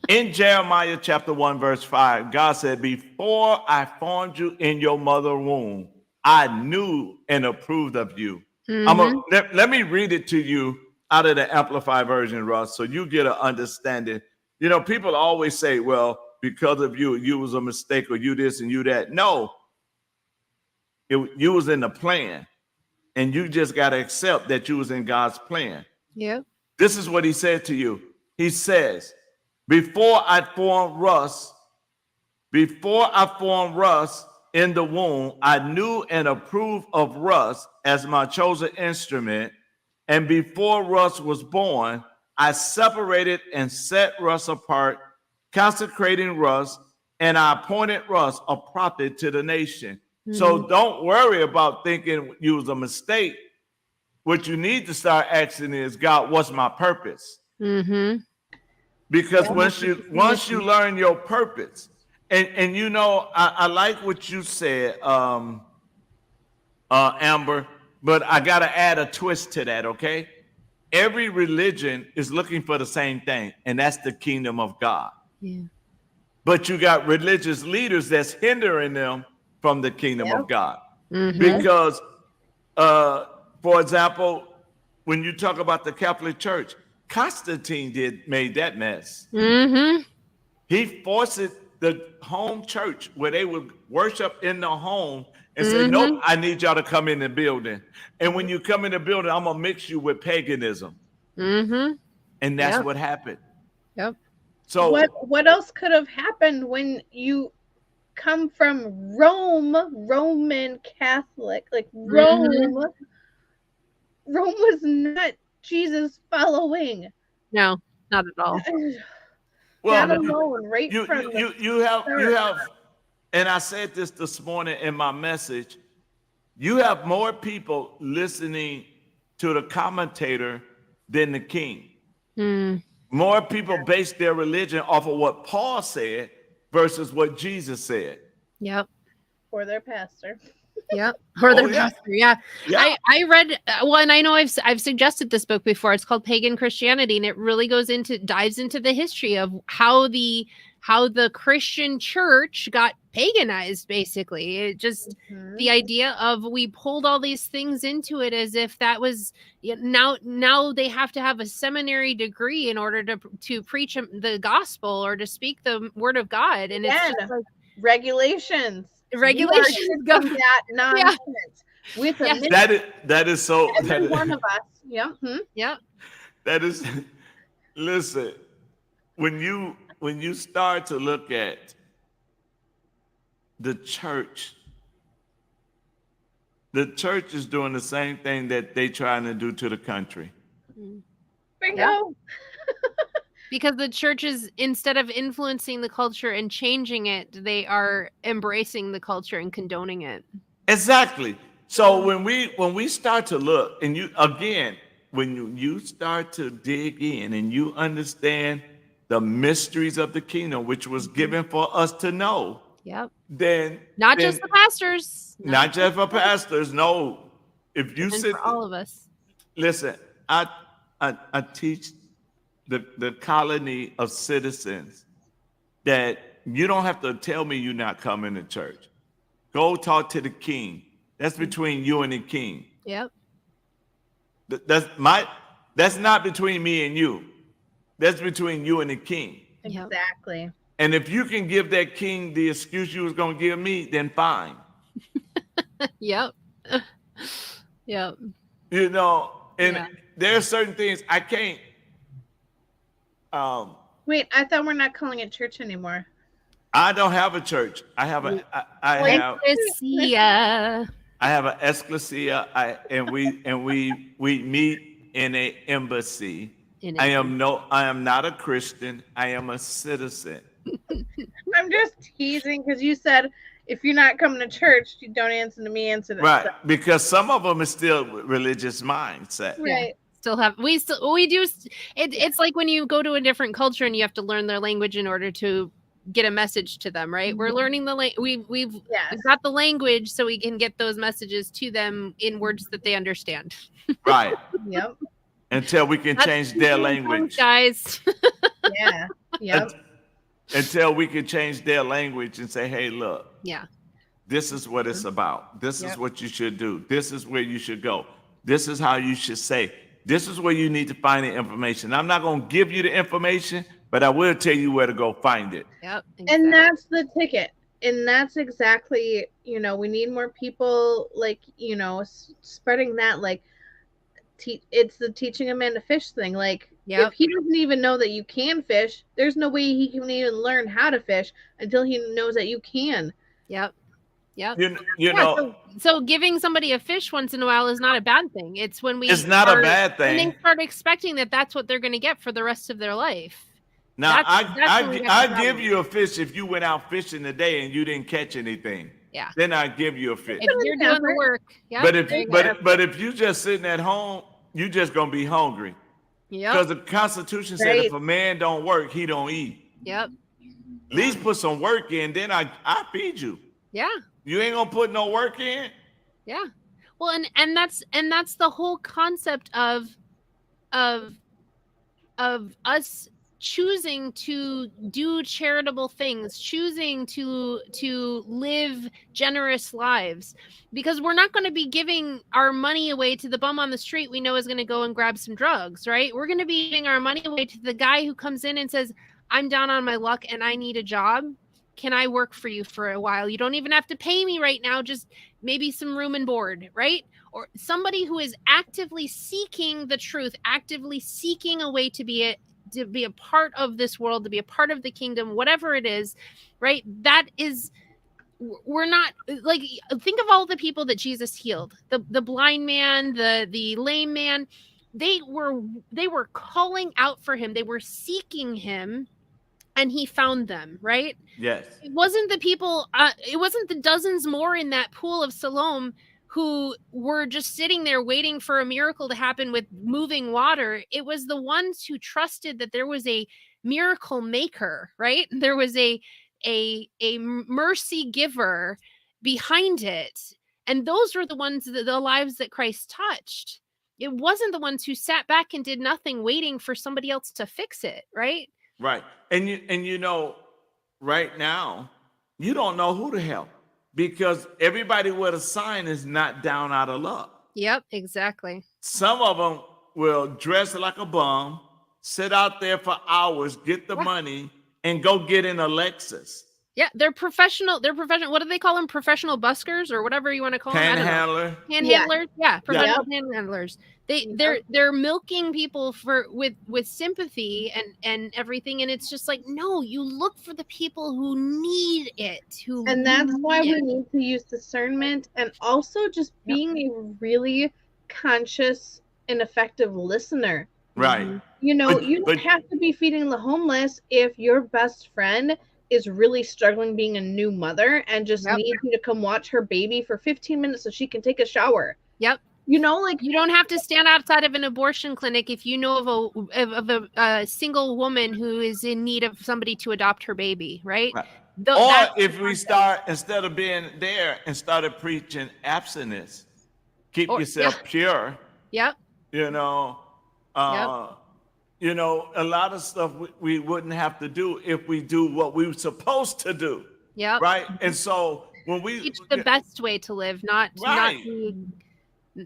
In Jeremiah chapter 1, verse 5, God said, before I formed you in your mother's womb, I knew and approved of you. Let me read it to you out of the Amplified version, Russ, so you get an understanding. You know, people always say, well, because of you, you was a mistake, or you this and you that. No, you was in the plan, and you just got to accept that you was in God's plan. Yeah. This is what he said to you. He says, before I formed Russ in the womb, I knew and approved of Russ as my chosen instrument. And before Russ was born, I separated and set Russ apart, consecrating Russ, and I appointed Russ a prophet to the nation. So don't worry about thinking you was a mistake. What you need to start asking is, God, what's my purpose? Because once you learn your purpose, and you know, I like what you said, Amber, but I got to add a twist to that, okay? Every religion is looking for the same thing, and that's the kingdom of God. Yeah. But you got religious leaders that's hindering them from the kingdom of God. Because, for example, when you talk about the Catholic Church, Constantine made that mess. He forced the home church where they would worship in the home and say, nope, I need y'all to come in the building. And when you come in the building, I'm going to mix you with paganism. And that's what happened. Yep. So what else could have happened when you come from Roman Catholic, like Rome? Rome was not Jesus following. No, not at all. Well, not alone, right? You have, and I said this morning in my message, you have more people listening to the commentator than the king. More people base their religion off of what Paul said versus what Jesus said. Yep. Or their pastor. Yeah, or their pastor. Yeah. I read and I know I've suggested this book before. It's called Pagan Christianity, and it really dives into the history of how the Christian church got paganized. Basically, it just the idea of we pulled all these things into it as if that was now they have to have a seminary degree in order to preach the gospel or to speak the word of God, and it's just like regulations go that nonsense with that is so every one of us. That is, listen, when you start to look at the church is doing the same thing that they trying to do to the country. Bingo. Because the churches, instead of influencing the culture and changing it, they are embracing the culture and condoning it. Exactly. So when we start to look, and when you start to dig in and you understand the mysteries of the kingdom, which was given for us to know. Yep. Then not just the pastors. Not just for pastors. No. If you sit for all of us. Listen, I teach the colony of citizens that you don't have to tell me you're not coming to church. Go talk to the king. That's between you and the king. Yep. That's not between me and you. That's between you and the king. Yep. Exactly. And if you can give that king the excuse you was going to give me, then fine. Yep. Yep. You know, and Yeah. there are certain things I can't. Wait, I thought we're not calling it church anymore. I don't have a church. I have a. Ecclesia. I have an ecclesia. And we meet in a embassy. I am not a Christian. I am a citizen. I'm just teasing because you said if you're not coming to church, you don't answer to me, answer to Right, stuff. because some of them is still religious mindset. Right. We do. It's like when you go to a different culture and you have to learn their language in order to get a message to them, right? We're learning the we've got the language so we can get those messages to them in words that they understand. Right. Yep. Until we can change their language, guys. Yeah. Yep. Until we can change their language and say, hey, look. Yeah. This is what it's about. This is what you should do. This is where you should go. This is how you should say. This is where you need to find the information. I'm not going to give you the information, but I will tell you where to go find it. Yep. Exactly. And that's the ticket. And that's exactly, we need more people like, spreading that, like, it's the teaching a man to fish thing. Like, if he doesn't even know that you can fish, there's no way he can even learn how to fish until he knows that you can. Yep. Yep. You know. So giving somebody a fish once in a while is not a bad thing. It's when it's not a bad thing. When they start expecting that that's what they're going to get for the rest of their life. Now, I give you a fish if you went out fishing today and you didn't catch anything. Yeah. Then I give you a fish. If you're doing the work. Yeah. But if you just sitting at home, you just gonna be hungry. Yeah. Because the Constitution said if a man don't work, he don't eat. Yep. At least put some work in, then I feed you. Yeah. You ain't gonna put no work in. Yeah. Well, and that's the whole concept of us choosing to do charitable things, choosing to live generous lives, because we're not going to be giving our money away to the bum on the street we know is going to go and grab some drugs, right? We're going to be giving our money away to the guy who comes in and says, I'm down on my luck and I need a job. Can I work for you for a while? You don't even have to pay me right now, just maybe some room and board, right? Or somebody who is actively seeking the truth, actively seeking a way to be a part of this world, to be a part of the kingdom, whatever it is, right? That is, we're not like, think of all the people that Jesus healed, the blind man, the lame man. They were calling out for him. They were seeking him. And he found them, right? Yes. It wasn't the people, it wasn't the dozens more in that pool of Siloam who were just sitting there waiting for a miracle to happen with moving water. It was the ones who trusted that there was a miracle maker, right? There was a mercy giver behind it. And those were the ones, the lives that Christ touched. It wasn't the ones who sat back and did nothing waiting for somebody else to fix it, right? Right. And right now, you don't know who to help because everybody with a sign is not down out of luck. Yep, exactly. Some of them will dress like a bum, sit out there for hours, get the money, and go get in a Lexus. Yeah, they're professional. What do they call them? Professional buskers or whatever you want to call them? Panhandler. Panhandlers. Yeah, professional panhandlers. They're milking people with sympathy and everything, and it's just like, no, you look for the people who need it. And that's why we need to use discernment and also just being a really conscious and effective listener. Right. You don't have to be feeding the homeless if your best friend is really struggling being a new mother and just needs you to come watch her baby for 15 minutes so she can take a shower. Yep. You don't have to stand outside of an abortion clinic if you know of a single woman who is in need of somebody to adopt her baby, right? Or if we start, instead of being there and started preaching abstinence, keep yourself pure. Yep. A lot of stuff we wouldn't have to do if we do what we were supposed to do. Yeah. Right. And so when we teach the best way to live, not Right.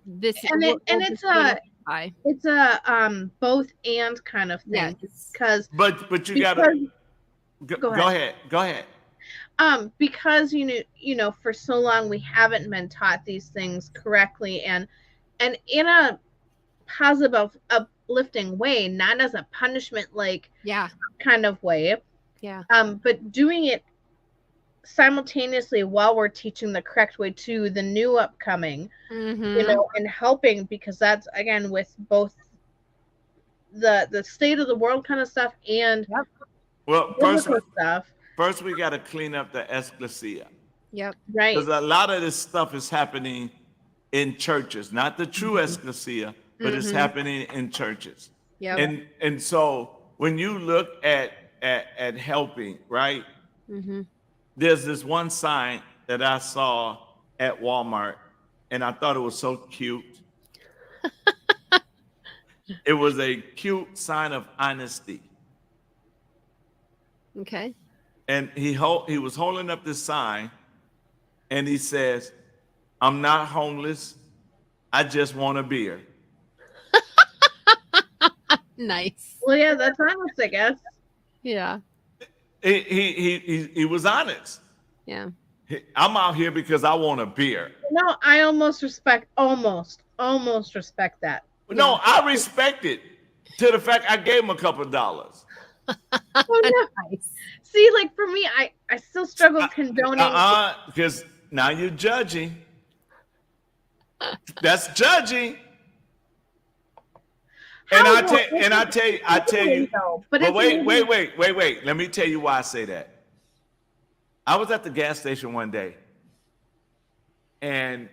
this. And it's a both and kind of thing. Yes. Because but you gotta go ahead. Because for so long we haven't been taught these things correctly and in a positive uplifting way, not as a punishment kind of way. Yeah. But doing it simultaneously while we're teaching the correct way to the new upcoming, and helping, because that's again with both the state of the world kind of stuff and stuff. First, we got to clean up the ecclesia. Yep. Right. Because a lot of this stuff is happening in churches, not the true ecclesia, but it's happening in churches. Yep. And so when you look at helping, right? There's this one sign that I saw at Walmart, and I thought it was so cute. It was a cute sign of honesty. Okay. And he was holding up this sign, and he says, "I'm not homeless. I just want a beer." Nice. Well, yeah, that's honest, I guess. Yeah. He was honest. Yeah. I'm out here because I want a beer. No, I almost respect that. No, I respect it to the fact I gave him a couple of dollars. Oh, no. Nice. See, like for me, I still struggle condoning. Because now you're judging. That's judging. And I tell you. But wait. Let me tell you why I say that. I was at the gas station one day, and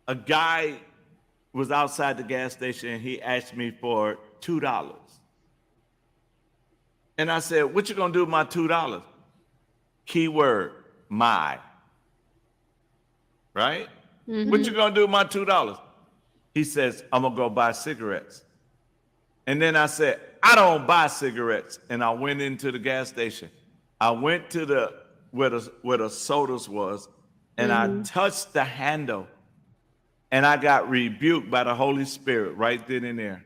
a guy was outside the gas station, and he asked me for $2. And I said, "What you gonna do with my $2? Keyword, my. Right? What you gonna do with my $2? He says, "I'm gonna go buy cigarettes." And then I said, "I don't buy cigarettes." And I went into the gas station. I went to where the sodas was, and I touched the handle, and I got rebuked by the Holy Spirit right then and there.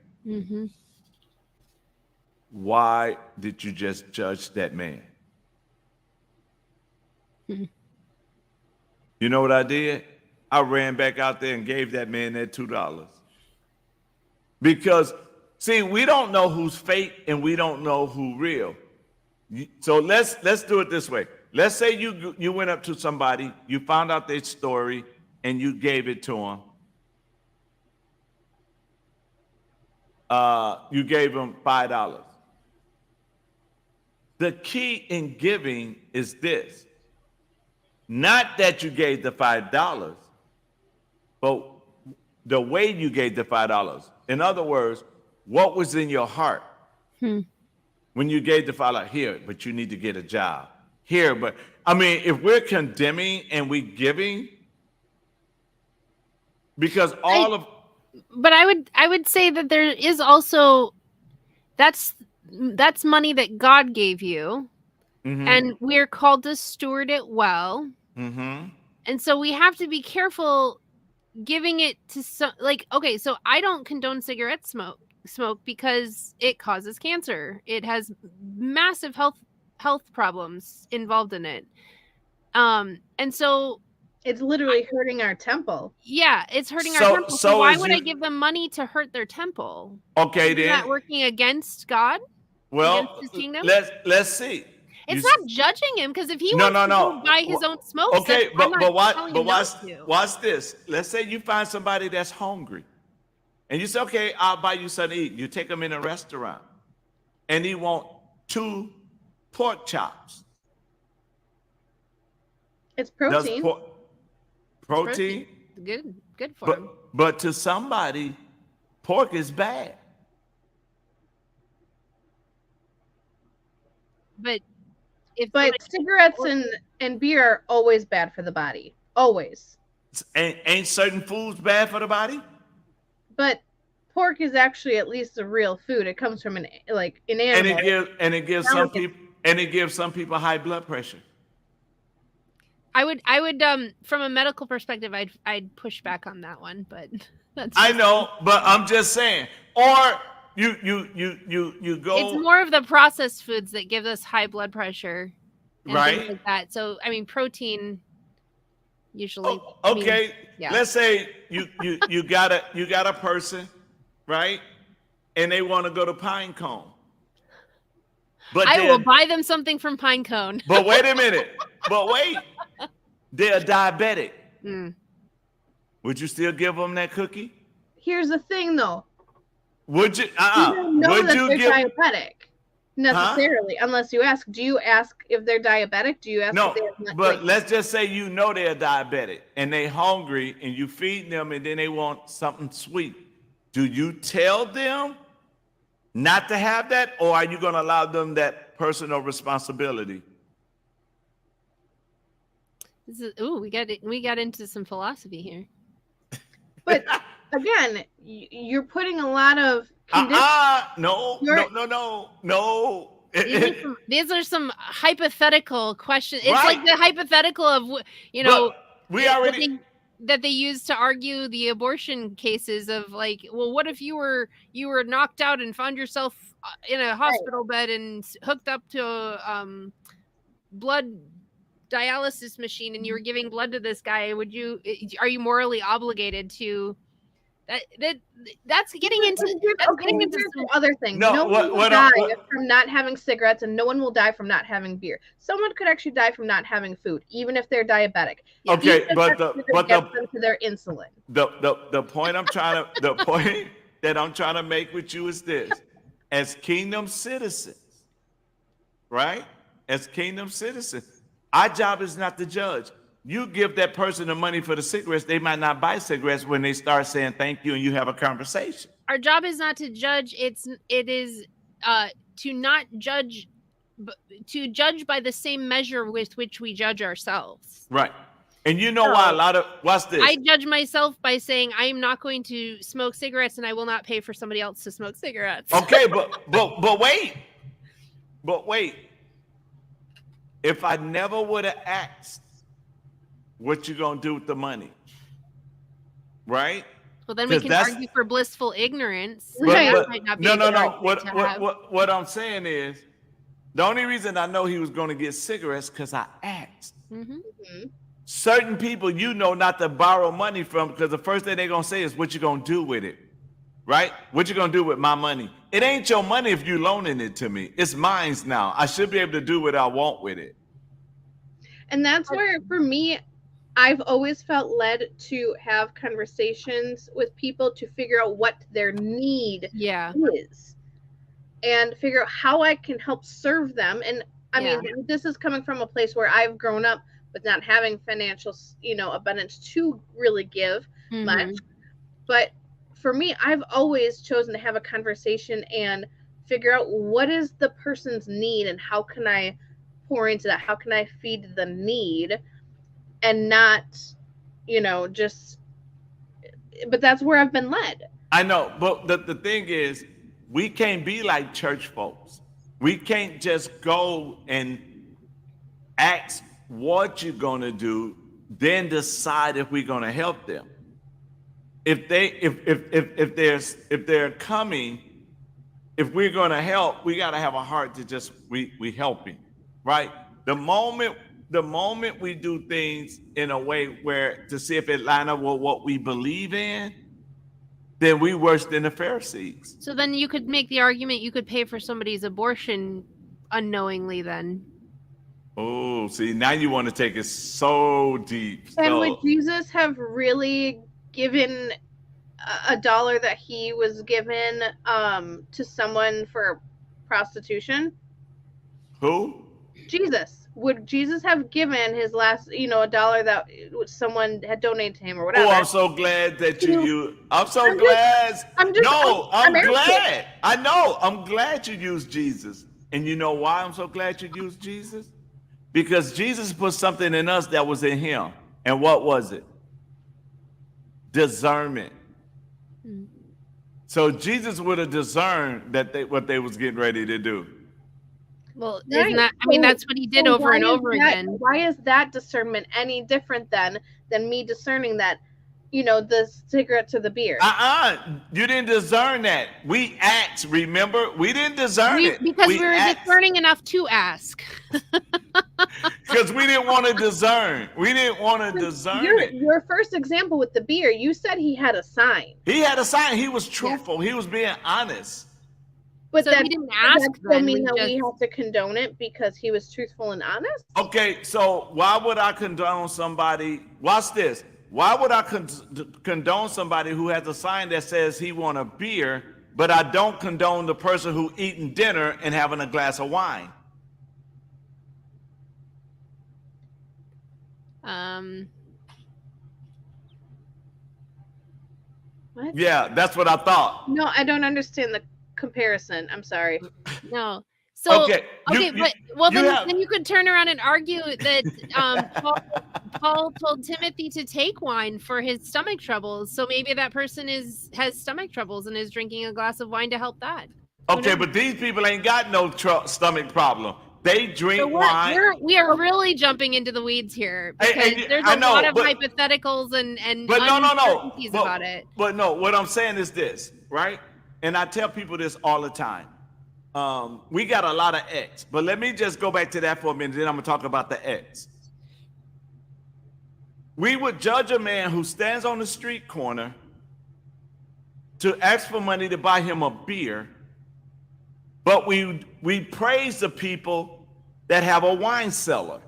Why did you just judge that man? You know what I did? I ran back out there and gave that man that $2. Because, see, we don't know who's fake and we don't know who real. So let's do it this way. Let's say you went up to somebody, you found out their story, and you gave it to them. You gave them $5. The key in giving is this. Not that you gave the $5, but the way you gave the $5. In other words, what was in your heart when you gave the $5? Here, but you need to get a job. Here, but I mean, if we're condemning and we giving, because but I would say that there is also that's money that God gave you, and we're called to steward it well. And so we have to be careful giving it to okay, so I don't condone cigarette smoke because it causes cancer. It has massive health problems involved in it. And so it's literally hurting our temple. Yeah, it's hurting our temple. So why would I give them money to hurt their temple? Okay, Isn't that working against God? Well, against his kingdom? Let's see. It's not judging him, because if he wants to buy his own smoke, okay, watch this. Let's say you find somebody that's hungry, and you say, "Okay, I'll buy you something to eat." You take them in a restaurant, and he want 2 pork chops. It's protein. Protein. Good for him. But to somebody, pork is bad. But cigarettes and beer are always bad for the body. Always. Ain't certain foods bad for the body? But pork is actually at least a real food. It comes from an animal. And it gives some people high blood pressure. I would from a medical perspective, I'd push back on that one, but that's I just- know, but I'm just saying. Or you go. It's more of the processed foods that give us high blood pressure and right. things like that. So I mean, protein usually. Oh, okay. Yeah. Let's say you got a person, right? And they want to go to Pinecone. But I will buy them something from Pinecone. But wait a minute. But wait. They're diabetic. Mm. Would you still give them that cookie? Here's the thing, though. Would you? You don't know Would that you they're give? diabetic necessarily, unless you ask. Do you ask if they're diabetic? Do you ask? No, if they have, but let's just say you know they're diabetic and they hungry and you feed them and then they want something sweet. Do you tell them not to have that, or are you going to allow them that personal responsibility? We got into some philosophy here. But again, you're putting a lot of no. These are some hypothetical questions. It's Right. like the hypothetical of But we already that they use to argue the abortion cases of like, well, what if you were knocked out and found yourself in a hospital bed and hooked up to a blood dialysis machine and you were giving blood to this guy? Are you morally obligated to that's getting into some other things. No, no one will what die from not having cigarettes, and no one will die from not having beer. Someone could actually die from not having food, even if they're diabetic. Okay, Even if but that's the what gets them to their insulin. The point I'm trying to the point that I'm trying to make with you is this: as kingdom citizens, right? As kingdom citizens, our job is not to judge. You give that person the money for the cigarettes, they might not buy cigarettes when they start saying thank you and you have a conversation. Our job is not to judge. It is to not judge, to judge by the same measure with which we judge ourselves. Right. And you know why a lot of, watch this. I judge myself by saying I am not going to smoke cigarettes and I will not pay for somebody else to smoke cigarettes. Okay, but wait. But wait. If I never would have asked, what you gonna do with the money? Right? Well, then we can argue for blissful ignorance. But, might not be no. What I'm saying is, the only reason I know he was gonna get cigarettes because I asked. Mm-hmm. Certain people you know not to borrow money from, because the first thing they're gonna say is, what you gonna do with it? Right? What you gonna do with my money? It ain't your money if you loaning it to me. It's mine now. I should be able to do what I want with it. And that's where, for me, I've always felt led to have conversations with people to figure out what their need is and figure out how I can help serve them. And I mean, this is coming from a place where I've grown up with not having financial, abundance to really give much. But for me, I've always chosen to have a conversation and figure out what is the person's need and how can I pour into that? How can I feed the need? And not, just, but that's where I've been led. I know, but the thing is, we can't be like church folks. We can't just go and ask what you're gonna do, then decide if we're gonna help them. If they're coming, if we're gonna help, we gotta have a heart to just we helping, right? The moment we do things in a way where to see if it line up with what we believe in, then we worse than the Pharisees. So then you could make the argument you could pay for somebody's abortion unknowingly then. Oh, see, now you want to take it so deep. And would Jesus have really given $1 that he was given to someone for prostitution? Who? Jesus. Would Jesus have given his last, $1 that someone had donated to him or whatever? Oh, I'm so glad that you. I'm so glad. I'm glad. I know. I'm glad you used Jesus. And you know why I'm so glad you used Jesus? Because Jesus put something in us that was in him. And what was it? Discernment. So Jesus would have discerned that what they was getting ready to do. Well, Right. isn't that? I mean, So- that's what he did so over and why is over that- again. Why is that discernment any different than me discerning that, the cigarettes or the beer? You didn't discern that. We asked, remember? We didn't discern it. Because we were asked. discerning enough to ask. Because we didn't want to discern. We didn't want to discern it. Your first example with the beer, you said he had a sign. He had a sign. He was truthful. He was being honest. But So that we didn't does ask that still then, mean we that we just- have to condone it because he was truthful and honest? Okay, so why would I condone somebody? Watch this. Why would I condone somebody who has a sign that says he want a beer, but I don't condone the person who eating dinner and having a glass of wine? What? Yeah, that's what I thought. No, I don't understand the comparison. I'm sorry. No. So Okay, then you could turn around and argue that Paul told Timothy to take wine for his stomach troubles. So maybe that person has stomach troubles and is drinking a glass of wine to help that. Okay, but these people ain't got no stomach problem. They drink So wine. we are really jumping into the weeds here because Hey, there's I a know, lot of but- hypotheticals and But no. uncertainties about it. But no, what I'm saying is this, right? And I tell people this all the time. We got a lot of X, but let me just go back to that for a minute, then I'm gonna talk about the X. We would judge a man who stands on the street corner to ask for money to buy him a beer, but we praise the people that have a wine cellar.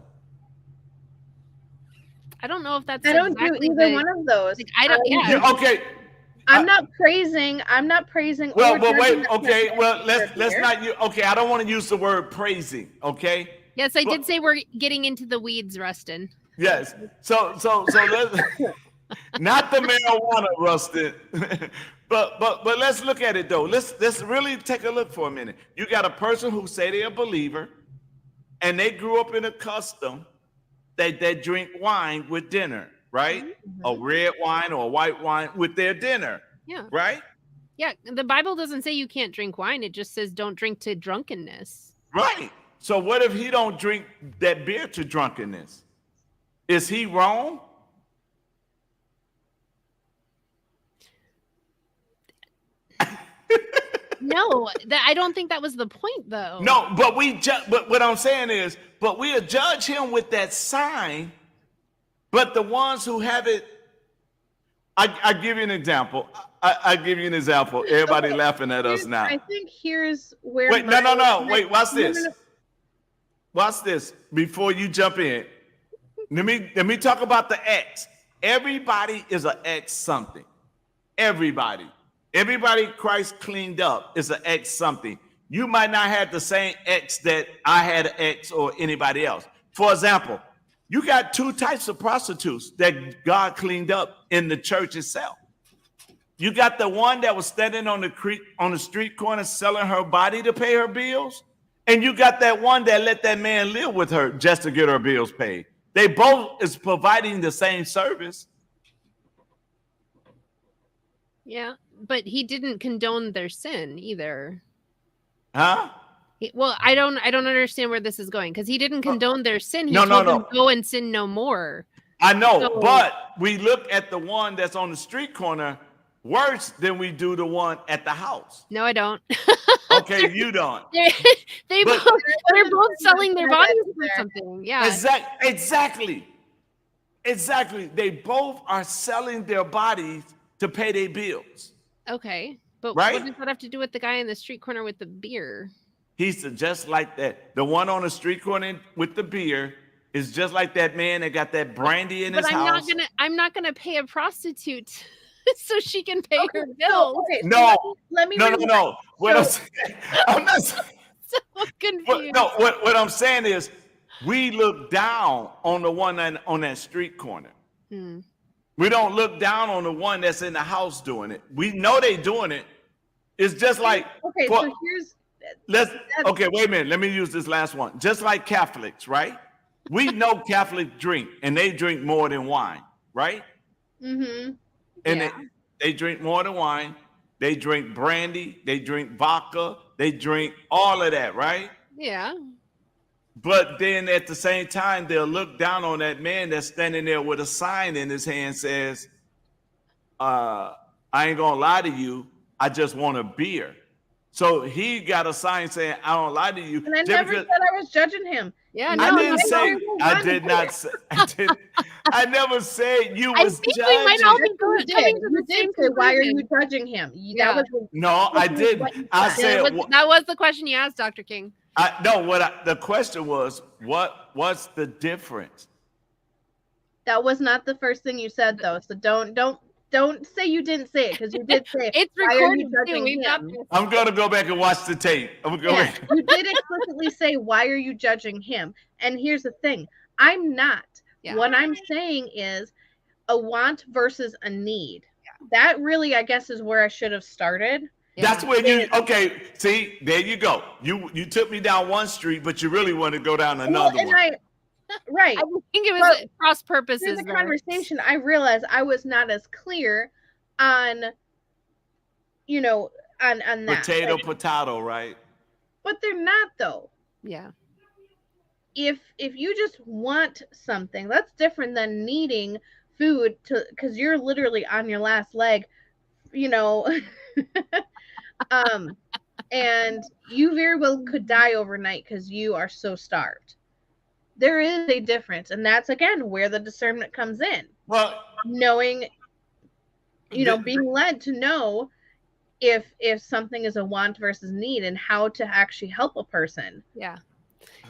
I don't know if that's I don't exactly do either one of those. Like, I don't. Yeah. Yeah, okay. I'm not praising. Well, or but wait. judging Okay. the Well, let's beer. not use. Okay, I don't want to use the word praising. Okay. Yes, I But- did say we're getting into the weeds, Rustin. Yes. So let's not the marijuana, Rustin. but let's look at it though. Let's really take a look for a minute. You got a person who say they're a believer, and they grew up in a custom that they drink wine with dinner, right? A red wine or a white wine with their dinner, Yeah. right? Yeah. The Bible doesn't say you can't drink wine. It just says don't drink to drunkenness. Right. So what if he don't drink that beer to drunkenness? Is he wrong? No, I don't think that was the point, though. No, but but what I'm saying is, but we'll judge him with that sign. But the ones who have it, I give you an example. I give you an example. Everybody laughing at us now. I think here's where. Wait, no. Wait, watch No, no, this. no. Watch this before you jump in. Let me talk about the X. Everybody is an X something. Everybody Christ cleaned up is an X something. You might not have the same X that I had an X or anybody else. For example, you got two types of prostitutes that God cleaned up in the church itself. You got the one that was standing on the street corner selling her body to pay her bills, and you got that one that let that man live with her just to get her bills paid. They both is providing the same service. Yeah, but he didn't condone their sin either. Huh? Well, I don't understand where this is going because he didn't condone their sin. He No, told them no. go and sin no more. I know, So- but we look at the one that's on the street corner worse than we do the one at the house. No, I don't. Okay, you don't. They're But- both selling their Yeah, bodies that's for fair. something. Yeah. Exactly. They both are selling their bodies to pay their bills. Okay, but Right? what does that have to do with the guy in the street corner with the beer? He's just like that. The one on the street corner with the beer is just like that man that got that brandy in his But house. I'm not gonna pay a prostitute so she can pay her So, bills. okay, so No. let me. No. What I'm saying, I'm not. So confused. What I'm saying is, we look down on the one on that street corner. Hmm. We don't look down on the one that's in the house doing it. We know they doing it. It's just like Okay, for- so here's. okay, wait a minute. Let me use this last one. Just like Catholics, right? We know Catholics drink, and they drink more than wine, right? Mm-hmm. And Yeah. they drink more than wine. They drink brandy. They drink vodka. They drink all of that, right? Yeah. But then at the same time, they'll look down on that man that's standing there with a sign in his hand says, I ain't gonna lie to you, I just want a beer. So he got a sign saying, I don't lie to you. And I never said I was judging him. Yeah, I no, didn't no, say, no. I did not say, I never said you I was think we might all judging. be coming to You the same did say, why are conclusion. you judging him? Yeah. That was No, I didn't. what you I said. said, That was the question you asked, Dr. King. the question was, what's the difference? That was not the first thing you said, though. So don't say you didn't say it, because you did say it. It's Why are recorded you too. judging We've got him? this. I'm gonna go back and watch the tape. I'm gonna go Yeah, back. you did explicitly say, why are you judging him? And here's the thing, I'm not. Yeah. What I'm saying is a want versus a need. That really, I guess, is where I should have started. That's where you okay. See, there you go. You took me down one street, but you really want to go down another one. Right. I think it was cross purposes. In the conversation, I realized I was not as clear on, on that. Potato, right? But they're not, though. Yeah. If you just want something, that's different than needing food because you're literally on your last leg, and you very well could die overnight because you are so starved. There is a difference, and that's again where the discernment comes in. Well, knowing, being led to know if something is a want versus need and how to actually help a person. Yeah.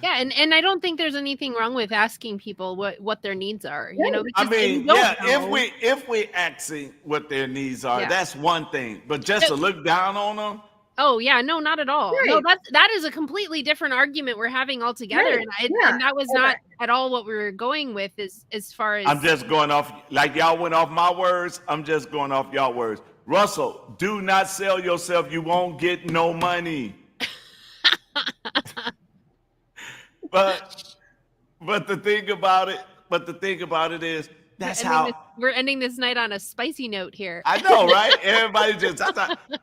Yeah, and I don't think there's anything wrong with asking people what their needs are. Yeah. I mean, yeah, if we asking what their needs are, that's one thing. But just to look down on them. Oh yeah, no, not at all. Right. No, that is a completely different argument we're having altogether, right. and that was not at all what we were going with. As far as I'm just going off, like y'all went off my words. I'm just going off y'all words. Russell, do not sell yourself. You won't get no money. But the thing about it is that's how we're ending this night on a spicy note here. I know, right? Everybody just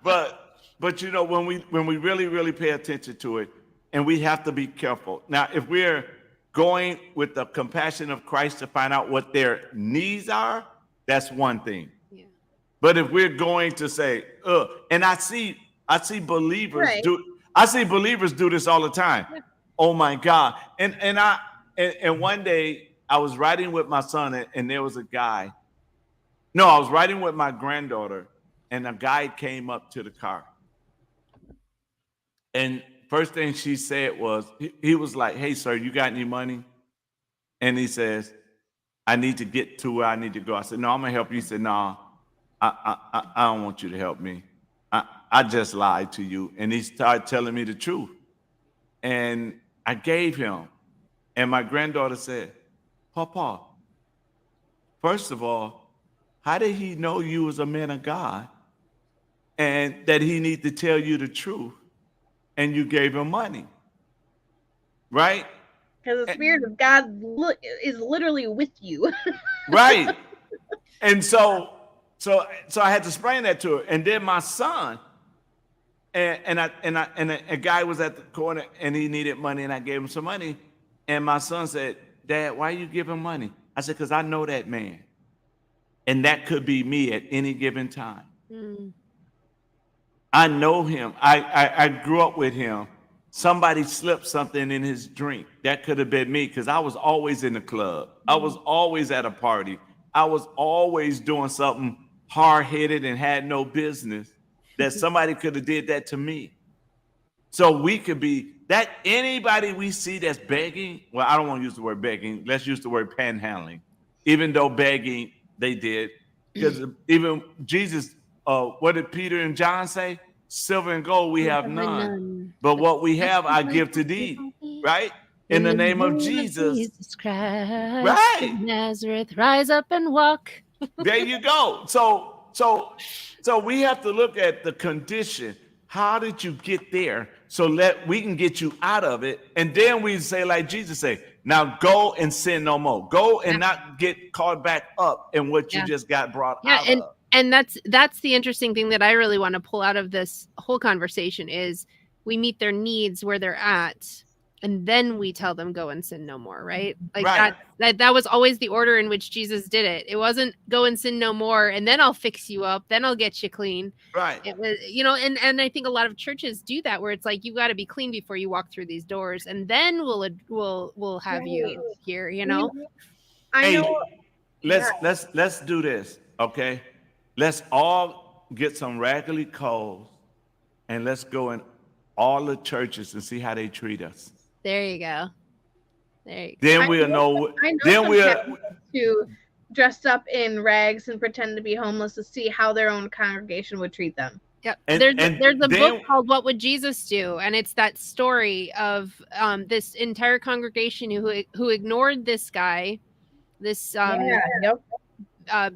but when we really pay attention to it, and we have to be careful. Now, if we're going with the compassion of Christ to find out what their needs are, that's one thing. Yeah. But if we're going to say, and I see believers do this all the time. Yeah. Oh my God. And one day I was riding with my son and there was a guy. No, I was riding with my granddaughter and a guy came up to the car. And first thing she said was, he was like, "Hey sir, you got any money?" And he says, "I need to get to where I need to go." I said, "No, I'm gonna help you." He said, "No, I don't want you to help me. I just lied to you." And he started telling me the truth. And I gave him. And my granddaughter said, "Papa, first of all, how did he know you was a man of God and that he need to tell you the truth and you gave him money?" Right? Because the Spirit of God is literally with you. Right. And so I had to explain that to her. And then my son, and a guy was at the corner and he needed money and I gave him some money. And my son said, "Dad, why you give him money?" I said, "Because I know that man. And that could be me at any given time." Mm. I know him. I grew up with him. Somebody slipped something in his drink. That could have been me because I was always in the club. I was always at a party. I was always doing something hard-headed and had no business. That somebody could have did that to me. So we could be that anybody we see that's begging. Well, I don't want to use the word begging. Let's use the word panhandling. Even though begging, they did. Because even Jesus, what did Peter and John say? "Silver and gold we have none. But what we have, I give to thee." Right? In the name of Jesus Christ. Right. Nazareth, rise up and walk. There you go. So we have to look at the condition. How did you get there? So we can get you out of it. And then we say, like Jesus said, now go and sin no more. Go and not get caught back up in what you just got brought out of. And that's the interesting thing that I really want to pull out of this whole conversation is we meet their needs where they're at. and then we tell them go and sin no more, right? Like Right. that was always the order in which Jesus did it. It wasn't go and sin no more and then I'll fix you up, then I'll get you clean. Right. It was, and I think a lot of churches do that, where it's like you got to be clean before you walk through these doors, and then we'll have you here. I Hey, know. let's do this, okay? Let's all get some raggedy clothes and let's go in all the churches and see how they treat us. There you go. There you go. Then we'll know. I know Then some we'll. Catholics who dress up in rags and pretend to be homeless to see how their own congregation would treat them. Yep. And- there's and a then- book called What Would Jesus Do? And it's that story of this entire congregation who ignored this guy, this Yep.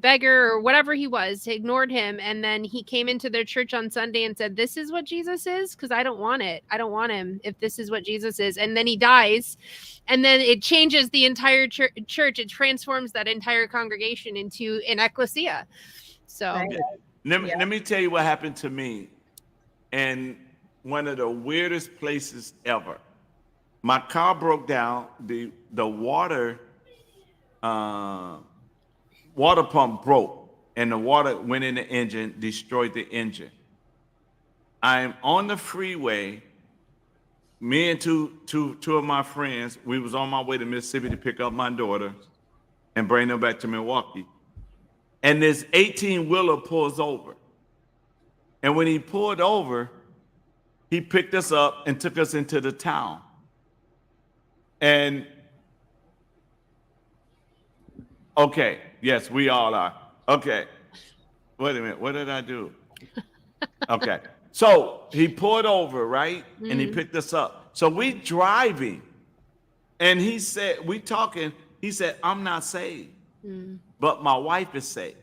beggar or whatever he was, ignored him, and then he came into their church on Sunday and said, "This is what Jesus is, because I don't want it. I don't want him if this is what Jesus is." And then he dies, and then it changes the entire church. It transforms that entire congregation into an ecclesia. So Right. Let me tell you what happened to me, and one of the weirdest places ever. My car broke down. The water pump broke, and the water went in the engine, destroyed the engine. I'm on the freeway. Me and two of my friends, we was on my way to Mississippi to pick up my daughter and bring them back to Milwaukee. And this 18-wheeler pulls over. And when he pulled over, he picked us up and took us into the town. And okay, yes, we all are. Okay. Wait a minute, what did I do? Okay. So he pulled over, right? And he picked us up. So we driving. And he said, we talking, he said, "I'm not saved, but my wife is saved."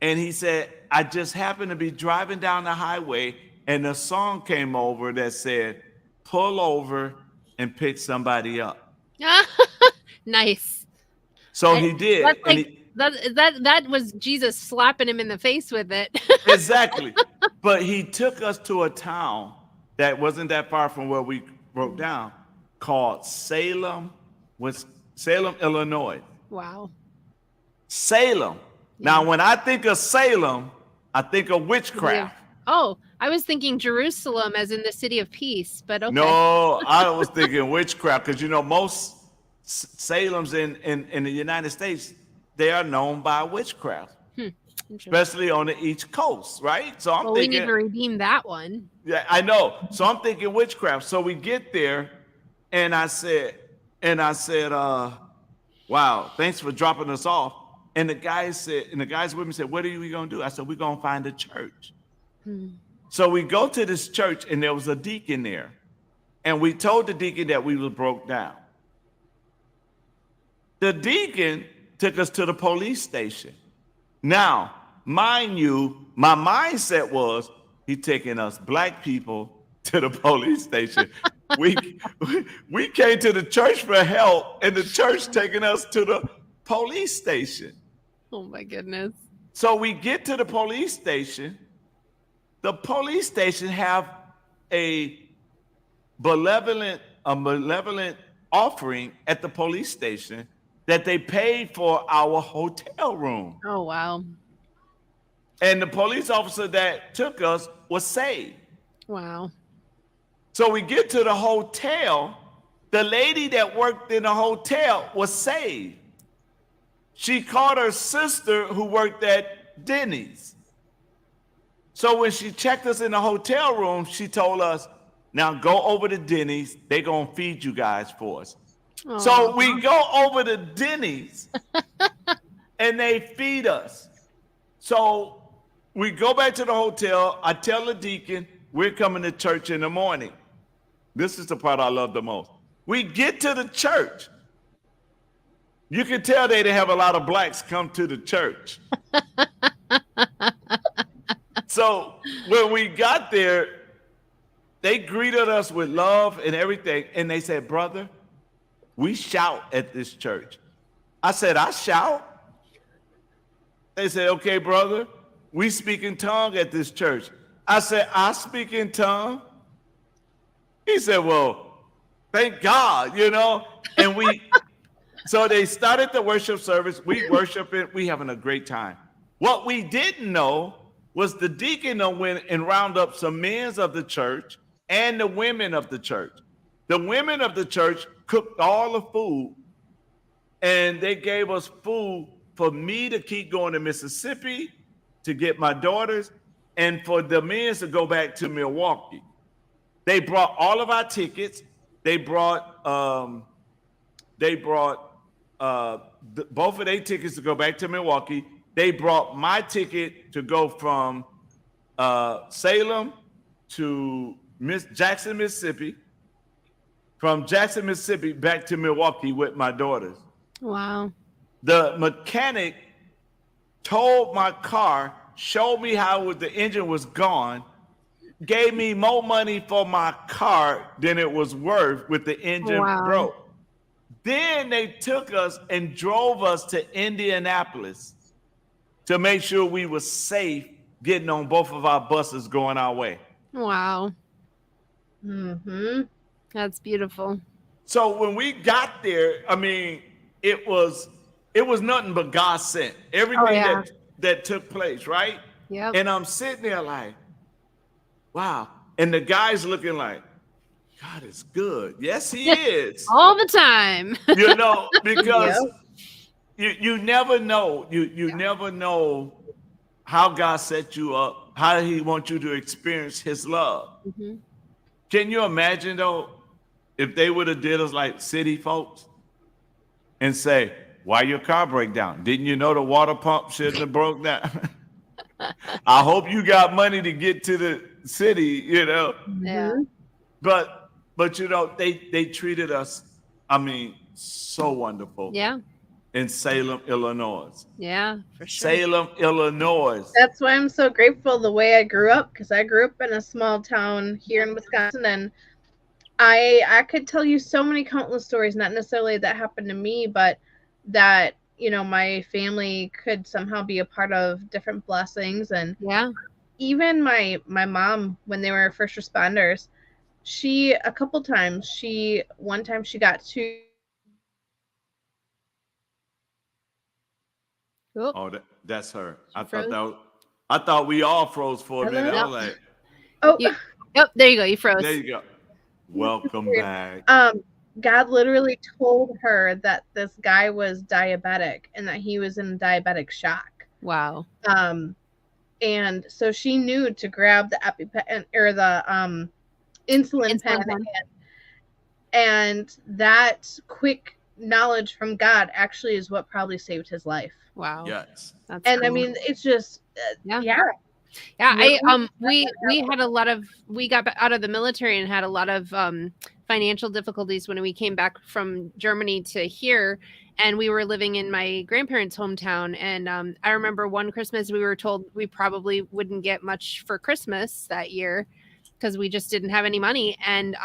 And he said, "I just happened to be driving down the highway and a song came over that said, 'Pull over and pick somebody up.'" nice. So he did. That's And like that was Jesus slapping him in the face with it. exactly. But he took us to a town that wasn't that far from where we broke down, called Salem, Illinois. Wow. Salem. Now, when I think of Salem, I think of witchcraft. Oh, I was thinking Jerusalem as in the city of peace, but okay. No, I was thinking witchcraft because, most Salems in the United States, they are known by witchcraft, especially on the East Coast, right? So I'm we thinking, need to redeem that one. yeah, I know. So I'm thinking witchcraft. So we get there, and I said, "Wow, thanks for dropping us off." And the guys with me said, "What are we gonna do?" I said, "We're gonna find a church." So we go to this church, and there was a deacon there, and we told the deacon that we were broke down. The deacon took us to the police station. Now, mind you, my mindset was he taking us black people to the police station. we came to the church for help, and the church taking us to the police station. Oh my goodness. So we get to the police station. The police station have a malevolent offering at the police station that they paid for our hotel room. Oh wow. And the police officer that took us was saved. Wow. So we get to the hotel. The lady that worked in the hotel was saved. She called her sister who worked at Denny's. So when she checked us in the hotel room, she told us, "Now go over to Denny's. They're going to feed you guys for us." Aww. So we go over to Denny's and they feed us. So we go back to the hotel. I tell the deacon, we're coming to church in the morning. This is the part I love the most. We get to the church. You can tell they didn't have a lot of blacks come to the church. So when we got there, they greeted us with love and everything. And they said, "Brother, we shout at this church." I said, "I shout?" They said, "Okay, brother, we speak in tongue at this church." I said, "I speak in tongue?" He said, "Well, Thank God, And so they started the worship service. We worship it. We having a great time. What we didn't know was the deacon went and round up some men of the church and the women of the church. The women of the church cooked all the food, and they gave us food for me to keep going to Mississippi to get my daughters, and for the men to go back to Milwaukee. They brought all of our tickets. They brought both of their tickets to go back to Milwaukee. They brought my ticket to go from Salem to Jackson, Mississippi. From Jackson, Mississippi, back to Milwaukee with my daughters. Wow. The mechanic told my car, showed me how the engine was gone, gave me more money for my car than it was worth with the engine broke. Then they took us and drove us to Indianapolis to make sure we were safe getting on both of our buses going our way. Wow. Mm-hmm. That's beautiful. So when we got there, I mean, it was nothing but God sent. Everything that took place, right? Yeah. And I'm sitting there like, wow. And the guy's looking like, God is good. Yes, he is. All the time. Because you never know. You never know how God set you up, how he wants you to experience his love. Mm-hmm. Can you imagine, though, if they would have did us like city folks and say, why your car break down? Didn't you know the water pump shouldn't have broke down? I hope you got money to get to the city, Yeah. But they treated us, I mean, so wonderful. Yeah. In Salem, Illinois. Yeah, for sure. Salem, Illinois. That's why I'm so grateful the way I grew up, because I grew up in a small town here in Wisconsin, and I could tell you so many countless stories, not necessarily that happened to me, but that, my family could somehow be a part of different blessings. And even my mom, when they were first responders, one time she got to. Oh, that's her. I thought we all froze for a minute. I was like, there you go. You froze. There you go. Welcome back. God literally told her that this guy was diabetic and that he was in diabetic shock. Wow. And so she knew to grab the EpiPen or the insulin pen. And that quick knowledge from God actually is what probably saved his life. Wow. Yes. That's and cool. I mean, it's just Yeah, we had a lot of, we got out of the military and had a lot of financial difficulties when we came back from Germany to here, and we were living in my grandparents' hometown. And I remember one Christmas we were told we probably wouldn't get much for Christmas that year because we just didn't have any money. And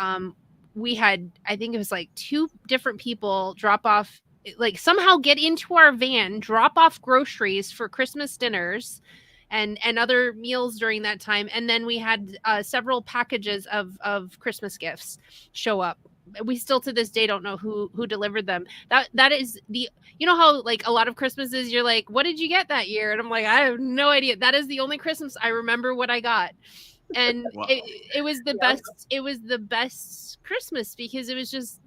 we had, I think it was like 2 different people drop off, like somehow get into our van, drop off groceries for Christmas dinners and other meals during that time. And then we had several packages of Christmas gifts show up. We still to this day don't know who delivered them. That is the, how like a lot of Christmases you're like, what did you get that year? And I'm like, I have no idea. That is the only Christmas I remember what I got. And wow. it was the best. It was the best Christmas because it was just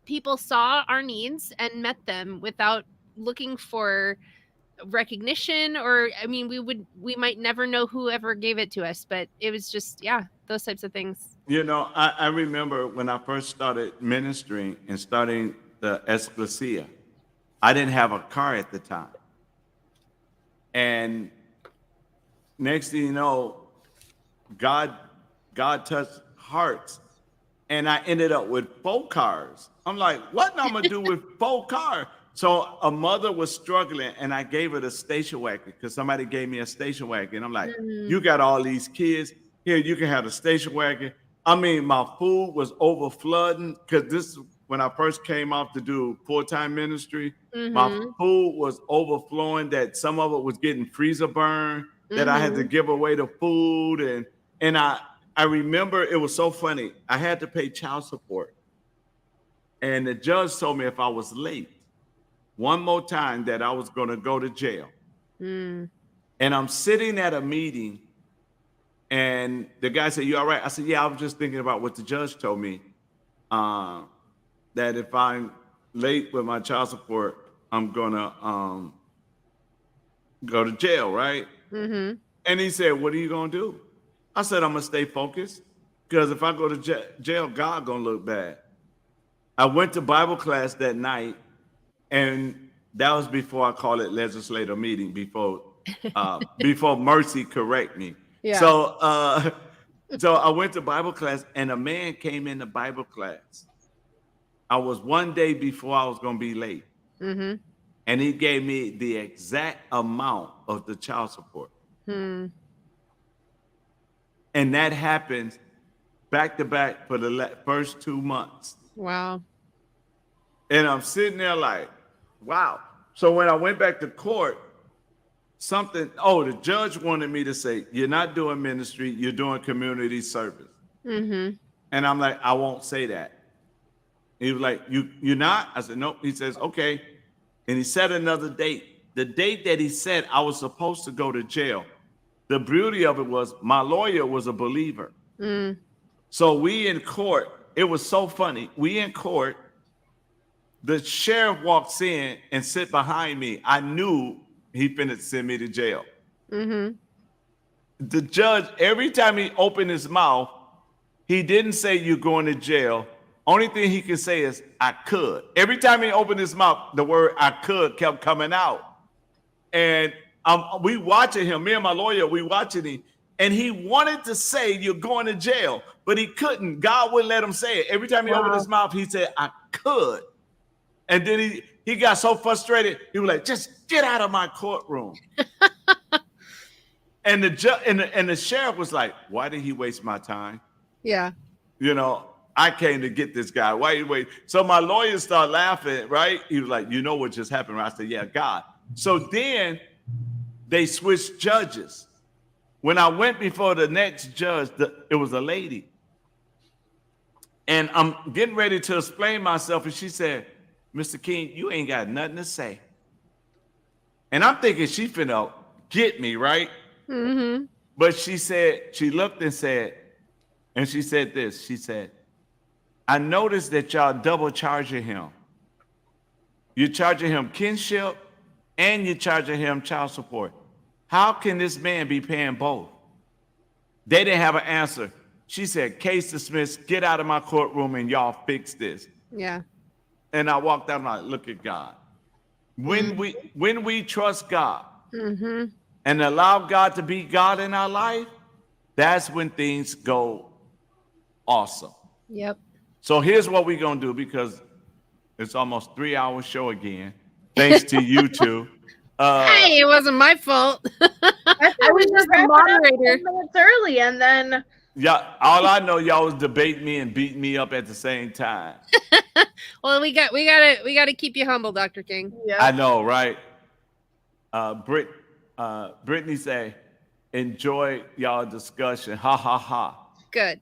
people saw our needs and met them without looking for recognition, or I mean, we might never know whoever gave it to us, but it was just those types of things. I remember when I first started ministering and starting the Ecclesia, I didn't have a car at the time, and next thing you know, God touched hearts, and I ended up with 4 cars. I'm like, what am I gonna do with 4 cars? So a mother was struggling, and I gave her the station wagon because somebody gave me a station wagon. I'm like, you got all these kids here, you can have the station wagon. I mean, my food was overflooding because this is when I first came out to do full-time ministry. My food was overflowing, that some of it was getting freezer burn, that I had to give away the food. And I remember it was so funny. I had to pay child support. And the judge told me if I was late one more time that I was going to go to jail. Mm. And I'm sitting at a meeting, and the guy said, "You all right?" I said, "Yeah, I was just thinking about what the judge told me, that if I'm late with my child support, I'm going to go to jail, right?" Mm-hmm. And he said, "What are you going to do?" I said, "I'm going to stay focused, because if I go to jail, God going to look bad." I went to Bible class that night, and that was before I call it legislative meeting, before Mercy correct me. Yeah. So I went to Bible class, and a man came into Bible class. I was one day before I was going to be late. Mm-hmm. And he gave me the exact amount of the child support. Hmm. And that happened back to back for the first 2 months. Wow. And I'm sitting there like, wow. So when I went back to court, the judge wanted me to say, "You're not doing ministry, you're doing community service." Mm-hmm. And I'm like, "I won't say that." He was like, "You're not?" I said, "Nope." He says, "Okay." And he set another date. The date that he said I was supposed to go to jail. The beauty of it was my lawyer was a believer. Mm. So we in court, it was so funny. We in court, the sheriff walks in and sit behind me. I knew he finna send me to jail. Mm-hmm. The judge, every time he opened his mouth, he didn't say you're going to jail. Only thing he could say is, "I could." Every time he opened his mouth, the word "I could" kept coming out. And we watching him, me and my lawyer, we watching him. And he wanted to say you're going to jail, but he couldn't. God wouldn't let him say it. Every time he opened his mouth, he said, "I could." And then he got so frustrated, he was like, "Just get out of my courtroom." And the sheriff was like, "Why did he waste my time? Yeah. I came to get this guy. Why you wait?" So my lawyer started laughing, right? He was like, "You know what just happened?" Right? I said, "Yeah, God." So then they switched judges. When I went before the next judge, it was a lady. And I'm getting ready to explain myself, and she said, "Mr. King, you ain't got nothing to say." And I'm thinking she finna get me, right? Mm-hmm. But she looked and said, and she said this. She said, "I noticed that y'all double charging him. You're charging him kinship and you're charging him child support. How can this man be paying both?" They didn't have an answer. She said, "Case dismissed, get out of my courtroom and y'all fix this." Yeah. And I walked out and I look at God. When we trust God Mm-hmm. and allow God to be God in our life, that's when things go awesome. Yep. So here's what we're going to do, because it's almost 3-hour show again. Thanks to you two. Hey, it wasn't my fault. I was just the moderator. 10 minutes early, and then Yeah, all I know, y'all was debating me and beating me up at the same time. Well, we gotta keep you humble, Dr. King. yeah. I know, right? Brittany say, "Enjoy y'all discussion." Ha ha ha. Good.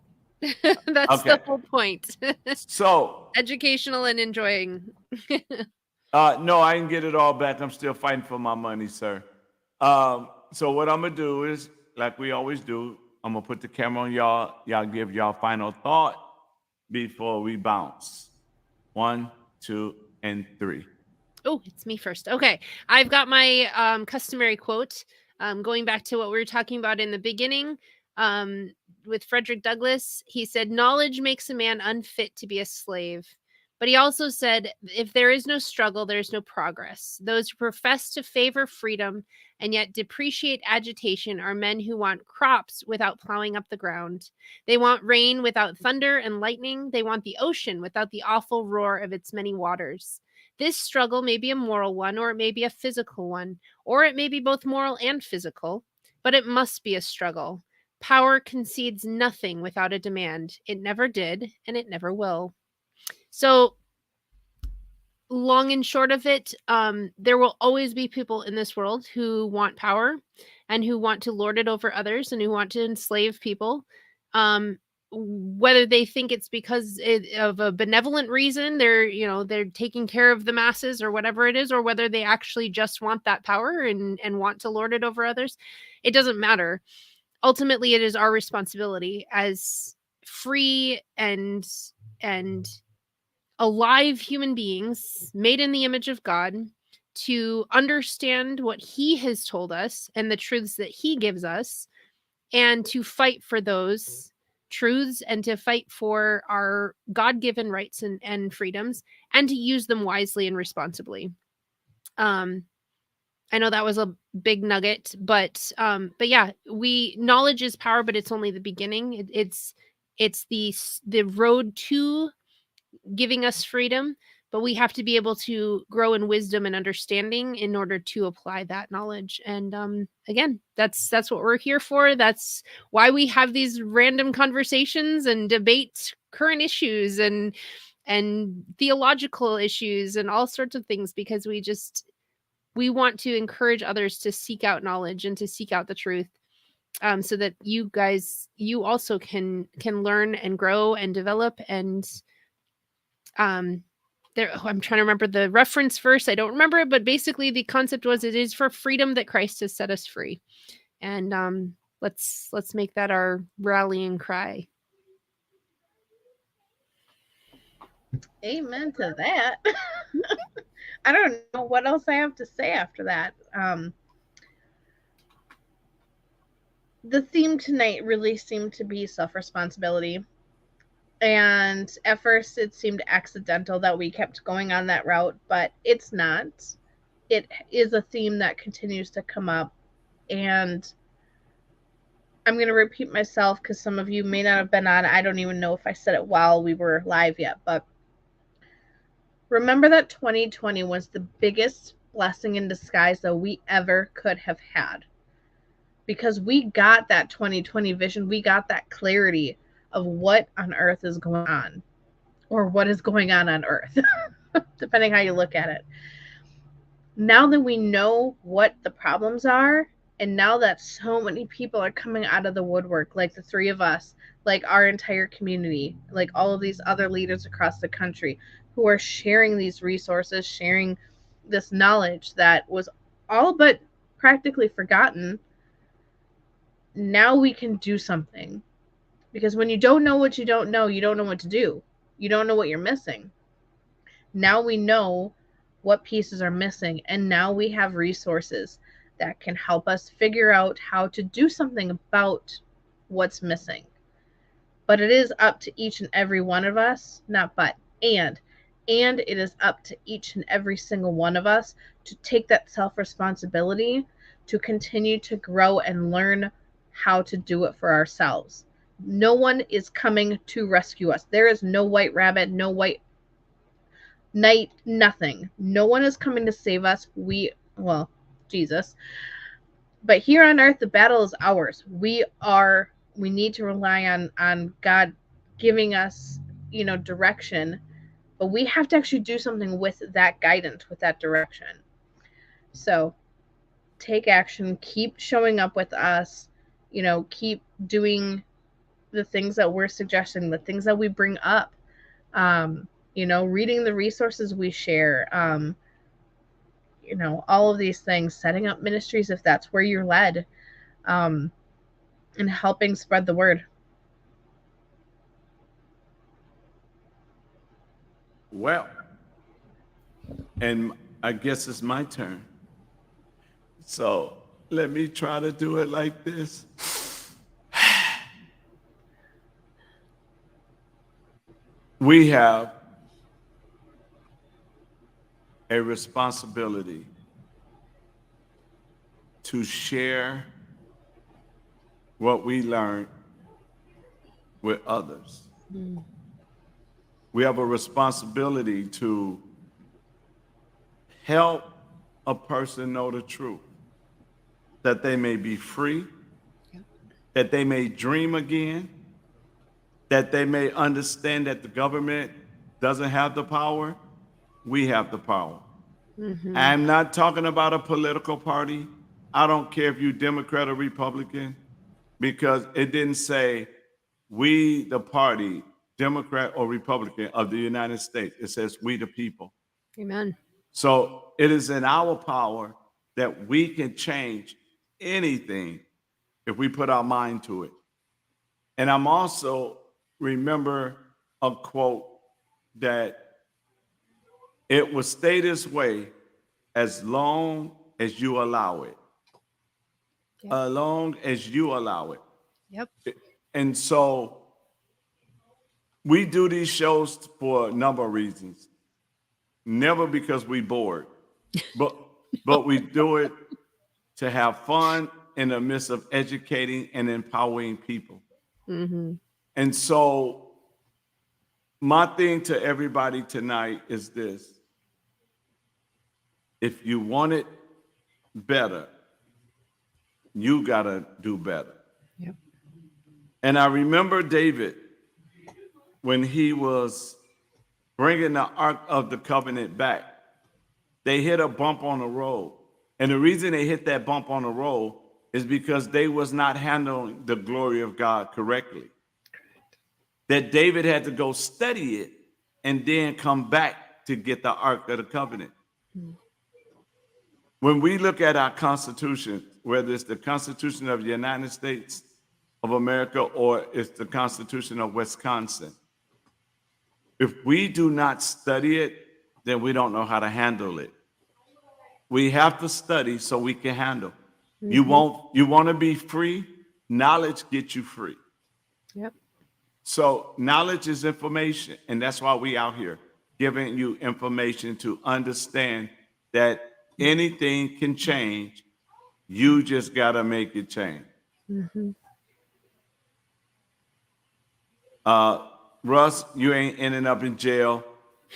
That's the whole point. So Educational and enjoying. no, I didn't get it all back. I'm still fighting for my money, sir. So what I'm gonna do is, like we always do, I'm gonna put the camera on y'all. Y'all give y'all final thought before we bounce. 1, 2, and 3. Oh, it's me first. Okay. I've got my customary quote. Going back to what we were talking about in the beginning, with Frederick Douglass, he said, "Knowledge makes a man unfit to be a slave." But he also said, "If there is no struggle, there is no progress. Those who profess to favor freedom and yet depreciate agitation are men who want crops without plowing up the ground. They want rain without thunder and lightning. They want the ocean without the awful roar of its many waters. This struggle may be a moral one, or it may be a physical one, or it may be both moral and physical, but it must be a struggle. Power concedes nothing without a demand. It never did, and it never will." So, long and short of it, there will always be people in this world who want power and who want to lord it over others and who want to enslave people. whether they think it's because of a benevolent reason, they're taking care of the masses or whatever it is, or whether they actually just want that power and want to lord it over others, it doesn't matter. Ultimately, it is our responsibility as free and alive human beings made in the image of God to understand what he has told us and the truths that he gives us, and to fight for those truths and to fight for our God-given rights and freedoms, and to use them wisely and responsibly. I know that was a big nugget, but yeah, knowledge is power, but it's only the beginning. It's the road to giving us freedom, but we have to be able to grow in wisdom and understanding in order to apply that knowledge. And again, that's what we're here for. That's why we have these random conversations and debate current issues and theological issues and all sorts of things, because we want to encourage others to seek out knowledge and to seek out the truth, so that you also can learn and grow and develop. And I'm trying to remember the reference verse. I don't remember it, but basically the concept was, it is for freedom that Christ has set us free. And let's make that our rallying cry. Amen to that. I don't know what else I have to say after that. The theme tonight really seemed to be self-responsibility. And at first it seemed accidental that we kept going on that route, but it's not. It is a theme that continues to come up. And I'm going to repeat myself because some of you may not have been on. I don't even know if I said it while we were live yet, but remember that 2020 was the biggest blessing in disguise that we ever could have had. Because we got that 2020 vision. We got that clarity of what on earth is going on, or what is going on earth, depending how you look at it. Now that we know what the problems are, and now that so many people are coming out of the woodwork, like the three of us, like our entire community, like all of these other leaders across the country who are sharing these resources, sharing this knowledge that was all but practically forgotten, now we can do something. Because when you don't know what you don't know, you don't know what to do. You don't know what you're missing. Now we know what pieces are missing, and now we have resources that can help us figure out how to do something about what's missing. But it is up to each and every one of us, not but, and it is up to each and every single one of us to take that self-responsibility to continue to grow and learn how to do it for ourselves. No one is coming to rescue us. There is no white rabbit, no white knight, nothing. No one is coming to save us. Jesus. But here on earth, the battle is ours. We need to rely on God giving us, direction. But we have to actually do something with that guidance, with that direction. So take action, keep showing up with us, keep doing the things that we're suggesting, the things that we bring up, reading the resources we share, all of these things, setting up ministries if that's where you're led, and helping spread the word. Well, and I guess it's my turn. So let me try to do it like this. We have a responsibility to share what we learned with others. Mm. We have a responsibility to help a person know the truth, that they may be free, that they may dream again, that they may understand that the government doesn't have the power. We have the power. Mm-hmm. I'm not talking about a political party. I don't care if you're Democrat or Republican, because it didn't say we, the party, Democrat or Republican of the United States. It says we the people. Amen. So it is in our power that we can change anything if we put our mind to it. And I'm also remember a quote that it will stay this way as long as you allow it. Yep. As long as you allow it. Yep. And so we do these shows for a number of reasons. Never because we bored, but we do it to have fun in the midst of educating and empowering people. Mm-hmm. And so my thing to everybody tonight is this. If you want it better, you got to do better. Yep. And I remember David when he was bringing the Ark of the Covenant back. They hit a bump on the road. And the reason they hit that bump on the road is because they was not handling the glory of God correctly. That David had to go study it and then come back to get the Ark of the Covenant. When we look at our Constitution, whether it's the Constitution of the United States of America or it's the Constitution of Wisconsin, if we do not study it, then we don't know how to handle it. We have to study so we can handle. Mm-hmm. You want to be free? Knowledge gets you free. Yep. So knowledge is information, and that's why we out here giving you information to understand that anything can change. You just got to make it change. Mm-hmm. Russ, you ain't ending up in jail.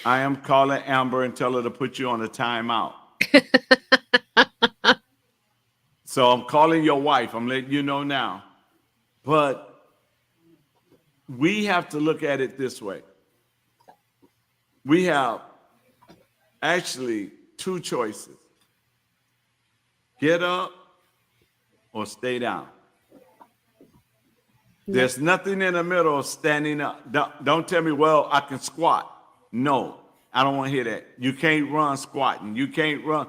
I am calling Amber and tell her to put you on a timeout. So I'm calling your wife. I'm letting you know now. But we have to look at it this way. We have actually two choices. Get up or stay down. There's nothing in the middle of standing up. Don't tell me, well, I can squat. No, I don't want to hear that. You can't run squatting. You can't run.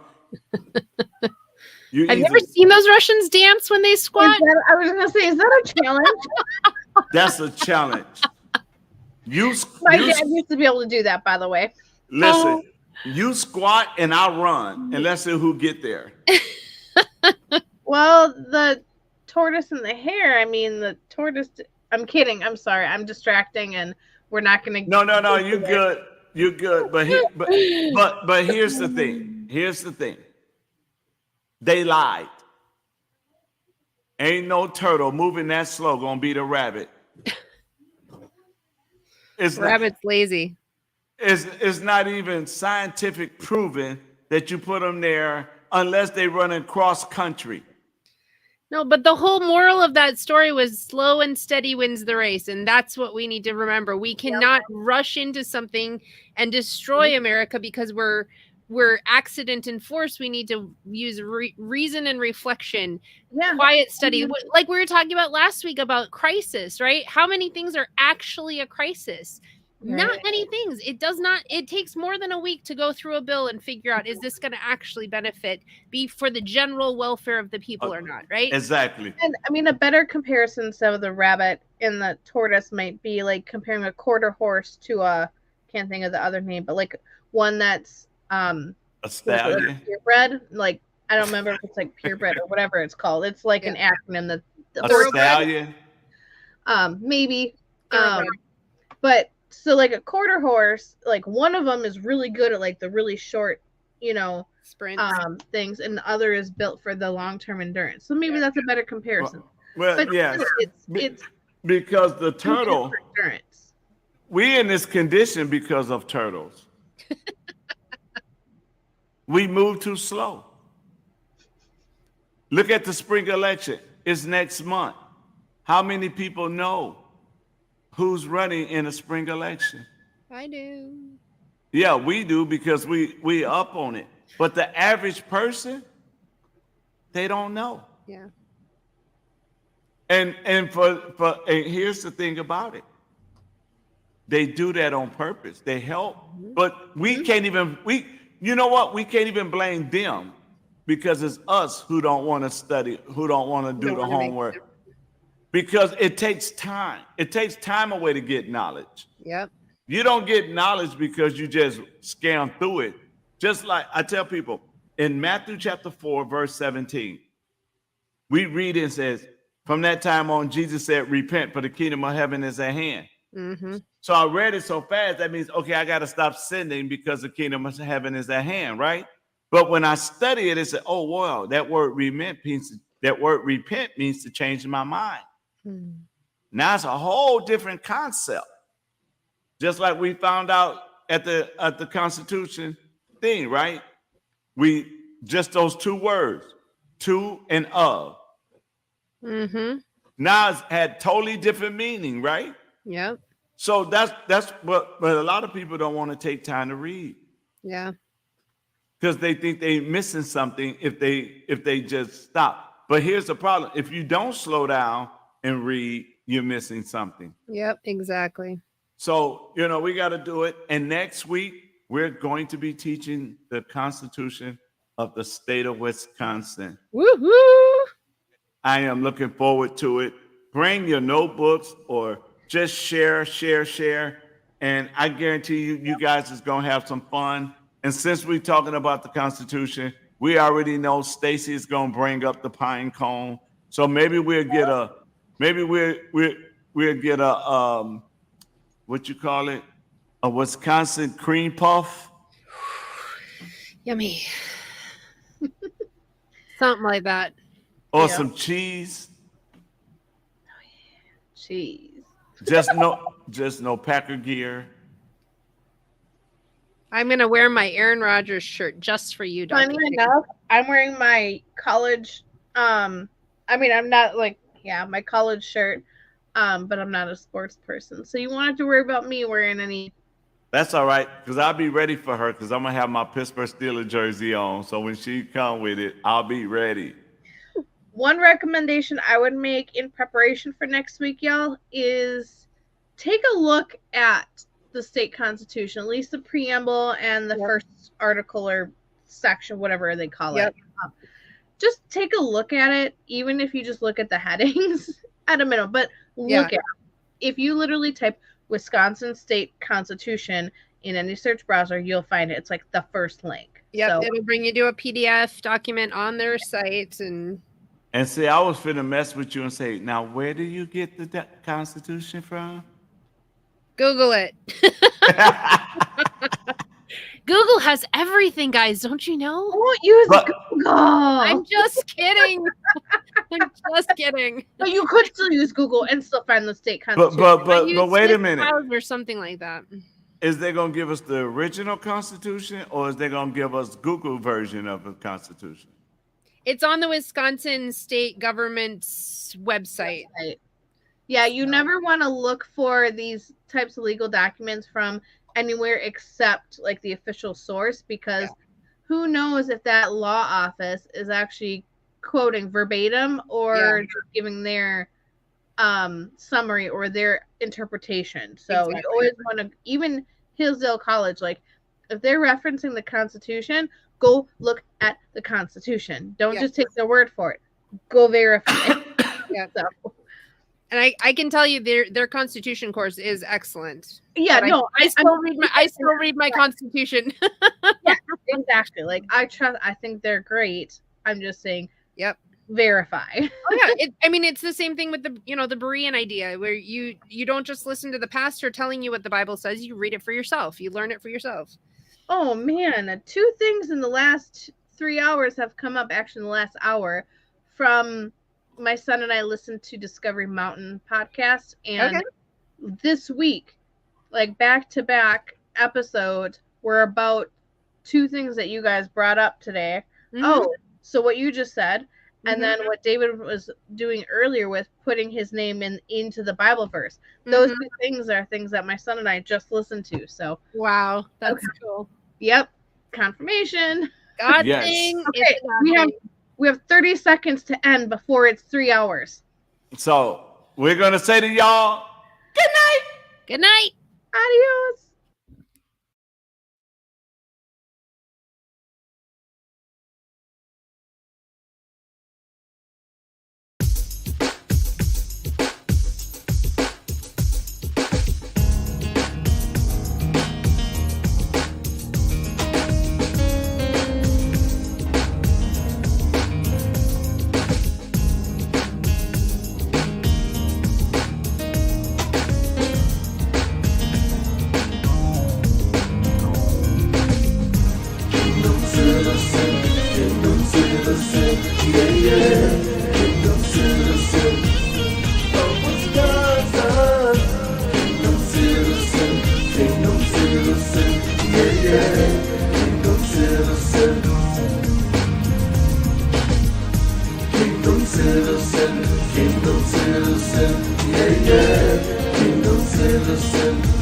Have you ever seen those Russians dance when they squat? I was going to say, is that a challenge? That's a challenge. My dad used to be able to do that, by the way. Listen, you squat and I run, and let's see who get there. Well, the tortoise and the hare. I mean, the tortoise. I'm kidding. I'm sorry. I'm distracting, and we're not going to. No. You're good. You're good. But here's the thing. Here's the thing. They lied. Ain't no turtle moving that slow gonna beat a rabbit. Rabbit's lazy. It's not even scientific proven that you put them there unless they running cross country. No, but the whole moral of that story was slow and steady wins the race. And that's what we need to remember. We cannot rush into something and destroy America because we're accident and force. We need to use reason and reflection, quiet study. Like we were talking about last week about crisis, right? How many things are actually a crisis? Right. Not many things. It takes more than a week to go through a bill and figure out, is this going to actually be for the general welfare of the people or not, right? Exactly. And I mean, a better comparison of the rabbit and the tortoise might be like comparing a quarter horse to can't think of the other name, but like one that's a stallion. Like purebred. Like, I don't remember if it's like purebred or whatever it's called. It's like an acronym. A stallion. Maybe. But so like a quarter horse, like one of them is really good at like the really short, sprint things, and the other is built for the long-term endurance. So maybe that's a better comparison. Well, yes. It's because the turtle. Endurance. We in this condition because of turtles. We move too slow. Look at the spring election. It's next month. How many people know who's running in a spring election? I do. Yeah, we do because we up on it. But the average person, they don't know. Yeah. And here's the thing about it. They do that on purpose. They help, but we can't even you know what? We can't even blame them because it's us who don't want to study, who don't want to do the homework. Because it takes time. It takes time away to get knowledge. Yep. You don't get knowledge because you just scan through it. Just like I tell people in Matthew chapter 4, verse 17, we read it and says, from that time on, Jesus said, repent, for the kingdom of heaven is at hand. Mm-hmm. So I read it so fast, that means, okay, I got to stop sinning because the kingdom of heaven is at hand, right? But when I study it, it said, oh, wow, that word repent means to change my mind. Now it's a whole different concept. Just like we found out at the Constitution thing, right? We just those two words, to and of. Mm-hmm. Now it's had totally different meaning, right? Yep. So that's what, but a lot of people don't want to take time to read. Yeah. Because they think they're missing something if they just stop. But here's the problem: if you don't slow down and read, you're missing something. Yep, exactly. So, we got to do it. And next week, we're going to be teaching the Constitution of the state of Wisconsin. Woohoo! I am looking forward to it. Bring your notebooks or just share. And I guarantee you guys is going to have some fun. And since we're talking about the Constitution, we already know Stacy is going to bring up the pine cone. So maybe we'll get a what you call it? A Wisconsin cream puff. Yummy. Something like that. Or some cheese. Cheese. Just no Packer gear. I'm gonna wear my Aaron Rodgers shirt just for you, Dr. Funny enough, I'm wearing my college. I'm not my college shirt. But I'm not a sports person, so you won't have to worry about me wearing any. That's all right, because I'll be ready for her, because I'm gonna have my Pittsburgh Steelers jersey on. So when she come with it, I'll be ready. One recommendation I would make in preparation for next week, y'all, is take a look at the state constitution, at least the preamble and the first article or section, whatever they call it. Just take a look at it, even if you just look at the headings at a minimum. But look at it. If you literally type Wisconsin State Constitution in any search browser, you'll find it. It's like the first link. Yep, So, it'll bring you to a PDF document on their site. And see, I was finna mess with you and say, now where do you get the Constitution from? Google it. Google has everything, guys. Don't you know? Don't use Google. I'm just kidding. I'm just kidding. But you could still use Google and still find the state constitution. But wait a minute. Or something like that. Is they gonna give us the original Constitution, or is they gonna give us Google version of the Constitution? It's on the Wisconsin state government's website. Yeah, you never want to look for these types of legal documents from anywhere except like the official source, because who knows if that law office is actually quoting verbatim or just giving their summary or their interpretation. So you always want to, even Hillsdale College, like if they're referencing the Constitution, go look at the Constitution. Don't just take their word for it. Go verify it. And I can tell you their Constitution course is excellent. Yeah, but no, I still read my Constitution. Yeah, exactly. Like I think they're great. I'm just saying. Yep. Verify. Oh yeah. It's the same thing with the Berean idea, where you don't just listen to the pastor telling you what the Bible says. You read it for yourself. You learn it for yourself. Oh man, 2 things in the last 3 hours have come up. Actually, in the last hour, from my son and I listened to Discovery Mountain podcast, and this week, like back-to-back episodes, were about 2 things that you guys brought up today. Mm-hmm. Oh, so what you just said, and then what David was doing earlier with putting his name into the Bible verse. Those 2 things are things that my son and I just listened to. So wow, that's cool. Yep, confirmation. God thing. Okay, we have 30 seconds to end before it's 3 hours. So we're gonna say to y'all, good night. Good night. Adios. Kingdom citizen, yeah, yeah, kingdom citizen.